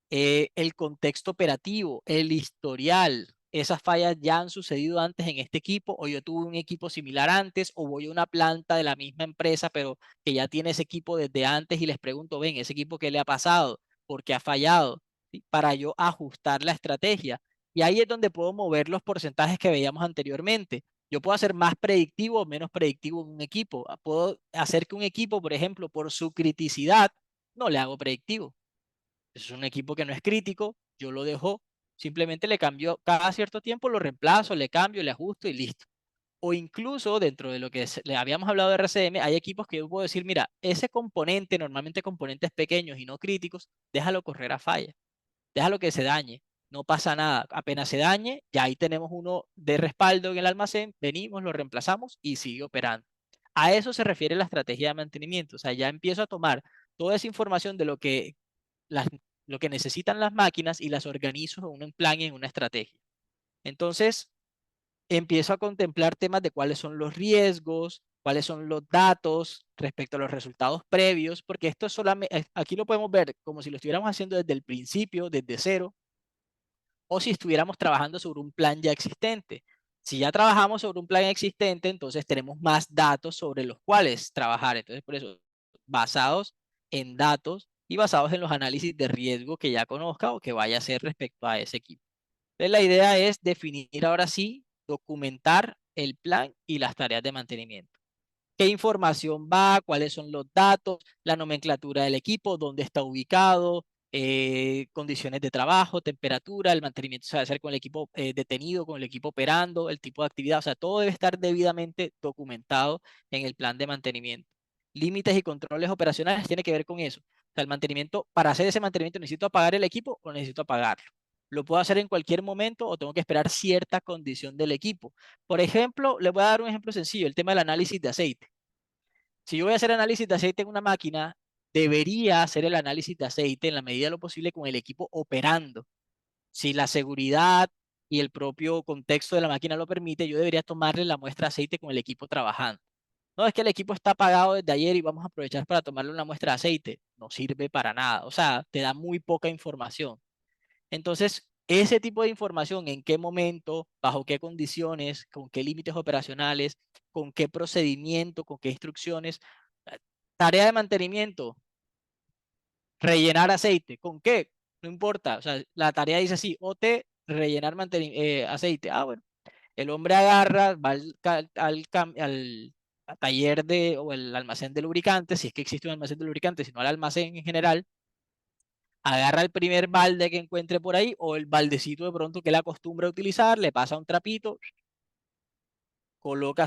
El contexto operativo, el historial. Esas fallas ya han sucedido antes en este equipo, o yo tuve un equipo similar antes, o voy a una planta de la misma empresa, pero que ya tiene ese equipo desde antes y les pregunto, ven, ese equipo, ¿qué le ha pasado? ¿Por qué ha fallado? ¿Sí? Para yo ajustar la estrategia. Y ahí es donde puedo mover los porcentajes que veíamos anteriormente. Yo puedo hacer más predictivo o menos predictivo en un equipo. Puedo hacer que un equipo, por ejemplo, por su criticidad, no le hago predictivo. Es un equipo que no es crítico, yo lo dejo, simplemente le cambio cada cierto tiempo, lo reemplazo, le cambio, le ajusto y listo. O incluso dentro de lo que le habíamos hablado de RCM, hay equipos que yo puedo decir, mira, ese componente, normalmente componentes pequeños y no críticos, déjalo correr a falla, déjalo que se dañe, no pasa nada. Apenas se dañe, ya ahí tenemos uno de respaldo en el almacén, venimos, lo reemplazamos y sigue operando. A eso se refiere la estrategia de mantenimiento. O sea, ya empiezo a tomar toda esa información de las, lo que necesitan las máquinas y las organizo en un plan y en una estrategia. Entonces, empiezo a contemplar temas de cuáles son los riesgos, cuáles son los datos respecto a los resultados previos, porque esto es solamente, aquí lo podemos ver como si lo estuviéramos haciendo desde el principio, desde cero, o si estuviéramos trabajando sobre un plan ya existente. Si ya trabajamos sobre un plan existente, entonces tenemos más datos sobre los cuales trabajar. Entonces, por eso, basados en datos y basados en los análisis de riesgo que ya conozca o que vaya a hacer respecto a ese equipo. Entonces, la idea es definir ahora sí, documentar el plan y las tareas de mantenimiento. ¿Qué información va? ¿Cuáles son los datos? La nomenclatura del equipo, dónde está ubicado, condiciones de trabajo, temperatura, el mantenimiento se va a hacer con el equipo detenido, con el equipo operando, el tipo de actividad, o sea, todo debe estar debidamente documentado en el plan de mantenimiento. Límites y controles operacionales tiene que ver con eso. O sea, el mantenimiento, para hacer ese mantenimiento, ¿necesito apagar el equipo o necesito apagarlo? ¿Lo puedo hacer en cualquier momento o tengo que esperar cierta condición del equipo? Por ejemplo, les voy a dar un ejemplo sencillo, el tema del análisis de aceite. Si yo voy a hacer análisis de aceite en una máquina, debería hacer el análisis de aceite en la medida de lo posible con el equipo operando. Si la seguridad y el propio contexto de la máquina lo permite, yo debería tomarle la muestra de aceite con el equipo trabajando. No es que el equipo está apagado desde ayer y vamos a aprovechar para tomarle una muestra de aceite. No sirve para nada. O sea, te da muy poca información. Entonces, ese tipo de información, en qué momento, bajo qué condiciones, con qué límites operacionales, con qué procedimiento, con qué instrucciones, tarea de mantenimiento, rellenar aceite, ¿con qué? No importa, o sea, la tarea dice así, OT, rellenar aceite. Ah, bueno, el hombre agarra, va al taller o el almacén de lubricantes, si es que existe un almacén de lubricantes, sino al almacén en general, agarra el primer balde que encuentre por ahí o el baldecito de pronto que él acostumbra a utilizar, le pasa un trapito,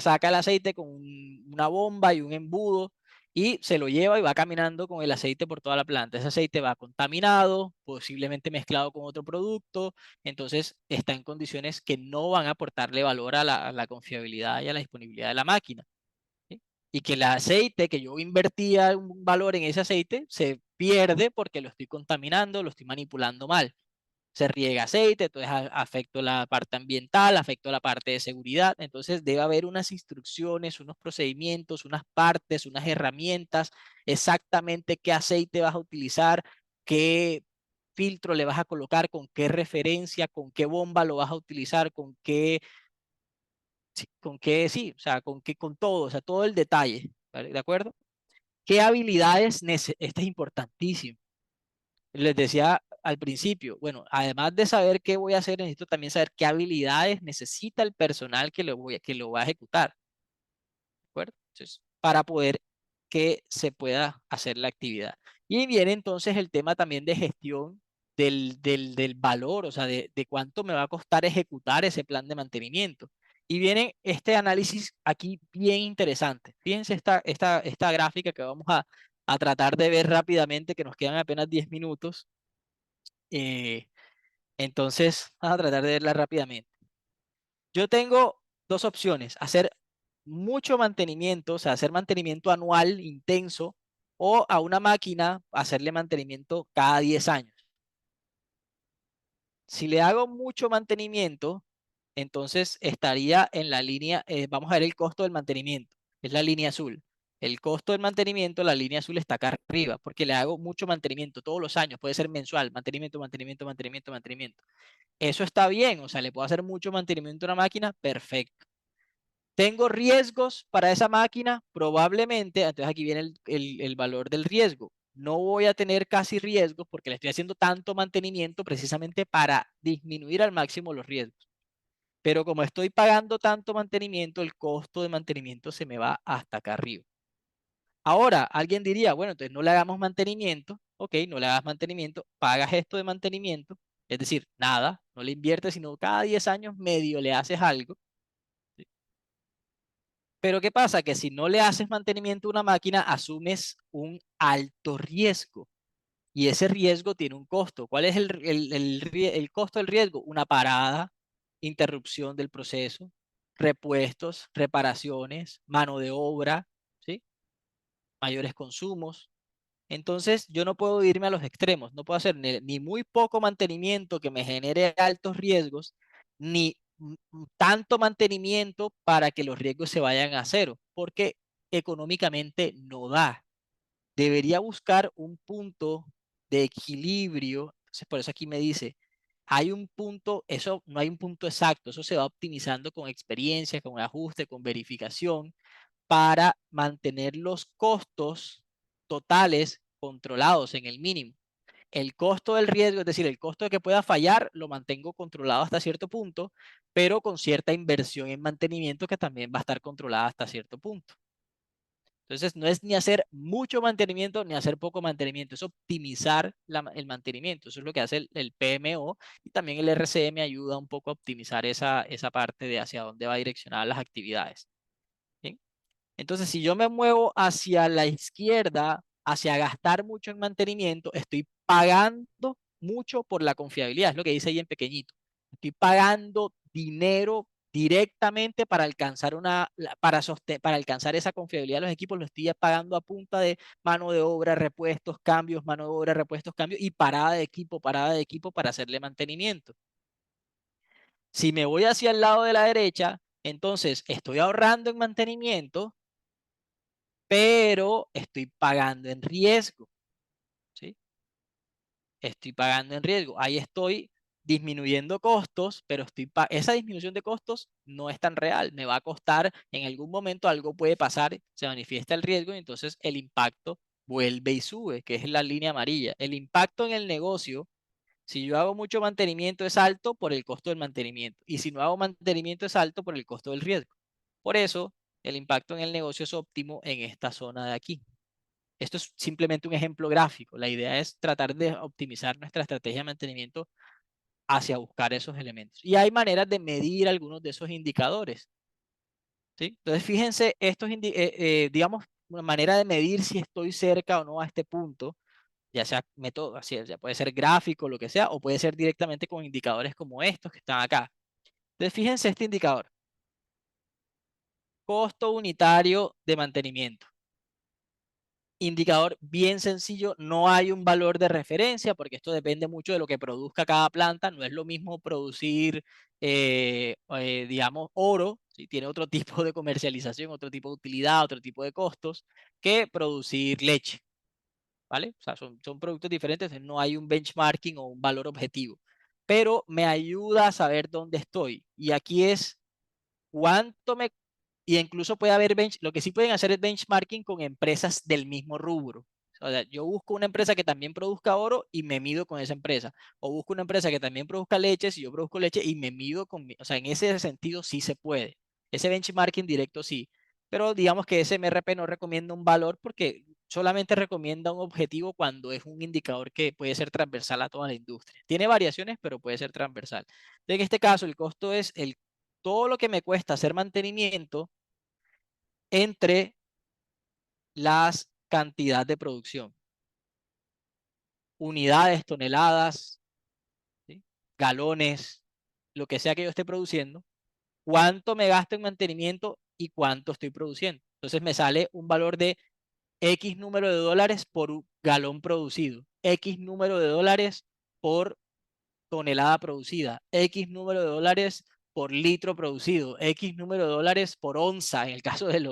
saca el aceite con una bomba y un embudo y se lo lleva y va caminando con el aceite por toda la planta. Ese aceite va contaminado, posiblemente mezclado con otro producto, entonces está en condiciones que no van a aportarle valor a la confiabilidad y a la disponibilidad de la máquina. ¿Sí? Y que el aceite que yo invertía un valor en ese aceite se pierde porque lo estoy contaminando, lo estoy manipulando mal. Se riega aceite, entonces afecto la parte ambiental, afecto la parte de seguridad. Entonces debe haber unas instrucciones, unos procedimientos, unas partes, unas herramientas, exactamente qué aceite vas a utilizar, qué filtro le vas a colocar, con qué referencia, con qué bomba lo vas a utilizar, sí, o sea, con todo, o sea, todo el detalle, ¿vale? ¿De acuerdo? ¿Qué habilidades Este es importantísimo. Les decía al principio, bueno, además de saber qué voy a hacer, necesito también saber qué habilidades necesita el personal que lo va a ejecutar, ¿de acuerdo? Entonces, para poder que se pueda hacer la actividad. Y viene entonces el tema también de gestión del valor, o sea, de cuánto me va a costar ejecutar ese plan de mantenimiento. Y viene este análisis aquí bien interesante. Fíjense esta gráfica que vamos a tratar de ver rápidamente, que nos quedan apenas 10 minutos. Entonces, vamos a tratar de verla rápidamente. Yo tengo dos opciones: hacer mucho mantenimiento, o sea, hacer mantenimiento anual intenso, o a una máquina hacerle mantenimiento cada 10 años. Si le hago mucho mantenimiento, entonces estaría en la línea, vamos a ver el costo del mantenimiento, es la línea azul. El costo del mantenimiento, la línea azul está acá arriba, porque le hago mucho mantenimiento todos los años, puede ser mensual, mantenimiento, mantenimiento, mantenimiento, mantenimiento. Eso está bien, o sea, le puedo hacer mucho mantenimiento a una máquina, perfecto. ¿Tengo riesgos para esa máquina? Probablemente. Entonces aquí viene el valor del riesgo. No voy a tener casi riesgos porque le estoy haciendo tanto mantenimiento precisamente para disminuir al máximo los riesgos. Pero como estoy pagando tanto mantenimiento, el costo de mantenimiento se me va hasta acá arriba. Ahora, alguien diría, bueno, entonces no le hagamos mantenimiento. Ok, no le hagas mantenimiento, pagas esto de mantenimiento. Es decir, nada, no le inviertes, sino cada 10 años medio le haces algo. Pero ¿qué pasa? Que si no le haces mantenimiento a una máquina, asumes un alto riesgo. Y ese riesgo tiene un costo. ¿Cuál es el costo del riesgo? Una parada, interrupción del proceso, repuestos, reparaciones, mano de obra, ¿sí? Mayores consumos. Entonces, yo no puedo irme a los extremos. No puedo hacer ni muy poco mantenimiento que me genere altos riesgos, ni tanto mantenimiento para que los riesgos se vayan a cero, porque económicamente no da. Debería buscar un punto de equilibrio. Entonces, por eso aquí me dice, hay un punto, eso no hay un punto exacto, eso se va optimizando con experiencia, con ajuste, con verificación, para mantener los costos totales controlados en el mínimo. El costo del riesgo, es decir, el costo de que pueda fallar, lo mantengo controlado hasta cierto punto, pero con cierta inversión en mantenimiento que también va a estar controlada hasta cierto punto. Entonces, no es ni hacer mucho mantenimiento ni hacer poco mantenimiento, es optimizar el mantenimiento. Eso es lo que hace el PMO, y también el RCM ayuda un poco a optimizar esa parte de hacia dónde va direccionar las actividades. ¿Sí? Entonces, si yo me muevo hacia la izquierda, hacia gastar mucho en mantenimiento, estoy pagando mucho por la confiabilidad, es lo que dice ahí en pequeñito. Estoy pagando dinero directamente para alcanzar para alcanzar esa confiabilidad de los equipos. Lo estoy pagando a punta de mano de obra, repuestos, cambios, mano de obra, repuestos, cambios y parada de equipo para hacerle mantenimiento. Si me voy hacia el lado de la derecha, entonces estoy ahorrando en mantenimiento, pero estoy pagando en riesgo, ¿sí? Estoy pagando en riesgo. Ahí estoy disminuyendo costos, pero esa disminución de costos no es tan real. Me va a costar, en algún momento algo puede pasar, se manifiesta el riesgo y entonces el impacto vuelve y sube, que es la línea amarilla. El impacto en el negocio, si yo hago mucho mantenimiento, es alto por el costo del mantenimiento. Y si no hago mantenimiento, es alto por el costo del riesgo. Por eso, el impacto en el negocio es óptimo en esta zona de aquí. Esto es simplemente un ejemplo gráfico. La idea es tratar de optimizar nuestra estrategia de mantenimiento hacia buscar esos elementos. Y hay maneras de medir algunos de esos indicadores, ¿sí? Entonces, fíjense, digamos, una manera de medir si estoy cerca o no a este punto, ya sea método, así ya puede ser gráfico, lo que sea, o puede ser directamente con indicadores como estos que están acá. Entonces, fíjense este indicador. Costo unitario de mantenimiento. Indicador bien sencillo, no hay un valor de referencia porque esto depende mucho de lo que produzca cada planta. No es lo mismo producir, digamos, oro, ¿sí? Tiene otro tipo de comercialización, otro tipo de utilidad, otro tipo de costos, que producir leche, ¿vale? O sea, son productos diferentes, no hay un benchmarking o un valor objetivo, pero me ayuda a saber dónde estoy. Y aquí es cuánto me y incluso puede haber lo que sí pueden hacer es benchmarking con empresas del mismo rubro. O sea, yo busco una empresa que también produzca oro y me mido con esa empresa. O busco una empresa que también produzca leche, si yo produzco leche y me mido con... O sea, en ese sentido sí se puede. Ese benchmarking directo sí. pero digamos que ese MRP no recomienda un valor porque solamente recomienda un objetivo cuando es un indicador que puede ser transversal a toda la industria. Tiene variaciones, pero puede ser transversal. Entonces, en este caso, el costo es todo lo que me cuesta hacer mantenimiento entre las cantidades de producción, unidades, toneladas, ¿sí? Galones, lo que sea que yo esté produciendo, cuánto me gasto en mantenimiento y cuánto estoy produciendo. Entonces me sale un valor de X número de dólares por galón producido, X número de dólares por tonelada producida, X número de dólares por litro producido, X número de dólares por onza, en el caso del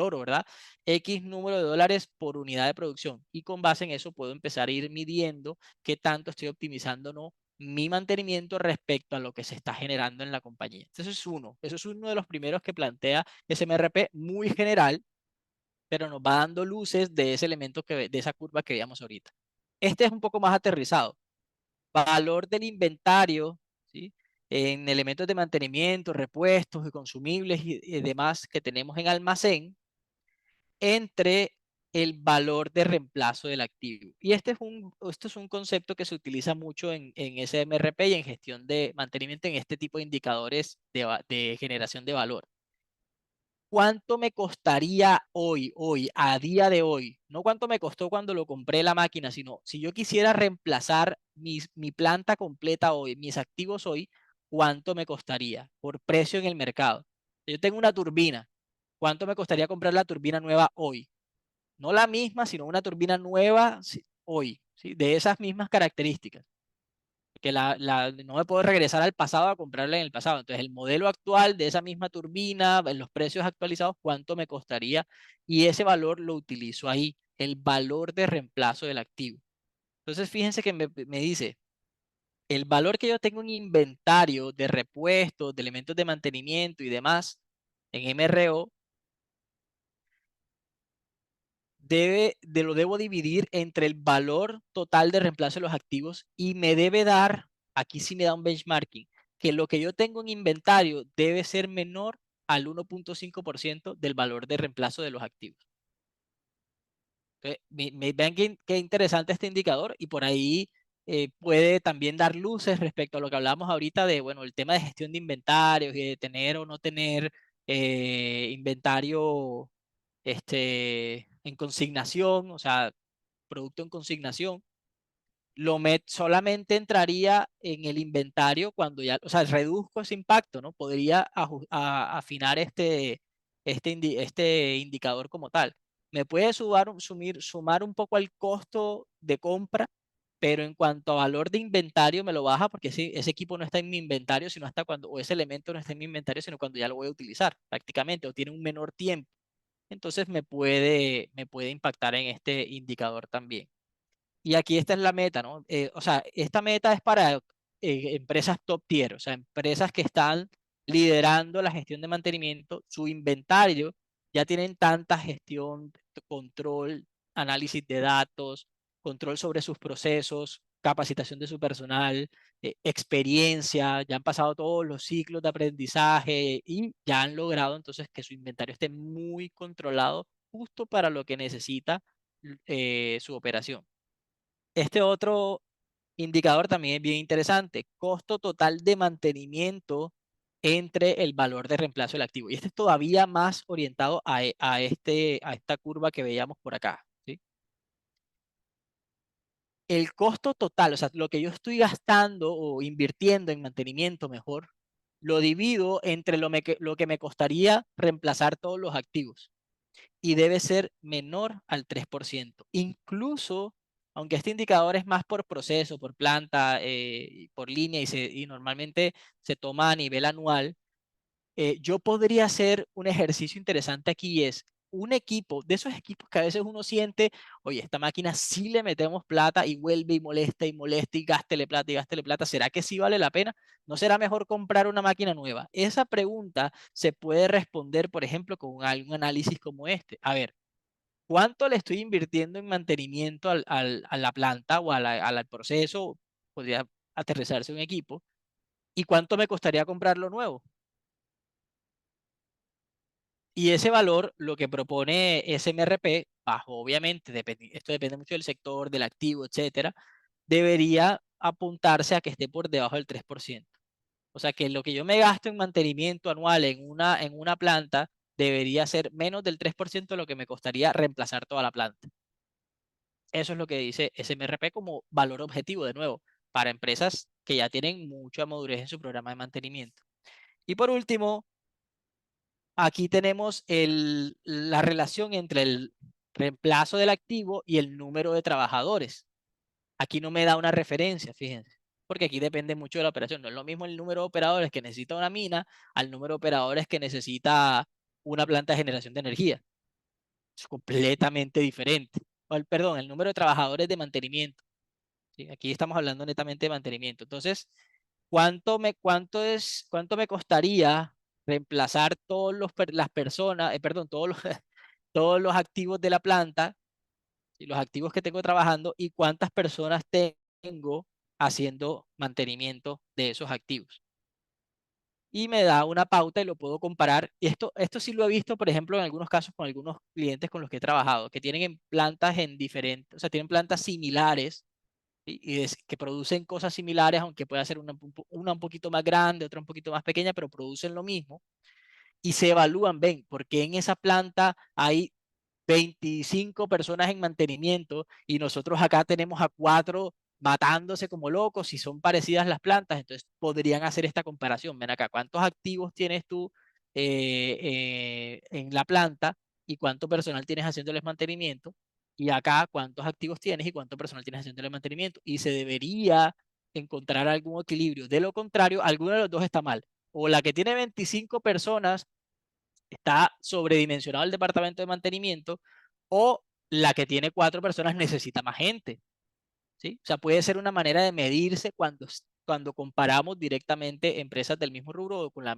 oro, ¿verdad? X número de dólares por unidad de producción. Y con base en eso puedo empezar a ir midiendo qué tanto estoy optimizando o no mi mantenimiento respecto a lo que se está generando en la compañía. Eso es uno de los primeros que plantea SMRP, muy general, pero nos va dando luces de ese elemento de esa curva que veíamos ahorita. Este es un poco más aterrizado. Valor del inventario, ¿sí? En elementos de mantenimiento, repuestos y consumibles y demás que tenemos en almacén entre el valor de reemplazo del activo. Y esto es un concepto que se utiliza mucho en SMRP y en gestión de mantenimiento en este tipo de indicadores de generación de valor. ¿Cuánto me costaría hoy, a día de hoy? No cuánto me costó cuando lo compré la máquina, sino si yo quisiera reemplazar mi planta completa hoy, mis activos hoy, ¿cuánto me costaría por precio en el mercado? Yo tengo una turbina. ¿Cuánto me costaría comprar la turbina nueva hoy? No la misma, sino una turbina nueva hoy, ¿sí? De esas mismas características. Que no me puedo regresar al pasado a comprarla en el pasado. Entonces, el modelo actual de esa misma turbina, en los precios actualizados, ¿cuánto me costaría? Y ese valor lo utilizo ahí, el valor de reemplazo del activo. Entonces, fíjense que me dice, el valor que yo tengo en inventario de repuestos, de elementos de mantenimiento y demás, en MRO, lo debo dividir entre el valor total de reemplazo de los activos y me debe dar, aquí sí me da un benchmarking, que lo que yo tengo en inventario debe ser menor al 1.5% del valor de reemplazo de los activos. Entonces, vean qué interesante este indicador y por ahí puede también dar luces respecto a lo que hablábamos ahorita de, bueno, el tema de gestión de inventarios y de tener o no tener inventario en consignación, o sea, producto en consignación, solamente entraría en el inventario cuando ya, o sea, reduzco ese impacto, ¿no? Podría afinar este indicador como tal. Me puede sumar un poco al costo de compra, pero en cuanto a valor de inventario me lo baja porque ese equipo no está en mi inventario, sino hasta cuando, o ese elemento no está en mi inventario, sino cuando ya lo voy a utilizar prácticamente, o tiene un menor tiempo. Entonces me puede impactar en este indicador también. Y aquí esta es la meta, ¿no? O sea, esta meta es para empresas top tier, o sea, empresas que están liderando la gestión de mantenimiento, su inventario, ya tienen tanta gestión, control, análisis de datos, control sobre sus procesos, capacitación de su personal, experiencia, ya han pasado todos los ciclos de aprendizaje y ya han logrado entonces que su inventario esté muy controlado justo para lo que necesita su operación. Este otro indicador también es bien interesante, costo total de mantenimiento entre el valor de reemplazo del activo. Y este es todavía más orientado a esta curva que veíamos por acá, ¿sí? El costo total, o sea, lo que yo estoy gastando o invirtiendo en mantenimiento mejor, lo divido entre lo que me costaría reemplazar todos los activos y debe ser menor al 3%. Incluso, aunque este indicador es más por proceso, por planta, por línea y normalmente se toma a nivel anual, yo podría hacer un ejercicio interesante aquí y es un equipo, de esos equipos que a veces uno siente, oye, esta máquina sí le metemos plata y vuelve y molesta y gástele plata, ¿será que sí vale la pena? ¿No será mejor comprar una máquina nueva? Esa pregunta se puede responder, por ejemplo, con algún análisis como este. A ver, ¿cuánto le estoy invirtiendo en mantenimiento a la planta o al proceso? Podría aterrizarse un equipo. ¿Y cuánto me costaría comprarlo nuevo? Y ese valor, lo que propone SMRP, bajo obviamente, esto depende mucho del sector, del activo, etcétera, debería apuntarse a que esté por debajo del 3%. O sea que lo que yo me gasto en mantenimiento anual en una planta debería ser menos del 3% de lo que me costaría reemplazar toda la planta. Eso es lo que dice SMRP como valor objetivo, de nuevo, para empresas que ya tienen mucha madurez en su programa de mantenimiento. Y por último, aquí tenemos la relación entre el reemplazo del activo y el número de trabajadores. Aquí no me da una referencia, fíjense, porque aquí depende mucho de la operación. No es lo mismo el número de operadores que necesita una mina al número de operadores que necesita una planta de generación de energía. Es completamente diferente. Perdón, el número de trabajadores de mantenimiento. ¿Sí? Aquí estamos hablando netamente de mantenimiento. Entonces, cuánto me costaría reemplazar las personas, perdón, todos los activos de la planta y los activos que tengo trabajando y cuántas personas tengo haciendo mantenimiento de esos activos? Y me da una pauta y lo puedo comparar. Y esto sí lo he visto, por ejemplo, en algunos casos con algunos clientes con los que he trabajado, que tienen plantas en diferentes, o sea, tienen plantas similares que producen cosas similares, aunque pueda ser una un poquito más grande, otra un poquito más pequeña, pero producen lo mismo. Y se evalúan, ven, porque en esa planta hay 25 personas en mantenimiento y nosotros acá tenemos a 4 matándose como locos y son parecidas las plantas, entonces podrían hacer esta comparación. Ven acá, ¿cuántos activos tienes tú en la planta y cuánto personal tienes haciéndoles mantenimiento? Y acá, ¿cuántos activos tienes y cuánto personal tienes haciéndoles mantenimiento? Y se debería encontrar algún equilibrio. De lo contrario, alguno de los dos está mal. O la que tiene 25 personas está sobredimensionado el departamento de mantenimiento, o la que tiene 4 personas necesita más gente, ¿sí? O sea, puede ser una manera de medirse cuando comparamos directamente empresas del mismo rubro o con el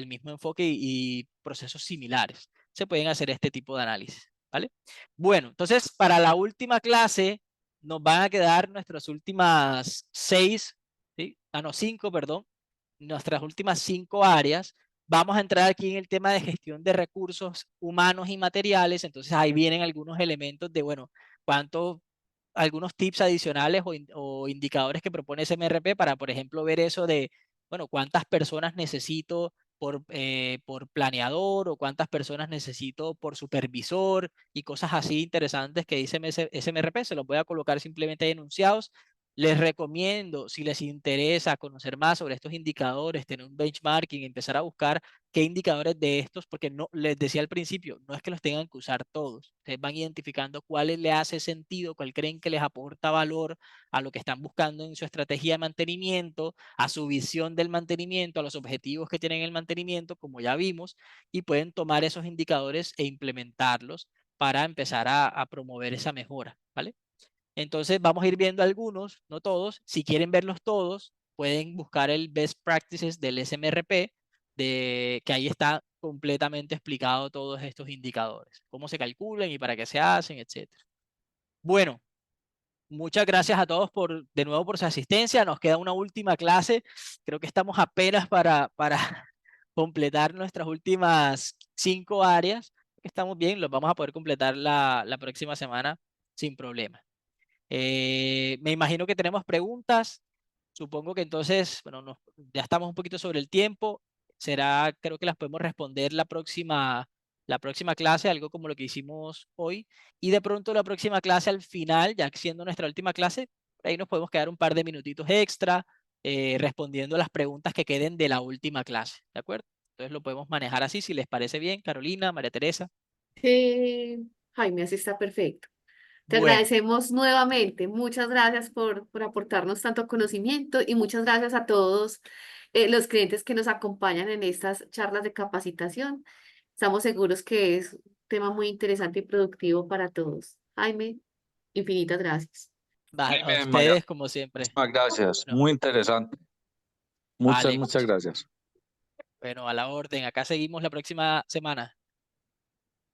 mismo enfoque y procesos similares. Se pueden hacer este tipo de análisis, ¿vale? Bueno, entonces para la última clase nos van a quedar nuestras últimas 6, ¿sí? No, 5, perdón, nuestras últimas 5 áreas. Vamos a entrar aquí en el tema de gestión de recursos humanos y materiales. Entonces ahí vienen algunos elementos de, bueno, algunos tips adicionales o indicadores que propone SMRP para, por ejemplo, ver eso de, bueno, cuántas personas necesito por planeador o cuántas personas necesito por supervisor y cosas así interesantes que dice SMRP. Se los voy a colocar simplemente ahí enunciados. Les recomiendo, si les interesa conocer más sobre estos indicadores, tener un benchmarking, empezar a buscar qué indicadores de estos, porque no, les decía al principio, no es que los tengan que usar todos. Ustedes van identificando cuáles les hace sentido, cuál creen que les aporta valor a lo que están buscando en su estrategia de mantenimiento, a su visión del mantenimiento, a los objetivos que tienen el mantenimiento, como ya vimos, y pueden tomar esos indicadores e implementarlos para empezar a promover esa mejora, ¿vale? Entonces vamos a ir viendo algunos, no todos. Si quieren verlos todos, pueden buscar el Best Practices del SMRP, que ahí está completamente explicado todos estos indicadores, cómo se calculan y para qué se hacen, etc. Bueno, muchas gracias a todos de nuevo por su asistencia. Nos queda una última clase. Creo que estamos apenas para completar nuestras últimas 5 áreas. Estamos bien, los vamos a poder completar la próxima semana sin problema. Me imagino que tenemos preguntas. Supongo que entonces, bueno, ya estamos un poquito sobre el tiempo. Creo que las podemos responder la próxima clase, algo como lo que hicimos hoy. Y de pronto la próxima clase al final, ya siendo nuestra última clase, ahí nos podemos quedar un par de minutitos extra respondiendo las preguntas que queden de la última clase, ¿de acuerdo? Entonces lo podemos manejar así, si les parece bien, Carolina, María Teresa. Jaime, así está perfecto. Te Bueno. agradecemos nuevamente. Muchas gracias por aportarnos tanto conocimiento y muchas gracias a todos los clientes que nos acompañan en estas charlas de capacitación. Estamos seguros que es un tema muy interesante y productivo para todos. Jaime, infinitas gracias. A Bien, María, ustedes, como siempre. muchísimas gracias. Bueno, Muy interesante. vale, Muchas gracias. bueno, a la orden. Acá seguimos la próxima semana.